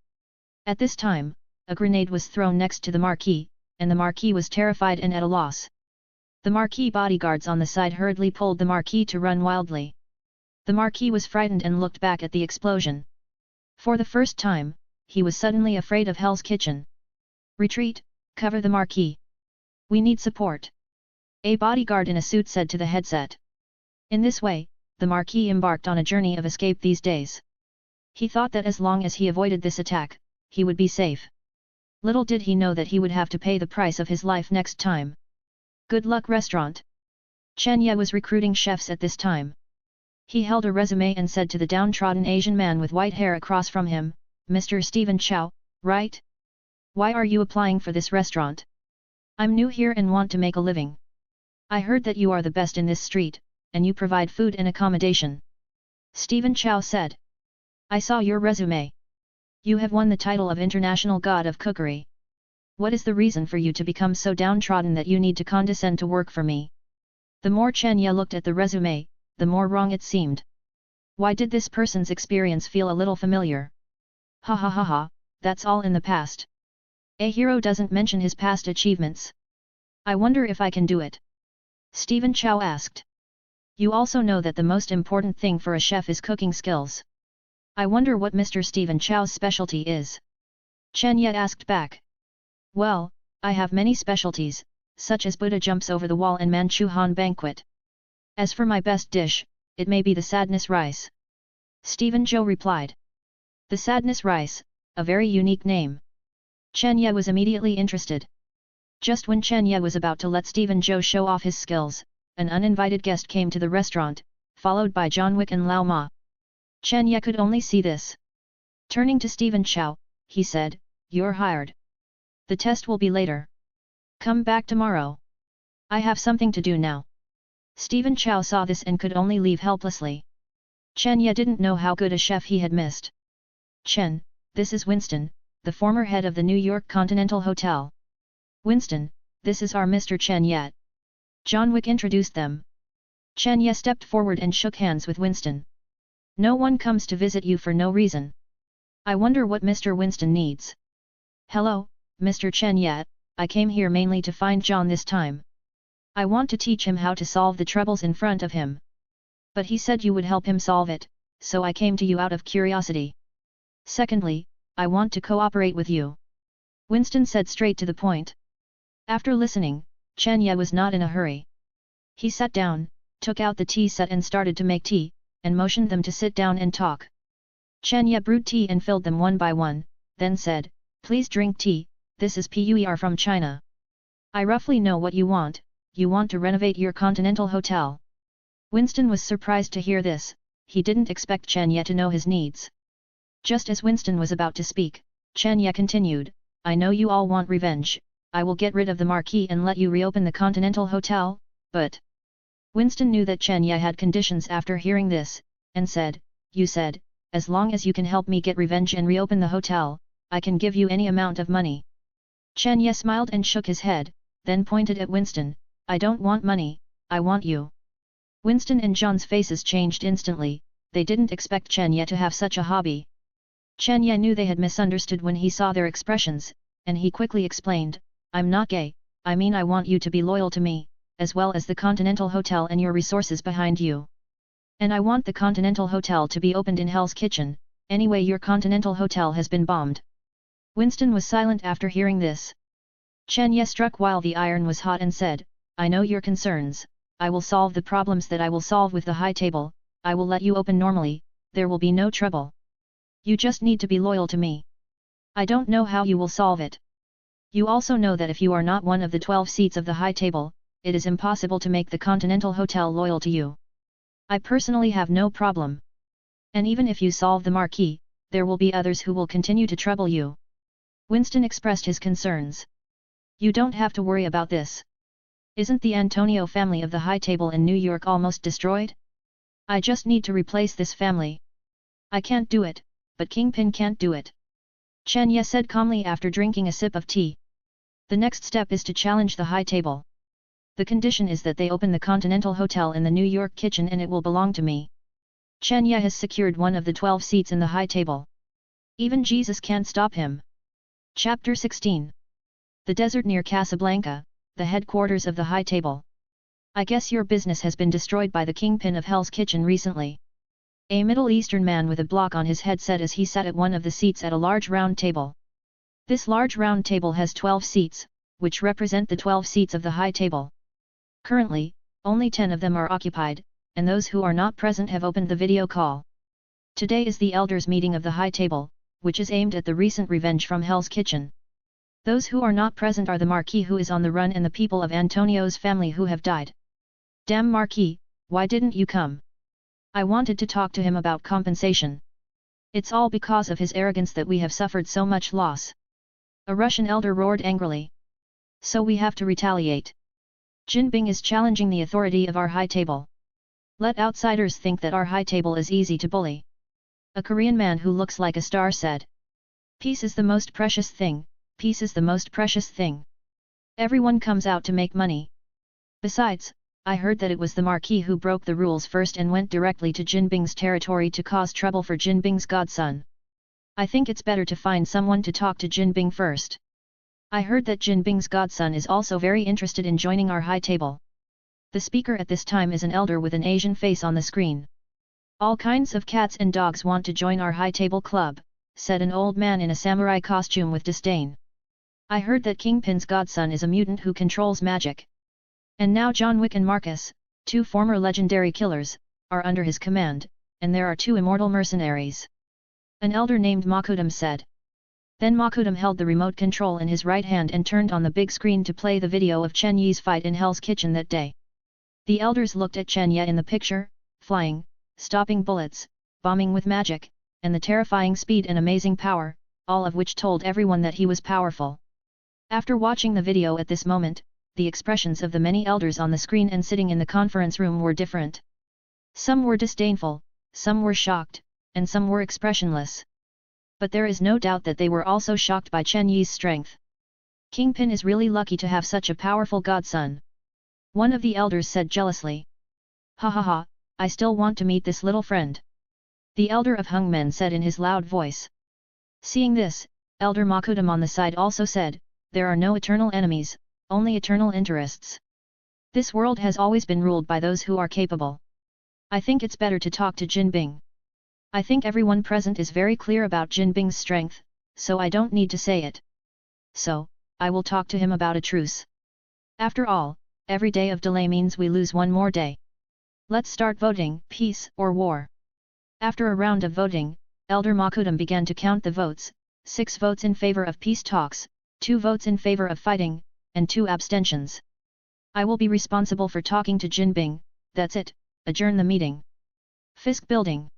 At this time, a grenade was thrown next to the Marquis, and the Marquis was terrified and at a loss. The Marquis bodyguards on the side hurriedly pulled the Marquis to run wildly. The Marquis was frightened and looked back at the explosion. For the first time, he was suddenly afraid of Hell's Kitchen. Retreat, cover the Marquis. We need support. A bodyguard in a suit said to the headset. In this way, the Marquis embarked on a journey of escape these days. He thought that as long as he avoided this attack, he would be safe. Little did he know that he would have to pay the price of his life next time. Good luck restaurant. Chen Ye was recruiting chefs at this time. He held a resume and said to the downtrodden Asian man with white hair across from him, Mr. Stephen Chow, right? Why are you applying for this restaurant? I'm new here and want to make a living. I heard that you are the best in this street, and you provide food and accommodation. Stephen Chow said. I saw your resume. You have won the title of International God of Cookery. What is the reason for you to become so downtrodden that you need to condescend to work for me? The more Chen Ye looked at the resume, the more wrong it seemed. Why did this person's experience feel a little familiar? Ha, that's all in the past. A hero doesn't mention his past achievements. I wonder if I can do it. Stephen Chow asked. You also know that the most important thing for a chef is cooking skills. I wonder what Mr. Stephen Chow's specialty is. Chen Ye asked back. Well, I have many specialties, such as Buddha jumps over the wall and Manchu Han banquet. As for my best dish, it may be the sadness rice. Stephen Zhou replied. The sadness rice, a very unique name. Chen Ye was immediately interested. Just when Chen Ye was about to let Stephen Zhou show off his skills, an uninvited guest came to the restaurant, followed by John Wick and Lao Ma. Chen Ye could only see this. Turning to Stephen Chow, he said, You're hired. The test will be later. Come back tomorrow. I have something to do now. Stephen Chow saw this and could only leave helplessly. Chen Ye didn't know how good a chef he had missed. Chen, this is Winston, the former head of the New York Continental Hotel. Winston, this is our Mr. Chen Ye. John Wick introduced them. Chen Ye stepped forward and shook hands with Winston. No one comes to visit you for no reason. I wonder what Mr. Winston needs. Hello, Mr. Chen Ye, I came here mainly to find John this time. I want to teach him how to solve the troubles in front of him. But he said you would help him solve it, so I came to you out of curiosity. Secondly, I want to cooperate with you. Winston said straight to the point. After listening, Chen Ye was not in a hurry. He sat down, took out the tea set and started to make tea, and motioned them to sit down and talk. Chen Ye brewed tea and filled them one by one, then said, Please drink tea, this is Puer from China. I roughly know what you want to renovate your Continental Hotel. Winston was surprised to hear this, he didn't expect Chen Ye to know his needs. Just as Winston was about to speak, Chen Ye continued, I know you all want revenge, I will get rid of the Marquis and let you reopen the Continental Hotel, but... Winston knew that Chen Ye had conditions after hearing this, and said, You said, as long as you can help me get revenge and reopen the hotel, I can give you any amount of money. Chen Ye smiled and shook his head, then pointed at Winston, I don't want money, I want you. Winston and John's faces changed instantly, they didn't expect Chen Ye to have such a hobby. Chen Ye knew they had misunderstood when he saw their expressions, and he quickly explained, I'm not gay, I mean I want you to be loyal to me, as well as the Continental Hotel and your resources behind you. And I want the Continental Hotel to be opened in Hell's Kitchen, anyway your Continental Hotel has been bombed. Winston was silent after hearing this. Chen Ye struck while the iron was hot and said, I know your concerns, I will solve the problems that I will solve with the high table, I will let you open normally, there will be no trouble. You just need to be loyal to me. I don't know how you will solve it. You also know that if you are not one of the 12 seats of the high table, it is impossible to make the Continental Hotel loyal to you. I personally have no problem. And even if you solve the marquee, there will be others who will continue to trouble you. Winston expressed his concerns. You don't have to worry about this. Isn't the Antonio family of the high table in New York almost destroyed? I just need to replace this family. I can't do it, but Kingpin can't do it. Chen Ye said calmly after drinking a sip of tea. The next step is to challenge the high table. The condition is that they open the Continental Hotel in the New York kitchen and it will belong to me. Chen Ye has secured one of the 12 seats in the high table. Even Jesus can't stop him. Chapter 16. The desert near Casablanca, the headquarters of the high table. I guess your business has been destroyed by the kingpin of Hell's Kitchen recently. A Middle Eastern man with a block on his head said as he sat at one of the seats at a large round table. This large round table has 12 seats, which represent the 12 seats of the high table. Currently, only 10 of them are occupied, and those who are not present have opened the video call. Today is the elders' meeting of the high table, which is aimed at the recent revenge from Hell's Kitchen. Those who are not present are the Marquis who is on the run and the people of Antonio's family who have died. Damn Marquis, why didn't you come? I wanted to talk to him about compensation. It's all because of his arrogance that we have suffered so much loss. A Russian elder roared angrily. So we have to retaliate. Jinbing is challenging the authority of our high table. Let outsiders think that our high table is easy to bully. A Korean man who looks like a star said. Peace is the most precious thing, peace is the most precious thing. Everyone comes out to make money. Besides, I heard that it was the Marquis who broke the rules first and went directly to Jinbing's territory to cause trouble for Jinbing's godson. I think it's better to find someone to talk to Jinbing first. I heard that Jinbing's godson is also very interested in joining our high table. The speaker at this time is an elder with an Asian face on the screen. All kinds of cats and dogs want to join our high table club, said an old man in a samurai costume with disdain. I heard that Kingpin's godson is a mutant who controls magic. And now John Wick and Marcus, 2 former legendary killers, are under his command, and there are 2 immortal mercenaries. An elder named Makudam said. Then Makudam held the remote control in his right hand and turned on the big screen to play the video of Chen Yi's fight in Hell's Kitchen that day. The elders looked at Chen Yi in the picture, flying, stopping bullets, bombing with magic, and the terrifying speed and amazing power, all of which told everyone that he was powerful. After watching the video at this moment, the expressions of the many elders on the screen and sitting in the conference room were different. Some were disdainful, some were shocked, and some were expressionless. But there is no doubt that they were also shocked by Chen Yi's strength. Kingpin is really lucky to have such a powerful godson. One of the elders said jealously. Ha ha ha, I still want to meet this little friend. The elder of Hungmen said in his loud voice. Seeing this, Elder Makudam on the side also said, there are no eternal enemies, only eternal interests. This world has always been ruled by those who are capable. I think it's better to talk to Jinbing. I think everyone present is very clear about Jinbing's strength, so I don't need to say it. So, I will talk to him about a truce. After all, every day of delay means we lose one more day. Let's start voting, peace or war. After a round of voting, Elder Makudam began to count the votes, 6 votes in favor of peace talks, 2 votes in favor of fighting, and 2 abstentions. I will be responsible for talking to Jinbing, that's it, adjourn the meeting. Fisk Building.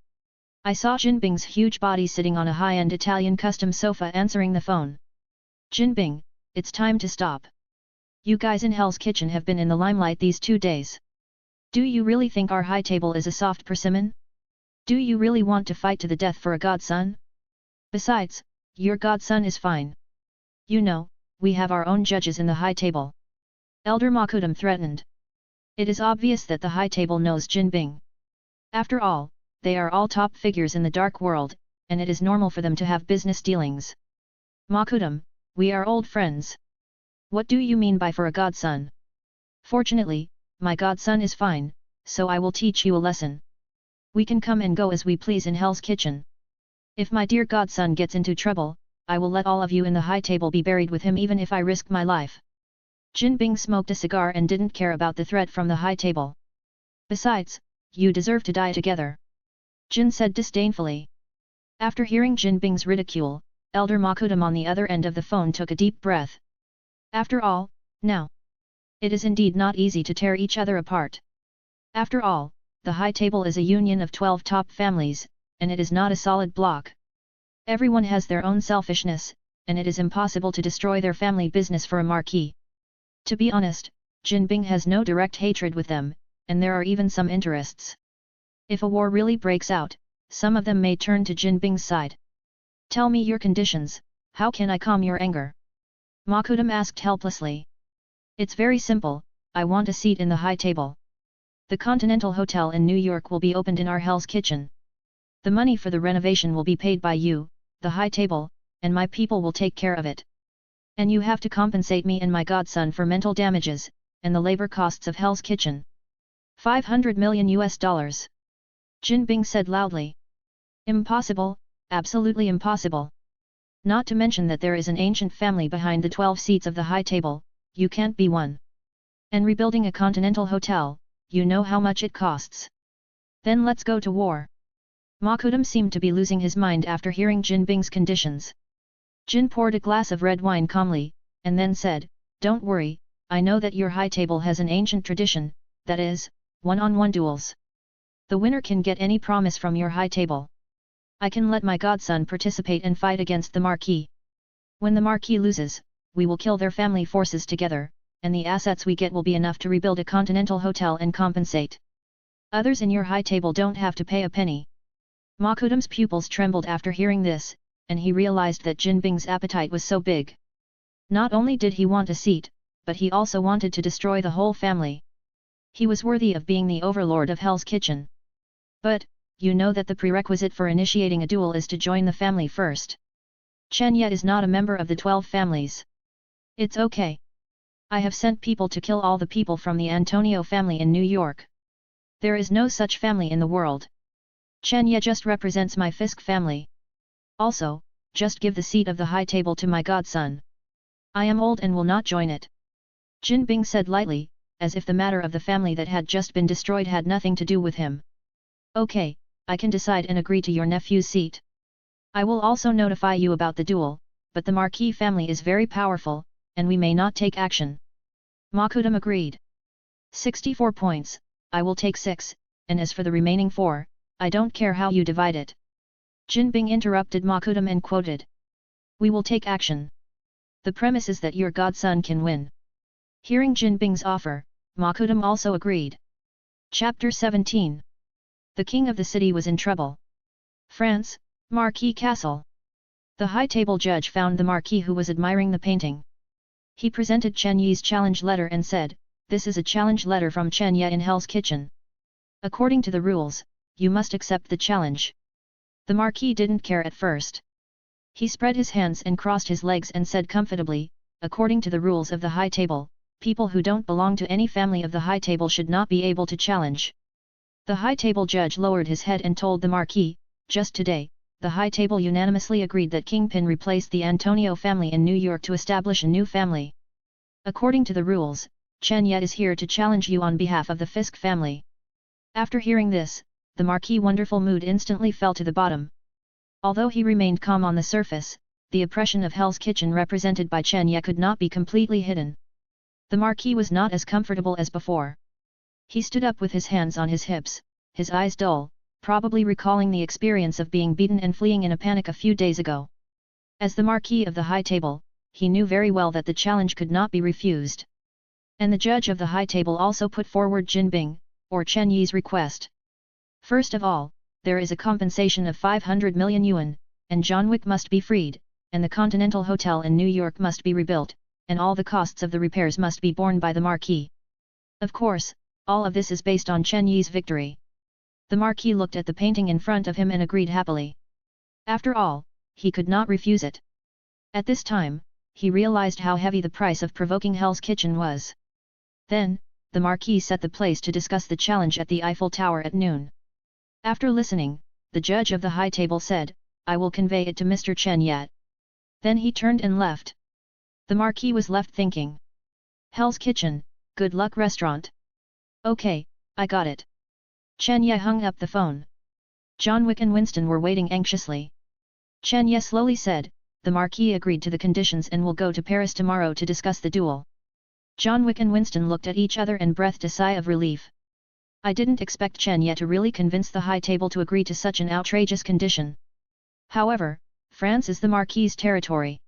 I saw Jinbing's huge body sitting on a high-end Italian custom sofa answering the phone. Jinbing, it's time to stop. You guys in Hell's Kitchen have been in the limelight these 2 days. Do you really think our high table is a soft persimmon? Do you really want to fight to the death for a godson? Besides, your godson is fine. You know, we have our own judges in the high table. Elder Makudam threatened. It is obvious that the high table knows Jinbing. After all, they are all top figures in the dark world, and it is normal for them to have business dealings. Makudam, we are old friends. What do you mean by for a godson? Fortunately, my godson is fine, so I will teach you a lesson. We can come and go as we please in Hell's Kitchen. If my dear godson gets into trouble, I will let all of you in the high table be buried with him even if I risk my life. Jinbing smoked a cigar and didn't care about the threat from the high table. Besides, you deserve to die together. Jin said disdainfully. After hearing Jinbing's ridicule, Elder Makudam on the other end of the phone took a deep breath. After all, now. It is indeed not easy to tear each other apart. After all, the high table is a union of 12 top families, and it is not a solid block. Everyone has their own selfishness, and it is impossible to destroy their family business for a marquee. To be honest, Jinbing has no direct hatred with them, and there are even some interests. If a war really breaks out, some of them may turn to Jinbing's side. Tell me your conditions, how can I calm your anger? Makudam asked helplessly. It's very simple, I want a seat in the high table. The Continental Hotel in New York will be opened in our Hell's Kitchen. The money for the renovation will be paid by you, the high table, and my people will take care of it. And you have to compensate me and my godson for mental damages, and the labor costs of Hell's Kitchen. $500 million. Jinbing said loudly. Impossible, absolutely impossible. Not to mention that there is an ancient family behind the 12 seats of the high table, you can't be one. And rebuilding a Continental Hotel, you know how much it costs. Then let's go to war. Makudam seemed to be losing his mind after hearing Jinbing's conditions. Jin poured a glass of red wine calmly, and then said, Don't worry, I know that your high table has an ancient tradition, that is, one-on-one duels. The winner can get any promise from your high table. I can let my godson participate and fight against the marquis. When the marquis loses, we will kill their family forces together, and the assets we get will be enough to rebuild a Continental Hotel and compensate. Others in your high table don't have to pay a penny. Makudam's pupils trembled after hearing this, and he realized that Jinbing's appetite was so big. Not only did he want a seat, but he also wanted to destroy the whole family. He was worthy of being the overlord of Hell's Kitchen. But, you know that the prerequisite for initiating a duel is to join the family first. Chen Ye is not a member of the 12 families. It's okay. I have sent people to kill all the people from the Antonio family in New York. There is no such family in the world. Chen Ye just represents my Fisk family. Also, just give the seat of the high table to my godson. I am old and will not join it. Jinbing said lightly, as if the matter of the family that had just been destroyed had nothing to do with him. Okay, I can decide and agree to your nephew's seat. I will also notify you about the duel, but the Marquis family is very powerful, and we may not take action. Makudam agreed. 64 points, I will take 6, and as for the remaining 4, I don't care how you divide it. Jinbing interrupted Makudam and quoted. We will take action. The premise is that your godson can win. Hearing Jinbing's offer, Makudam also agreed. Chapter 17. The king of the city was in trouble. France, Marquis Castle. The high table judge found the Marquis who was admiring the painting. He presented Chen Yi's challenge letter and said, This is a challenge letter from Chen Yi in Hell's Kitchen. According to the rules, you must accept the challenge. The Marquis didn't care at first. He spread his hands and crossed his legs and said comfortably, According to the rules of the high table, people who don't belong to any family of the high table should not be able to challenge. The high table judge lowered his head and told the Marquis, Just today, the high table unanimously agreed that Kingpin replaced the Antonio family in New York to establish a new family. According to the rules, Chen Ye is here to challenge you on behalf of the Fisk family. After hearing this, the Marquis' wonderful mood instantly fell to the bottom. Although he remained calm on the surface, the oppression of Hell's Kitchen represented by Chen Ye could not be completely hidden. The Marquis was not as comfortable as before. He stood up with his hands on his hips, his eyes dull, probably recalling the experience of being beaten and fleeing in a panic a few days ago. As the Marquis of the high table, he knew very well that the challenge could not be refused. And the judge of the high table also put forward Jinbing, or Chen Yi's request. First of all, there is a compensation of 500 million yuan, and John Wick must be freed, and the Continental Hotel in New York must be rebuilt, and all the costs of the repairs must be borne by the Marquis. Of course, all of this is based on Chen Yi's victory. The Marquis looked at the painting in front of him and agreed happily. After all, he could not refuse it. At this time, he realized how heavy the price of provoking Hell's Kitchen was. Then, the Marquis set the place to discuss the challenge at the Eiffel Tower at noon. After listening, the judge of the high table said, "I will convey it to Mr. Chen Yat." Then he turned and left. The Marquis was left thinking. Hell's Kitchen, good luck restaurant. Okay, I got it. Chen Ye hung up the phone. John Wick and Winston were waiting anxiously. Chen Ye slowly said, "The Marquis agreed to the conditions and will go to Paris tomorrow to discuss the duel." John Wick and Winston looked at each other and breathed a sigh of relief. I didn't expect Chen Ye to really convince the high table to agree to such an outrageous condition. However, France is the Marquis's territory.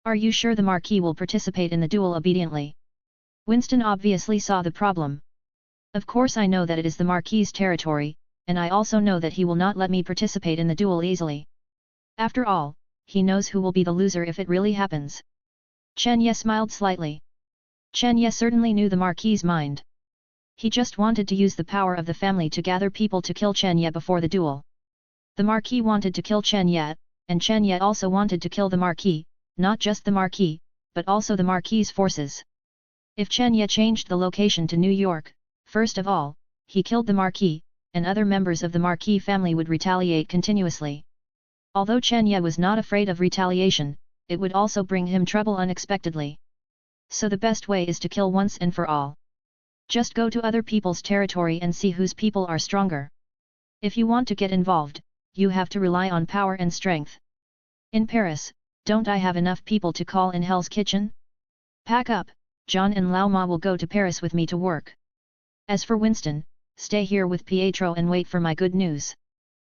Are you sure the Marquis will participate in the duel obediently? Winston obviously saw the problem. Of course I know that it is the Marquis's territory, and I also know that he will not let me participate in the duel easily. After all, he knows who will be the loser if it really happens. Chen Ye smiled slightly. Chen Ye certainly knew the Marquis's mind. He just wanted to use the power of the family to gather people to kill Chen Ye before the duel. The Marquis wanted to kill Chen Ye, and Chen Ye also wanted to kill the Marquis, not just the Marquis, but also the Marquis's forces. If Chen Ye changed the location to New York, first of all, he killed the Marquis, and other members of the Marquis family would retaliate continuously. Although Chen Ye was not afraid of retaliation, it would also bring him trouble unexpectedly. So the best way is to kill once and for all. Just go to other people's territory and see whose people are stronger. If you want to get involved, you have to rely on power and strength. In Paris, don't I have enough people to call in Hell's Kitchen? Pack up, John and Lao Ma will go to Paris with me to work. As for Winston, stay here with Pietro and wait for my good news.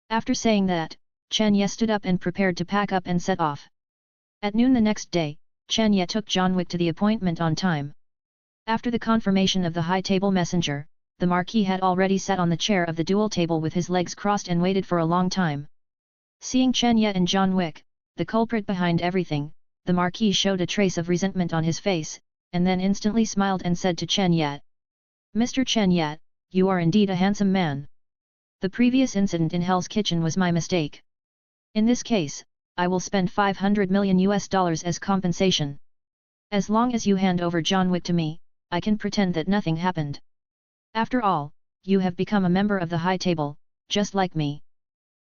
After saying that, Chen Ye stood up and prepared to pack up and set off. At noon the next day, Chen Ye took John Wick to the appointment on time. After the confirmation of the high table messenger, the Marquis had already sat on the chair of the duel table with his legs crossed and waited for a long time. Seeing Chen Ye and John Wick, the culprit behind everything, the Marquis showed a trace of resentment on his face, and then instantly smiled and said to Chen Ye, "Mr. Chen Ye, you are indeed a handsome man. The previous incident in Hell's Kitchen was my mistake. In this case, I will spend $500 million as compensation. As long as you hand over John Wick to me, I can pretend that nothing happened. After all, you have become a member of the high table, just like me.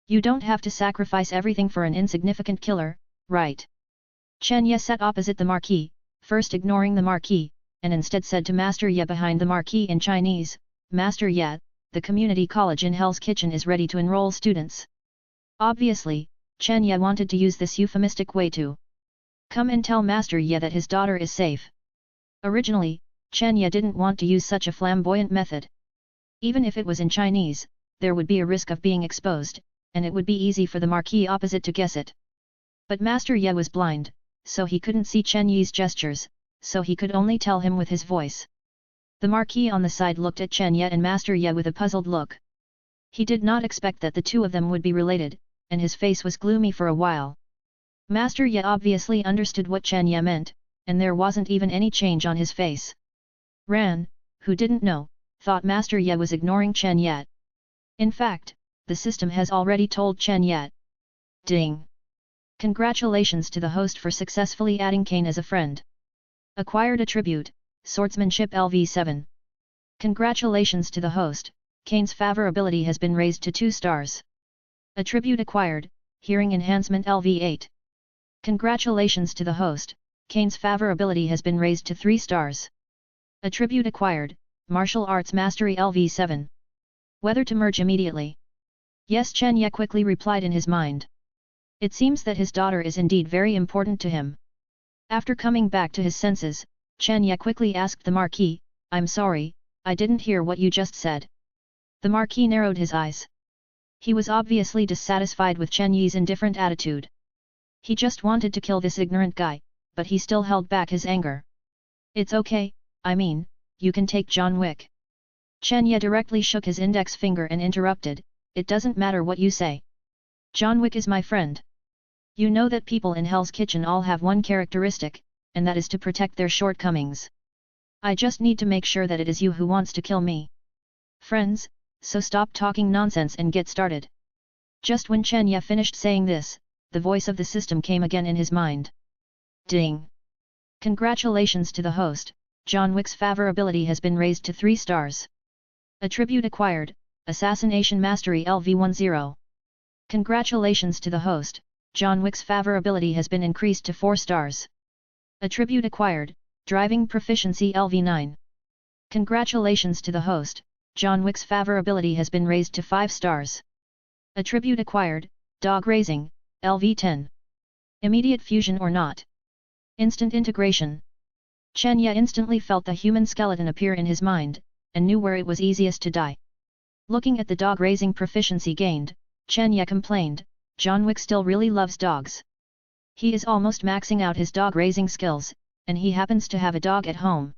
You don't have to sacrifice everything for an insignificant killer, right?" Chen Ye sat opposite the Marquis, first ignoring the Marquis, and instead said to Master Ye behind the Marquis in Chinese, "Master Ye, the community college in Hell's Kitchen is ready to enroll students." Obviously, Chen Ye wanted to use this euphemistic way to come and tell Master Ye that his daughter is safe. Originally, Chen Ye didn't want to use such a flamboyant method. Even if it was in Chinese, there would be a risk of being exposed, and it would be easy for the Marquis opposite to guess it. But Master Ye was blind, so he couldn't see Chen Yi's gestures, so he could only tell him with his voice. The Marquis on the side looked at Chen Ye and Master Ye with a puzzled look. He did not expect that the two of them would be related, and his face was gloomy for a while. Master Ye obviously understood what Chen Ye meant, and there wasn't even any change on his face. Ran, who didn't know, thought Master Ye was ignoring Chen Ye. In fact, the system has already told Chen Ye. Ding! Congratulations to the host for successfully adding Kane as a friend. Acquired attribute, Swordsmanship LV7. Congratulations to the host, Kane's favor ability has been raised to 2 stars. Attribute acquired, Hearing Enhancement LV8. Congratulations to the host, Kane's favor ability has been raised to 3 stars. Attribute acquired, Martial Arts Mastery LV7. Whether to merge immediately? Yes, Chen Ye quickly replied in his mind. It seems that his daughter is indeed very important to him. After coming back to his senses, Chen Ye quickly asked the Marquis, "I'm sorry, I didn't hear what you just said." The Marquis narrowed his eyes. He was obviously dissatisfied with Chen Yi's indifferent attitude. He just wanted to kill this ignorant guy, but he still held back his anger. "It's okay, I mean, you can take John Wick." Chen Ye directly shook his index finger and interrupted, it doesn't matter what you say. John Wick is my friend. You know that people in Hell's Kitchen all have one characteristic, and that is to protect their shortcomings. I just need to make sure that it is you who wants to kill me. Friends, so stop talking nonsense and get started. Just when Chen Ye finished saying this, the voice of the system came again in his mind. Ding! Congratulations to the host, John Wick's favorability has been raised to 3 stars. Attribute acquired, Assassination Mastery LV10. Congratulations to the host, John Wick's favorability has been increased to 4 stars. Attribute acquired, Driving Proficiency LV9. Congratulations to the host, John Wick's favorability has been raised to 5 stars. Attribute acquired, Dog Raising, LV10. Immediate fusion or not. Instant integration. Chen Ye instantly felt the human skeleton appear in his mind, and knew where it was easiest to die. Looking at the dog raising proficiency gained, Chen Ye complained, John Wick still really loves dogs. He is almost maxing out his dog raising skills, and he happens to have a dog at home.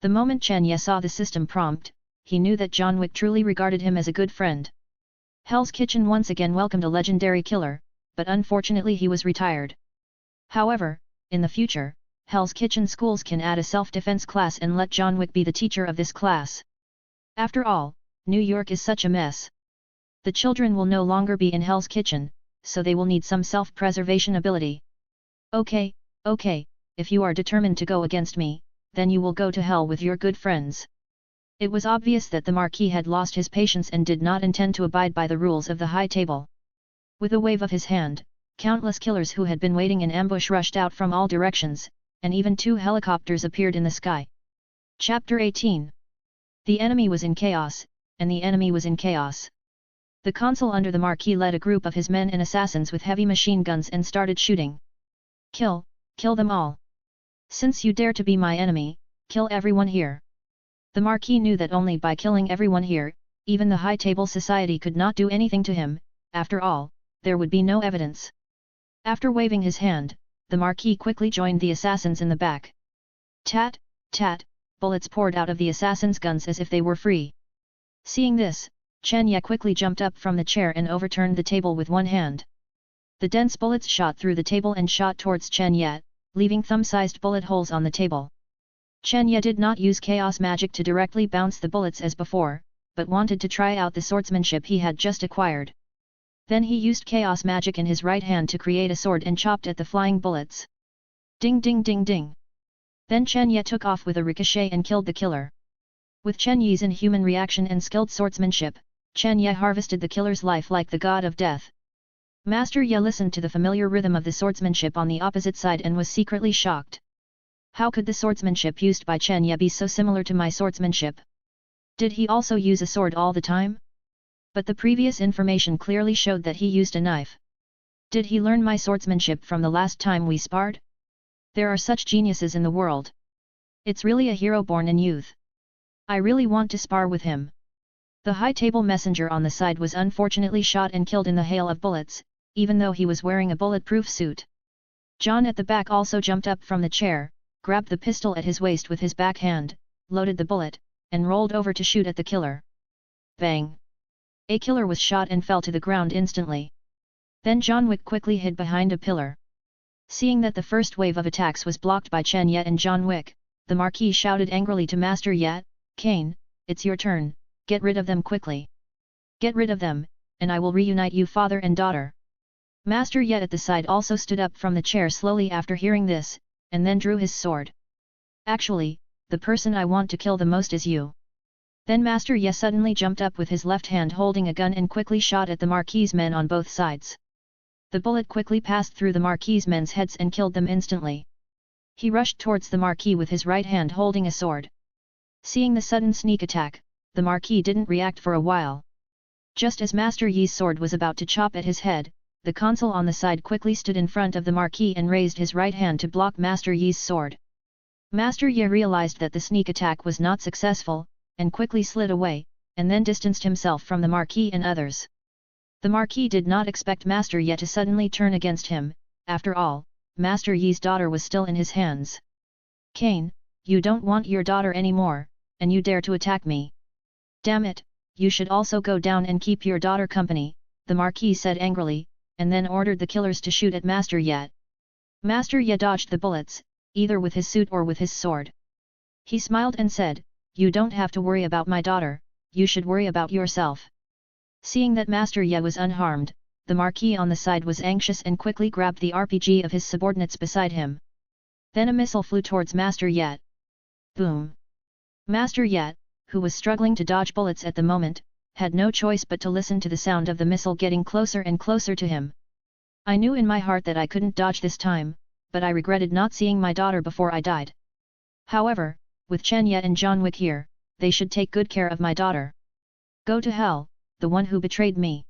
The moment Chen Ye saw the system prompt, he knew that John Wick truly regarded him as a good friend. Hell's Kitchen once again welcomed a legendary killer, but unfortunately he was retired. However, in the future, Hell's Kitchen schools can add a self-defense class and let John Wick be the teacher of this class. After all, New York is such a mess. The children will no longer be in Hell's Kitchen, so they will need some self-preservation ability. Okay, if you are determined to go against me, then you will go to hell with your good friends. It was obvious that the Marquis had lost his patience and did not intend to abide by the rules of the high table. With a wave of his hand, countless killers who had been waiting in ambush rushed out from all directions, and even 2 helicopters appeared in the sky. Chapter 18. The enemy was in chaos, and the enemy was in chaos. The consul under the Marquis led a group of his men and assassins with heavy machine guns and started shooting. Kill them all. Since you dare to be my enemy, kill everyone here. The Marquis knew that only by killing everyone here, even the high-table society could not do anything to him. After all, there would be no evidence. After waving his hand, the Marquis quickly joined the assassins in the back. Tat, tat, bullets poured out of the assassins' guns as if they were free. Seeing this, Chen Ye quickly jumped up from the chair and overturned the table with one hand. The dense bullets shot through the table and shot towards Chen Ye, leaving thumb-sized bullet holes on the table. Chen Ye did not use chaos magic to directly bounce the bullets as before, but wanted to try out the swordsmanship he had just acquired. Then he used chaos magic in his right hand to create a sword and chopped at the flying bullets. Ding ding ding ding. Then Chen Ye took off with a ricochet and killed the killer. With Chen Ye's inhuman reaction and skilled swordsmanship, Chen Ye harvested the killer's life like the god of death. Master Ye listened to the familiar rhythm of the swordsmanship on the opposite side and was secretly shocked. How could the swordsmanship used by Chen Ye be so similar to my swordsmanship? Did he also use a sword all the time? But the previous information clearly showed that he used a knife. Did he learn my swordsmanship from the last time we sparred? There are such geniuses in the world. It's really a hero born in youth. I really want to spar with him. The high-table messenger on the side was unfortunately shot and killed in the hail of bullets, even though he was wearing a bulletproof suit. John at the back also jumped up from the chair, grabbed the pistol at his waist with his back hand, loaded the bullet, and rolled over to shoot at the killer. Bang! A killer was shot and fell to the ground instantly. Then John Wick quickly hid behind a pillar. Seeing that the first wave of attacks was blocked by Chen Ye and John Wick, the Marquis shouted angrily to Master Ye, Cain, it's your turn, get rid of them quickly. Get rid of them, and I will reunite you father and daughter. Master Ye at the side also stood up from the chair slowly after hearing this, and then drew his sword. Actually, the person I want to kill the most is you. Then Master Ye suddenly jumped up with his left hand holding a gun and quickly shot at the Marquis' men on both sides. The bullet quickly passed through the Marquis' men's heads and killed them instantly. He rushed towards the Marquis with his right hand holding a sword. Seeing the sudden sneak attack, the Marquis didn't react for a while. Just as Master Ye's sword was about to chop at his head, the consul on the side quickly stood in front of the Marquis and raised his right hand to block Master Ye's sword. Master Ye realized that the sneak attack was not successful, and quickly slid away, and then distanced himself from the Marquis and others. The Marquis did not expect Master Ye to suddenly turn against him. After all, Master Ye's daughter was still in his hands. Cain, you don't want your daughter anymore, and you dare to attack me. Damn it, you should also go down and keep your daughter company, the Marquis said angrily, and then ordered the killers to shoot at Master Ye. Master Ye dodged the bullets, either with his suit or with his sword. He smiled and said, "You don't have to worry about my daughter, you should worry about yourself." Seeing that Master Ye was unharmed, the Marquis on the side was anxious and quickly grabbed the RPG of his subordinates beside him. Then a missile flew towards Master Ye. Boom! Master Ye, who was struggling to dodge bullets at the moment, had no choice but to listen to the sound of the missile getting closer and closer to him. I knew in my heart that I couldn't dodge this time, but I regretted not seeing my daughter before I died. However, with Chen Ye and John Wick here, they should take good care of my daughter. Go to hell, the one who betrayed me.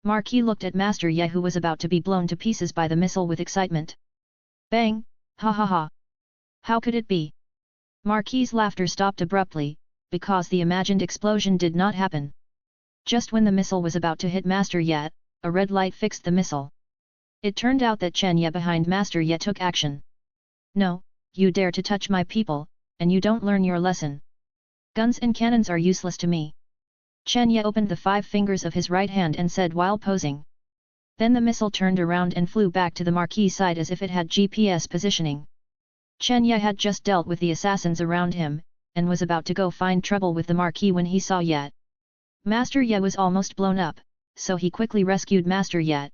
Marquis looked at Master Ye who was about to be blown to pieces by the missile with excitement. Bang! Ha ha ha! How could it be? Marquis's laughter stopped abruptly, because the imagined explosion did not happen. Just when the missile was about to hit Master Ye, a red light fixed the missile. It turned out that Chen Ye behind Master Ye took action. No, you dare to touch my people, and you don't learn your lesson. Guns and cannons are useless to me. Chen Ye opened the 5 fingers of his right hand and said while posing. Then the missile turned around and flew back to the Marquis' side as if it had GPS positioning. Chen Ye had just dealt with the assassins around him, and was about to go find trouble with the Marquis when he saw Ye. Master Ye was almost blown up, so he quickly rescued Master Ye.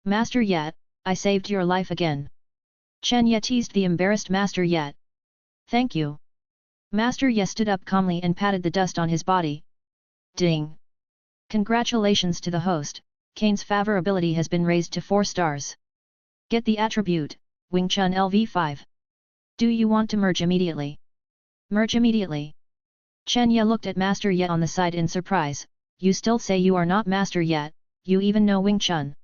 Master Ye, I saved your life again. Chen Ye teased the embarrassed Master Ye. Thank you. Master Ye stood up calmly and patted the dust on his body. Ding! Congratulations to the host, Kane's favorability has been raised to 4 stars. Get the attribute, Wing Chun LV5. Do you want to merge immediately? Merge immediately. Chen Ye looked at Master Ye on the side in surprise. You still say you are not Master Ye, you even know Wing Chun.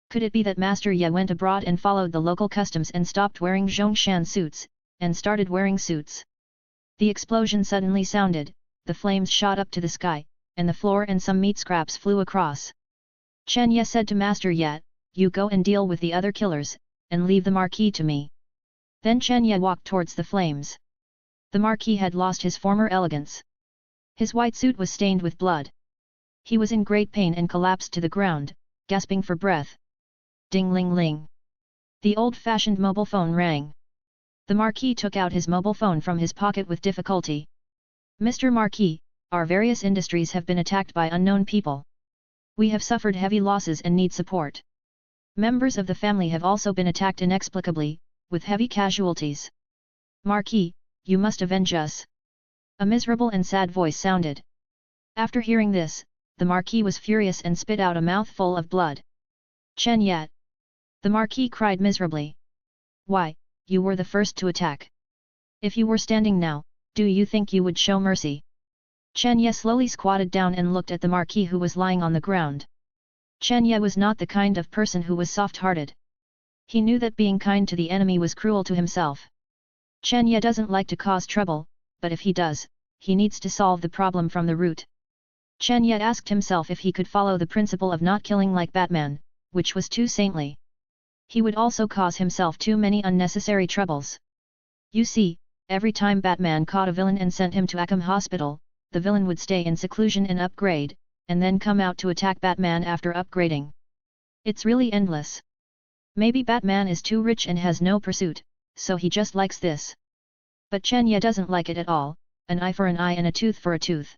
Could it be that Master Ye went abroad and followed the local customs and stopped wearing Zhongshan suits, and started wearing suits? The explosion suddenly sounded, the flames shot up to the sky, and the floor and some meat scraps flew across. Chen Ye said to Master Ye, you go and deal with the other killers, and leave the Marquis to me. Then Chen Ye walked towards the flames. The Marquis had lost his former elegance. His white suit was stained with blood. He was in great pain and collapsed to the ground, gasping for breath. Ding-ling-ling. The old-fashioned mobile phone rang. The Marquis took out his mobile phone from his pocket with difficulty. Mr. Marquis, our various industries have been attacked by unknown people. We have suffered heavy losses and need support. Members of the family have also been attacked inexplicably, with heavy casualties. Marquis, you must avenge us. A miserable and sad voice sounded. After hearing this, the Marquis was furious and spit out a mouthful of blood. Chen Ye! The Marquis cried miserably. Why, you were the first to attack. If you were standing now, do you think you would show mercy? Chen Ye slowly squatted down and looked at the Marquis who was lying on the ground. Chen Ye was not the kind of person who was soft-hearted. He knew that being kind to the enemy was cruel to himself. Chen Ye doesn't like to cause trouble, but if he does, he needs to solve the problem from the root. Chen Ye asked himself if he could follow the principle of not killing like Batman, which was too saintly. He would also cause himself too many unnecessary troubles. You see, every time Batman caught a villain and sent him to Arkham Hospital, the villain would stay in seclusion and upgrade, and then come out to attack Batman after upgrading. It's really endless. Maybe Batman is too rich and has no pursuit, so he just likes this. But Chen Ye doesn't like it at all, an eye for an eye and a tooth for a tooth.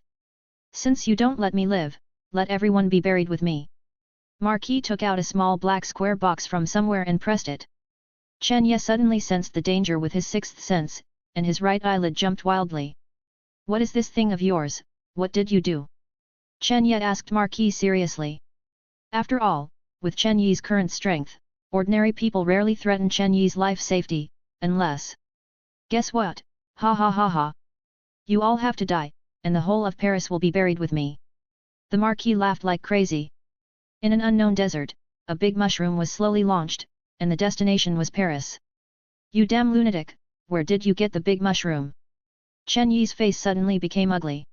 Since you don't let me live, let everyone be buried with me. Marquis took out a small black square box from somewhere and pressed it. Chen Ye suddenly sensed the danger with his sixth sense, and his right eyelid jumped wildly. What is this thing of yours, what did you do? Chen Ye asked Marquis seriously. After all, with Chen Yi's current strength, ordinary people rarely threaten Chen Yi's life safety, unless... Guess what? Ha ha ha ha! You all have to die, and the whole of Paris will be buried with me. The Marquis laughed like crazy. In an unknown desert, a big mushroom was slowly launched, and the destination was Paris. You damn lunatic, where did you get the big mushroom? Chen Yi's face suddenly became ugly.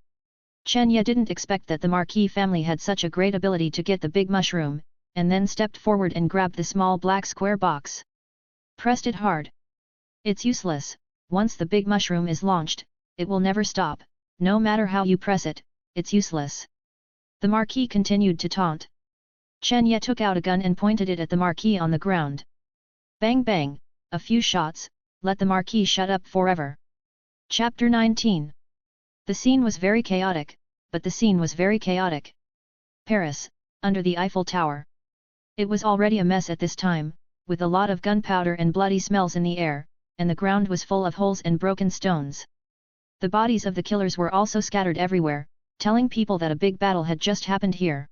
Chen Ye didn't expect that the Marquis family had such a great ability to get the big mushroom, and then stepped forward and grabbed the small black square box. Pressed it hard. It's useless, once the big mushroom is launched, it will never stop, no matter how you press it, it's useless. The Marquis continued to taunt. Chen Ye took out a gun and pointed it at the Marquis on the ground. Bang bang, a few shots, let the Marquis shut up forever. Chapter 19. The scene was very chaotic, but the scene was very chaotic. Paris, under the Eiffel Tower. It was already a mess at this time, with a lot of gunpowder and bloody smells in the air, and the ground was full of holes and broken stones. The bodies of the killers were also scattered everywhere, telling people that a big battle had just happened here.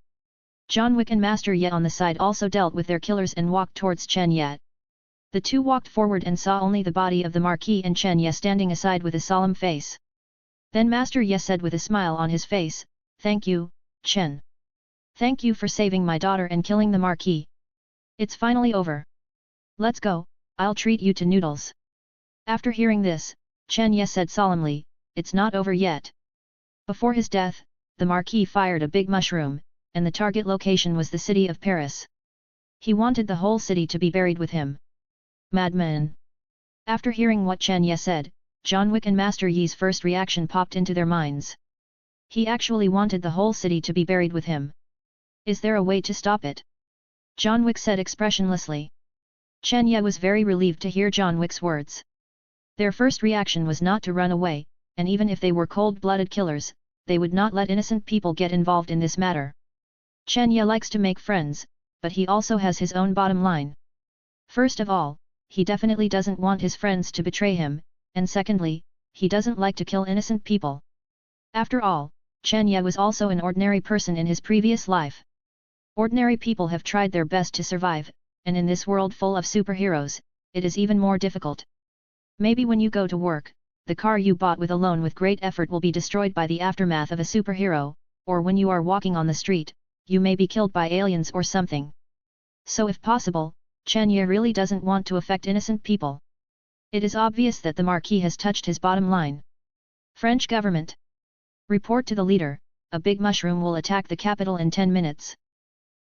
John Wick and Master Ye on the side also dealt with their killers and walked towards Chen Ye. The two walked forward and saw only the body of the Marquis and Chen Ye standing aside with a solemn face. Then Master Ye said with a smile on his face, "Thank you, Chen. Thank you for saving my daughter and killing the Marquis. It's finally over. Let's go, I'll treat you to noodles." After hearing this, Chen Ye said solemnly, "It's not over yet." Before his death, the Marquis fired a big mushroom, and the target location was the city of Paris. He wanted the whole city to be buried with him. Madman! After hearing what Chen Ye said, John Wick and Master Yi's first reaction popped into their minds. He actually wanted the whole city to be buried with him. Is there a way to stop it? John Wick said expressionlessly. Chen Ye was very relieved to hear John Wick's words. Their first reaction was not to run away, and even if they were cold-blooded killers, they would not let innocent people get involved in this matter. Chen Ye likes to make friends, but he also has his own bottom line. First of all, he definitely doesn't want his friends to betray him, and secondly, he doesn't like to kill innocent people. After all, Chen Ye was also an ordinary person in his previous life. Ordinary people have tried their best to survive, and in this world full of superheroes, it is even more difficult. Maybe when you go to work, the car you bought with a loan with great effort will be destroyed by the aftermath of a superhero, or when you are walking on the street, you may be killed by aliens or something. So if possible, Chen Ye really doesn't want to affect innocent people. It is obvious that the Marquis has touched his bottom line. French government. Report to the leader, a big mushroom will attack the capital in 10 minutes.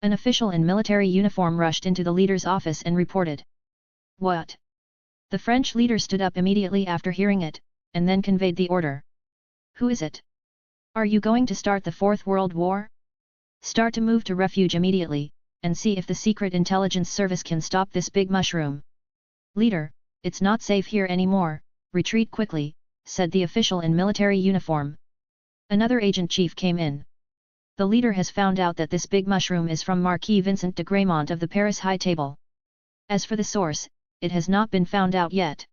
An official in military uniform rushed into the leader's office and reported. What? The French leader stood up immediately after hearing it, and then conveyed the order. Who is it? Are you going to start the Fourth World War? Start to move to refuge immediately, and see if the Secret Intelligence Service can stop this big mushroom. Leader, it's not safe here anymore, retreat quickly, said the official in military uniform. Another agent chief came in. The leader has found out that this big mushroom is from Marquis Vincent de Gramont of the Paris High Table. As for the source, it has not been found out yet.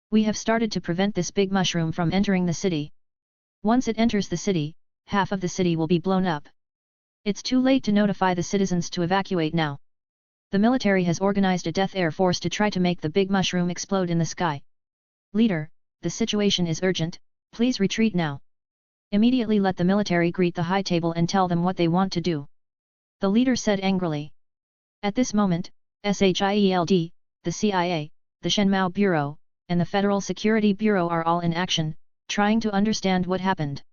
We have started to prevent this big mushroom from entering the city. Once it enters the city, half of the city will be blown up. It's too late to notify the citizens to evacuate now. The military has organized a death air force to try to make the big mushroom explode in the sky. Leader, the situation is urgent, please retreat now. Immediately let the military greet the high table and tell them what they want to do. The leader said angrily. At this moment, SHIELD, the CIA, the Shenmao Bureau, and the Federal Security Bureau are all in action, trying to understand what happened.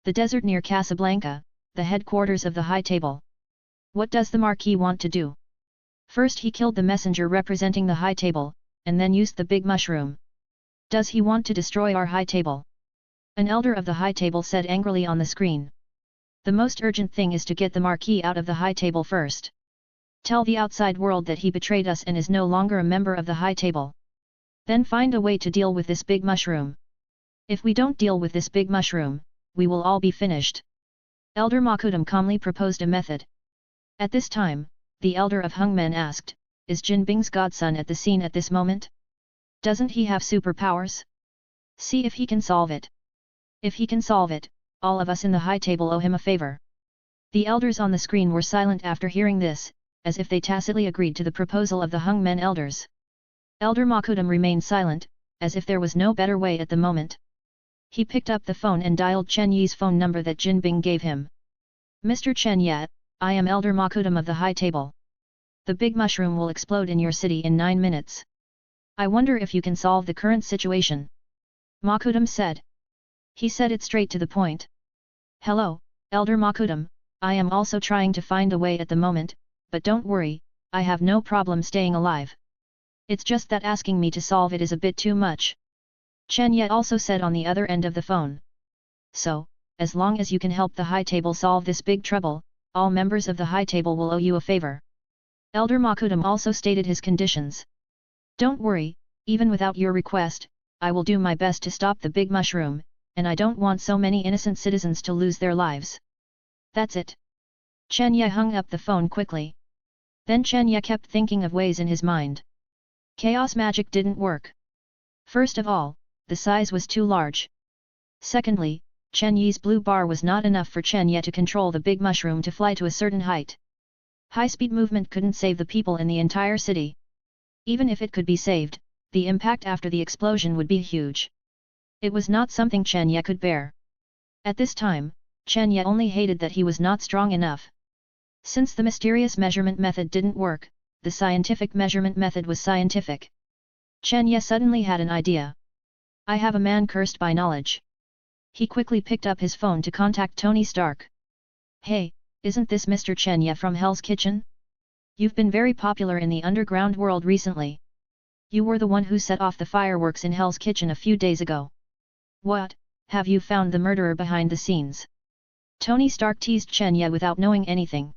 The desert near Casablanca, the headquarters of the high table. What does the Marquis want to do? First he killed the messenger representing the high table, and then used the big mushroom. Does he want to destroy our high table? An elder of the high table said angrily on the screen. The most urgent thing is to get the Marquis out of the high table first. Tell the outside world that he betrayed us and is no longer a member of the high table. Then find a way to deal with this big mushroom. If we don't deal with this big mushroom, we will all be finished. Elder Makudam calmly proposed a method. At this time, the elder of Hungmen asked, is Jin Bing's godson at the scene at this moment? Doesn't he have superpowers? See if he can solve it. If he can solve it, all of us in the high table owe him a favor. The elders on the screen were silent after hearing this, as if they tacitly agreed to the proposal of the Hungmen elders. Elder Makudam remained silent, as if there was no better way at the moment. He picked up the phone and dialed Chen Yi's phone number that Jin Bing gave him. Mr. Chen Ye, I am Elder Makudam of the high table. The big mushroom will explode in your city in 9 minutes. I wonder if you can solve the current situation. Makudam said. He said it straight to the point. Hello, Elder Makudam, I am also trying to find a way at the moment, but don't worry, I have no problem staying alive. It's just that asking me to solve it is a bit too much. Chen Ye also said on the other end of the phone. So, as long as you can help the High Table solve this big trouble, all members of the High Table will owe you a favor. Elder Makudam also stated his conditions. Don't worry, even without your request, I will do my best to stop the big mushroom, and I don't want so many innocent citizens to lose their lives. That's it. Chen Ye hung up the phone quickly. Then Chen Ye kept thinking of ways in his mind. Chaos magic didn't work. First of all, the size was too large. Secondly, Chen Yi's blue bar was not enough for Chen Ye to control the big mushroom to fly to a certain height. High-speed movement couldn't save the people in the entire city. Even if it could be saved, the impact after the explosion would be huge. It was not something Chen Ye could bear. At this time, Chen Ye only hated that he was not strong enough. Since the mysterious measurement method didn't work, the scientific measurement method was scientific. Chen Ye suddenly had an idea. I have a man cursed by knowledge. He quickly picked up his phone to contact Tony Stark. Hey, isn't this Mr. Chen Ye from Hell's Kitchen? You've been very popular in the underground world recently. You were the one who set off the fireworks in Hell's Kitchen a few days ago. What, have you found the murderer behind the scenes? Tony Stark teased Chen Ye without knowing anything.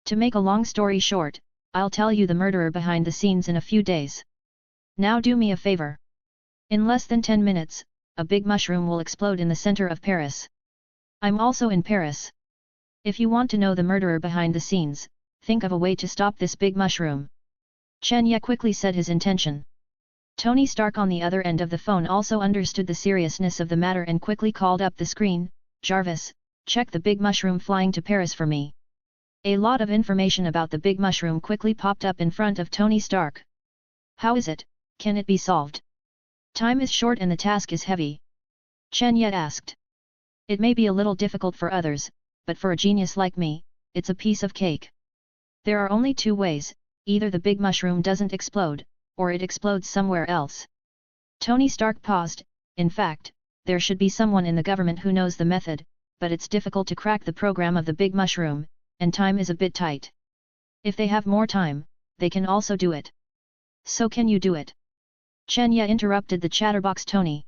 To make a long story short, I'll tell you the murderer behind the scenes in a few days. Now do me a favor. In less than 10 minutes, a big mushroom will explode in the center of Paris. I'm also in Paris. If you want to know the murderer behind the scenes, think of a way to stop this big mushroom. Chen Ye quickly said his intention. Tony Stark on the other end of the phone also understood the seriousness of the matter and quickly called up the screen, Jarvis, check the big mushroom flying to Paris for me. A lot of information about the big mushroom quickly popped up in front of Tony Stark. How is it, can it be solved? Time is short and the task is heavy. Chen Ye asked. It may be a little difficult for others, but for a genius like me, it's a piece of cake. There are only two ways, either the big mushroom doesn't explode, or it explodes somewhere else. Tony Stark paused. In fact, there should be someone in the government who knows the method, but it's difficult to crack the program of the big mushroom, and time is a bit tight. If they have more time, they can also do it. So can you do it? Chen Ye interrupted the chatterbox Tony.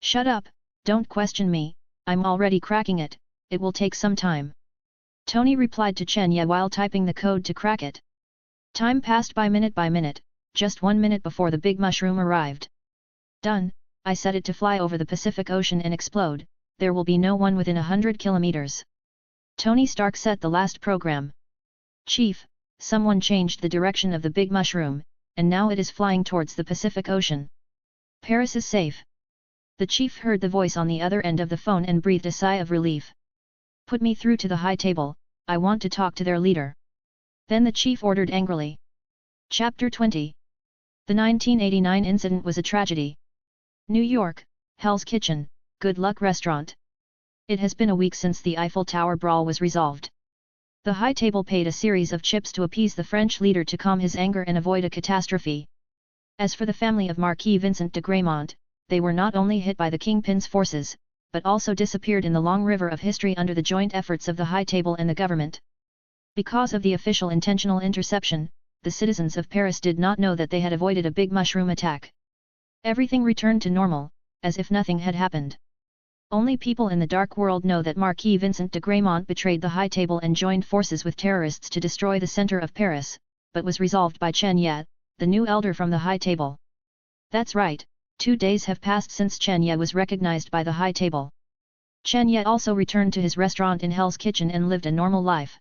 Shut up, don't question me, I'm already cracking it, it will take some time. Tony replied to Chen Ye while typing the code to crack it. Time passed by minute, just 1 minute before the big mushroom arrived. Done, I set it to fly over the Pacific Ocean and explode, there will be no one within 100 kilometers. Tony Stark set the last program. Chief, someone changed the direction of the big mushroom, and now it is flying towards the Pacific Ocean. Paris is safe. The chief heard the voice on the other end of the phone and breathed a sigh of relief. Put me through to the High Table, I want to talk to their leader. Then the chief ordered angrily. Chapter 20. The 1989 incident was a tragedy. New York, Hell's Kitchen, Good Luck Restaurant. It has been a week since the Eiffel Tower brawl was resolved. The High Table paid a series of chips to appease the French leader to calm his anger and avoid a catastrophe. As for the family of Marquis Vincent de Gramont, they were not only hit by the Kingpin's forces, but also disappeared in the long river of history under the joint efforts of the High Table and the government. Because of the official intentional interception, the citizens of Paris did not know that they had avoided a big mushroom attack. Everything returned to normal, as if nothing had happened. Only people in the dark world know that Marquis Vincent de Gramont betrayed the High Table and joined forces with terrorists to destroy the center of Paris, but was resolved by Chen Ye, the new elder from the High Table. That's right, 2 days have passed since Chen Ye was recognized by the High Table. Chen Ye also returned to his restaurant in Hell's Kitchen and lived a normal life.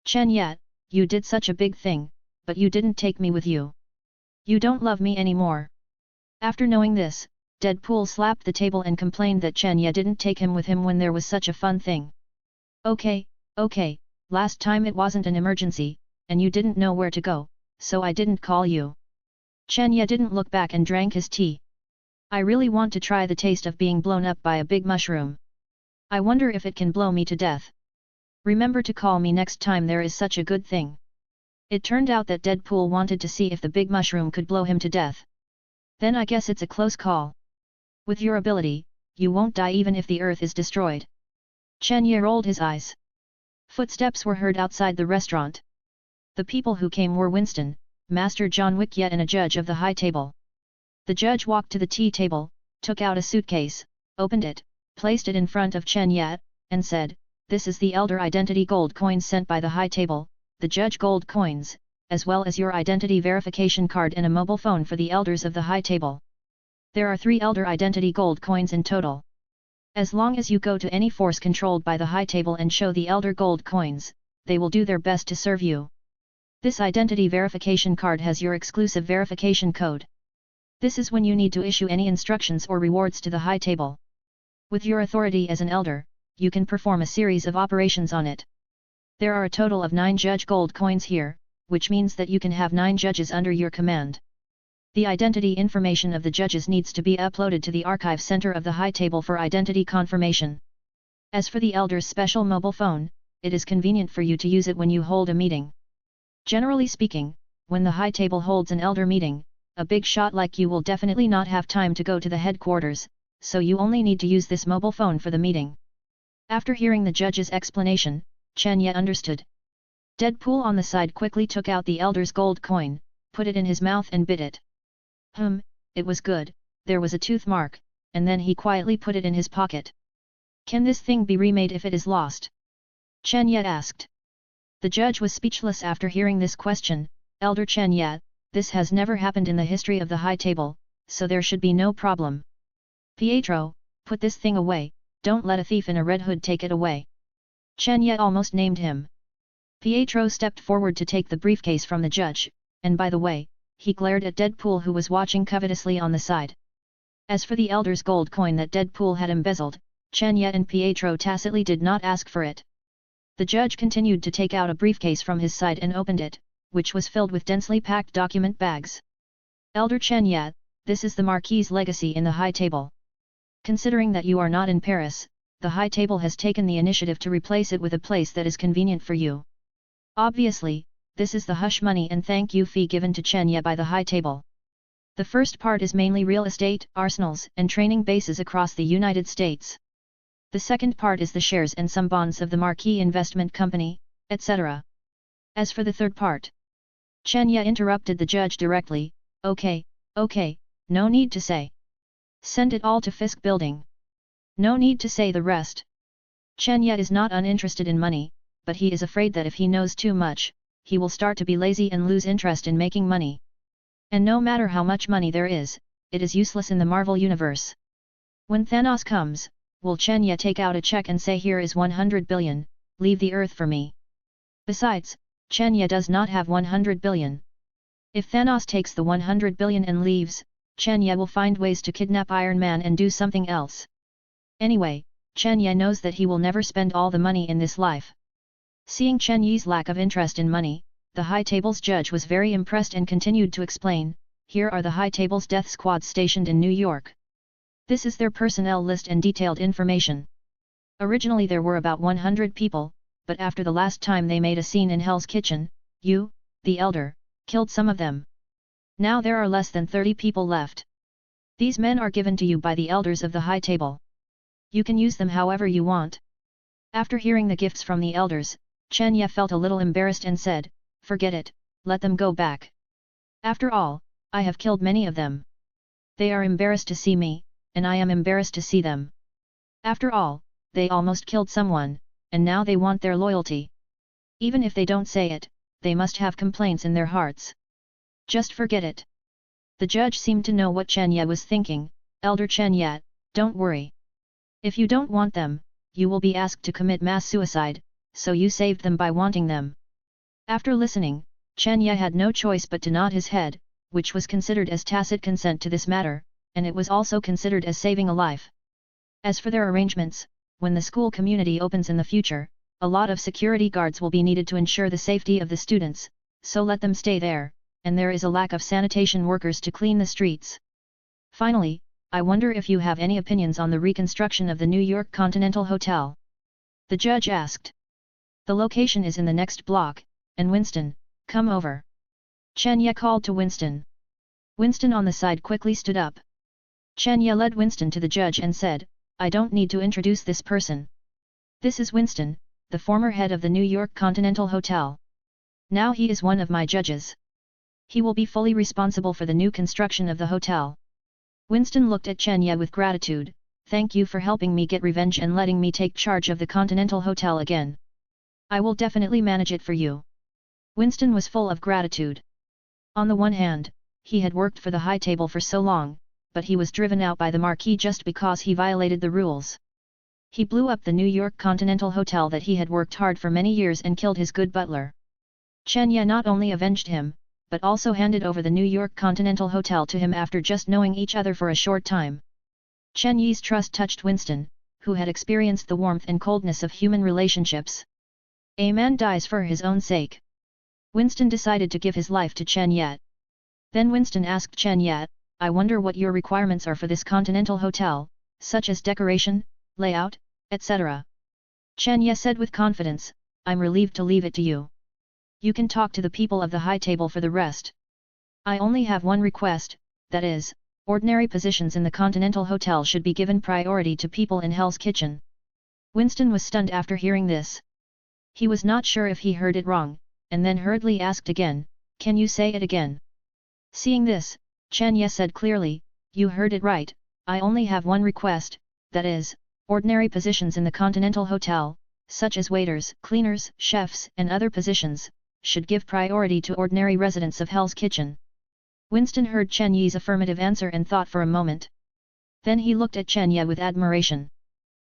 Chen Ye, you did such a big thing, but you didn't take me with you. You don't love me anymore. After knowing this, Deadpool slapped the table and complained that Chen Ye didn't take him with him when there was such a fun thing. Okay, last time it wasn't an emergency, and you didn't know where to go, so I didn't call you. Chen Ye didn't look back and drank his tea. I really want to try the taste of being blown up by a big mushroom. I wonder if it can blow me to death. Remember to call me next time there is such a good thing. It turned out that Deadpool wanted to see if the big mushroom could blow him to death. Then I guess it's a close call. With your ability, you won't die even if the earth is destroyed. Chen Ye rolled his eyes. Footsteps were heard outside the restaurant. The people who came were Winston, Master John Wick Ye and a judge of the High Table. The judge walked to the tea table, took out a suitcase, opened it, placed it in front of Chen Yat, and said, "This is the elder identity gold coins sent by the high table, the judge gold coins, as well as your identity verification card and a mobile phone for the elders of the high table. There are 3 elder identity gold coins in total. As long as you go to any force controlled by the high table and show the elder gold coins, they will do their best to serve you. This identity verification card has your exclusive verification code. This is when you need to issue any instructions or rewards to the high table. With your authority as an elder, you can perform a series of operations on it. There are a total of 9 judge gold coins here, which means that you can have 9 judges under your command. The identity information of the judges needs to be uploaded to the archive center of the high table for identity confirmation. As for the elder's special mobile phone, it is convenient for you to use it when you hold a meeting. Generally speaking, when the high table holds an elder meeting, a big shot like you will definitely not have time to go to the headquarters, so you only need to use this mobile phone for the meeting." After hearing the judge's explanation, Chen Ye understood. Deadpool on the side quickly took out the elder's gold coin, put it in his mouth and bit it. It was good, there was a tooth mark, and then he quietly put it in his pocket. "Can this thing be remade if it is lost?" Chen Ye asked. The judge was speechless after hearing this question. "Elder Chen Ye, this has never happened in the history of the high table, so there should be no problem. Pietro, put this thing away, don't let a thief in a red hood take it away." Chen Ye almost named him. Pietro stepped forward to take the briefcase from the judge, and by the way, he glared at Deadpool who was watching covetously on the side. As for the elder's gold coin that Deadpool had embezzled, Chen Ye and Pietro tacitly did not ask for it. The judge continued to take out a briefcase from his side and opened it, which was filled with densely packed document bags. "Elder Chen Ye, this is the Marquis's legacy in the high table. Considering that you are not in Paris, the high table has taken the initiative to replace it with a place that is convenient for you. Obviously, this is the hush money and thank you fee given to Chen Ye by the high table. The first part is mainly real estate, arsenals and training bases across the United States. The second part is the shares and some bonds of the Marquis Investment Company, etc. As for the third part..." Chen Ye interrupted the judge directly, Okay, no need to say. Send it all to Fisk Building. No need to say the rest." Chen Ye is not uninterested in money, but he is afraid that if he knows too much, he will start to be lazy and lose interest in making money. And no matter how much money there is, it is useless in the Marvel universe. When Thanos comes, will Chen Ye take out a check and say here is 100 billion, leave the earth for me? Besides, Chen Ye does not have 100 billion. If Thanos takes the 100 billion and leaves, Chen Ye will find ways to kidnap Iron Man and do something else. Anyway, Chen Ye knows that he will never spend all the money in this life. Seeing Chen Ye's lack of interest in money, the high table's judge was very impressed and continued to explain, "Here are the high table's death squads stationed in New York. This is their personnel list and detailed information. Originally there were about 100 people, but after the last time they made a scene in Hell's Kitchen, you, the elder, killed some of them. Now there are less than 30 people left. These men are given to you by the elders of the high table. You can use them however you want." After hearing the gifts from the elders, Chen Ye felt a little embarrassed and said, "Forget it, let them go back. After all, I have killed many of them. They are embarrassed to see me, and I am embarrassed to see them. After all, they almost killed someone, and now they want their loyalty. Even if they don't say it, they must have complaints in their hearts. Just forget it." The judge seemed to know what Chen Ye was thinking. "Elder Chen Ye, don't worry. If you don't want them, you will be asked to commit mass suicide, so you saved them by wanting them." After listening, Chen Ye had no choice but to nod his head, which was considered as tacit consent to this matter, and it was also considered as saving a life. As for their arrangements, when the school community opens in the future, a lot of security guards will be needed to ensure the safety of the students, so let them stay there, and there is a lack of sanitation workers to clean the streets. Finally, I wonder if you have any opinions on the reconstruction of the New York Continental Hotel?" the judge asked. "The location is in the next block, and Winston, come over." Chen Ye called to Winston. Winston on the side quickly stood up. Chen Ye led Winston to the judge and said, "I don't need to introduce this person. This is Winston, the former head of the New York Continental Hotel. Now he is one of my judges. He will be fully responsible for the new construction of the hotel." Winston looked at Chen Ye with gratitude, thank you for helping me get revenge and letting me take charge of the Continental Hotel again. I will definitely manage it for you. Winston was full of gratitude. On the one hand, he had worked for the high table for so long, but he was driven out by the Marquis just because he violated the rules. He blew up the New York Continental Hotel that he had worked hard for many years and killed his good butler. Chen Ye not only avenged him, but also handed over the New York Continental Hotel to him after just knowing each other for a short time. Chen Yi's trust touched Winston, who had experienced the warmth and coldness of human relationships. A man dies for his own sake. Winston decided to give his life to Chen Ye. Then Winston asked Chen Ye, I wonder what your requirements are for this Continental Hotel, such as decoration, layout, etc. Chen Ye said with confidence, I'm relieved to leave it to you. You can talk to the people of the high table for the rest. I only have one request, that is, ordinary positions in the Continental Hotel should be given priority to people in Hell's Kitchen. Winston was stunned after hearing this. He was not sure if he heard it wrong, and then hurriedly asked again, can you say it again? Seeing this, Chen Ye said clearly, you heard it right, I only have one request, that is, ordinary positions in the Continental Hotel, such as waiters, cleaners, chefs and other positions, should give priority to ordinary residents of Hell's Kitchen. Winston heard Chen Yi's affirmative answer and thought for a moment. Then he looked at Chen Ye with admiration.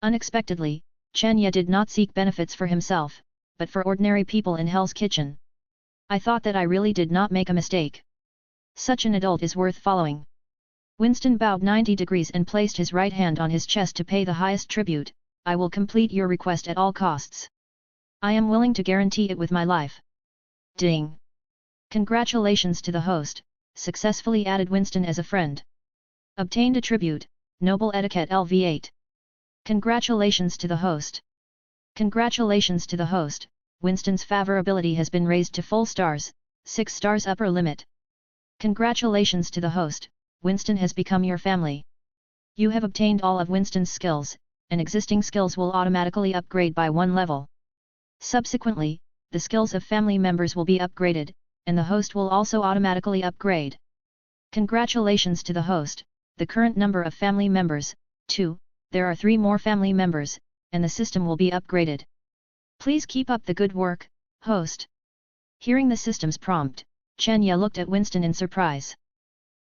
Unexpectedly, Chen Ye did not seek benefits for himself, but for ordinary people in Hell's Kitchen. I thought that I really did not make a mistake. Such an adult is worth following. Winston bowed 90 degrees and placed his right hand on his chest to pay the highest tribute, I will complete your request at all costs. I am willing to guarantee it with my life. Ding! Congratulations to the host, successfully added Winston as a friend. Obtained a tribute, Noble Etiquette LV8. Congratulations to the host. Congratulations to the host, Winston's favorability has been raised to full stars, 6 stars upper limit. Congratulations to the host, Winston has become your family. You have obtained all of Winston's skills, and existing skills will automatically upgrade by 1 level. Subsequently, the skills of family members will be upgraded, and the host will also automatically upgrade. Congratulations to the host, the current number of family members, 2, there are 3 more family members, and the system will be upgraded. Please keep up the good work, host. Hearing the system's prompt, Chen Ye looked at Winston in surprise.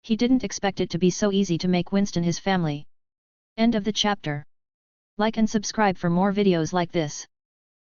He didn't expect it to be so easy to make Winston his family. End of the chapter. Like and subscribe for more videos like this.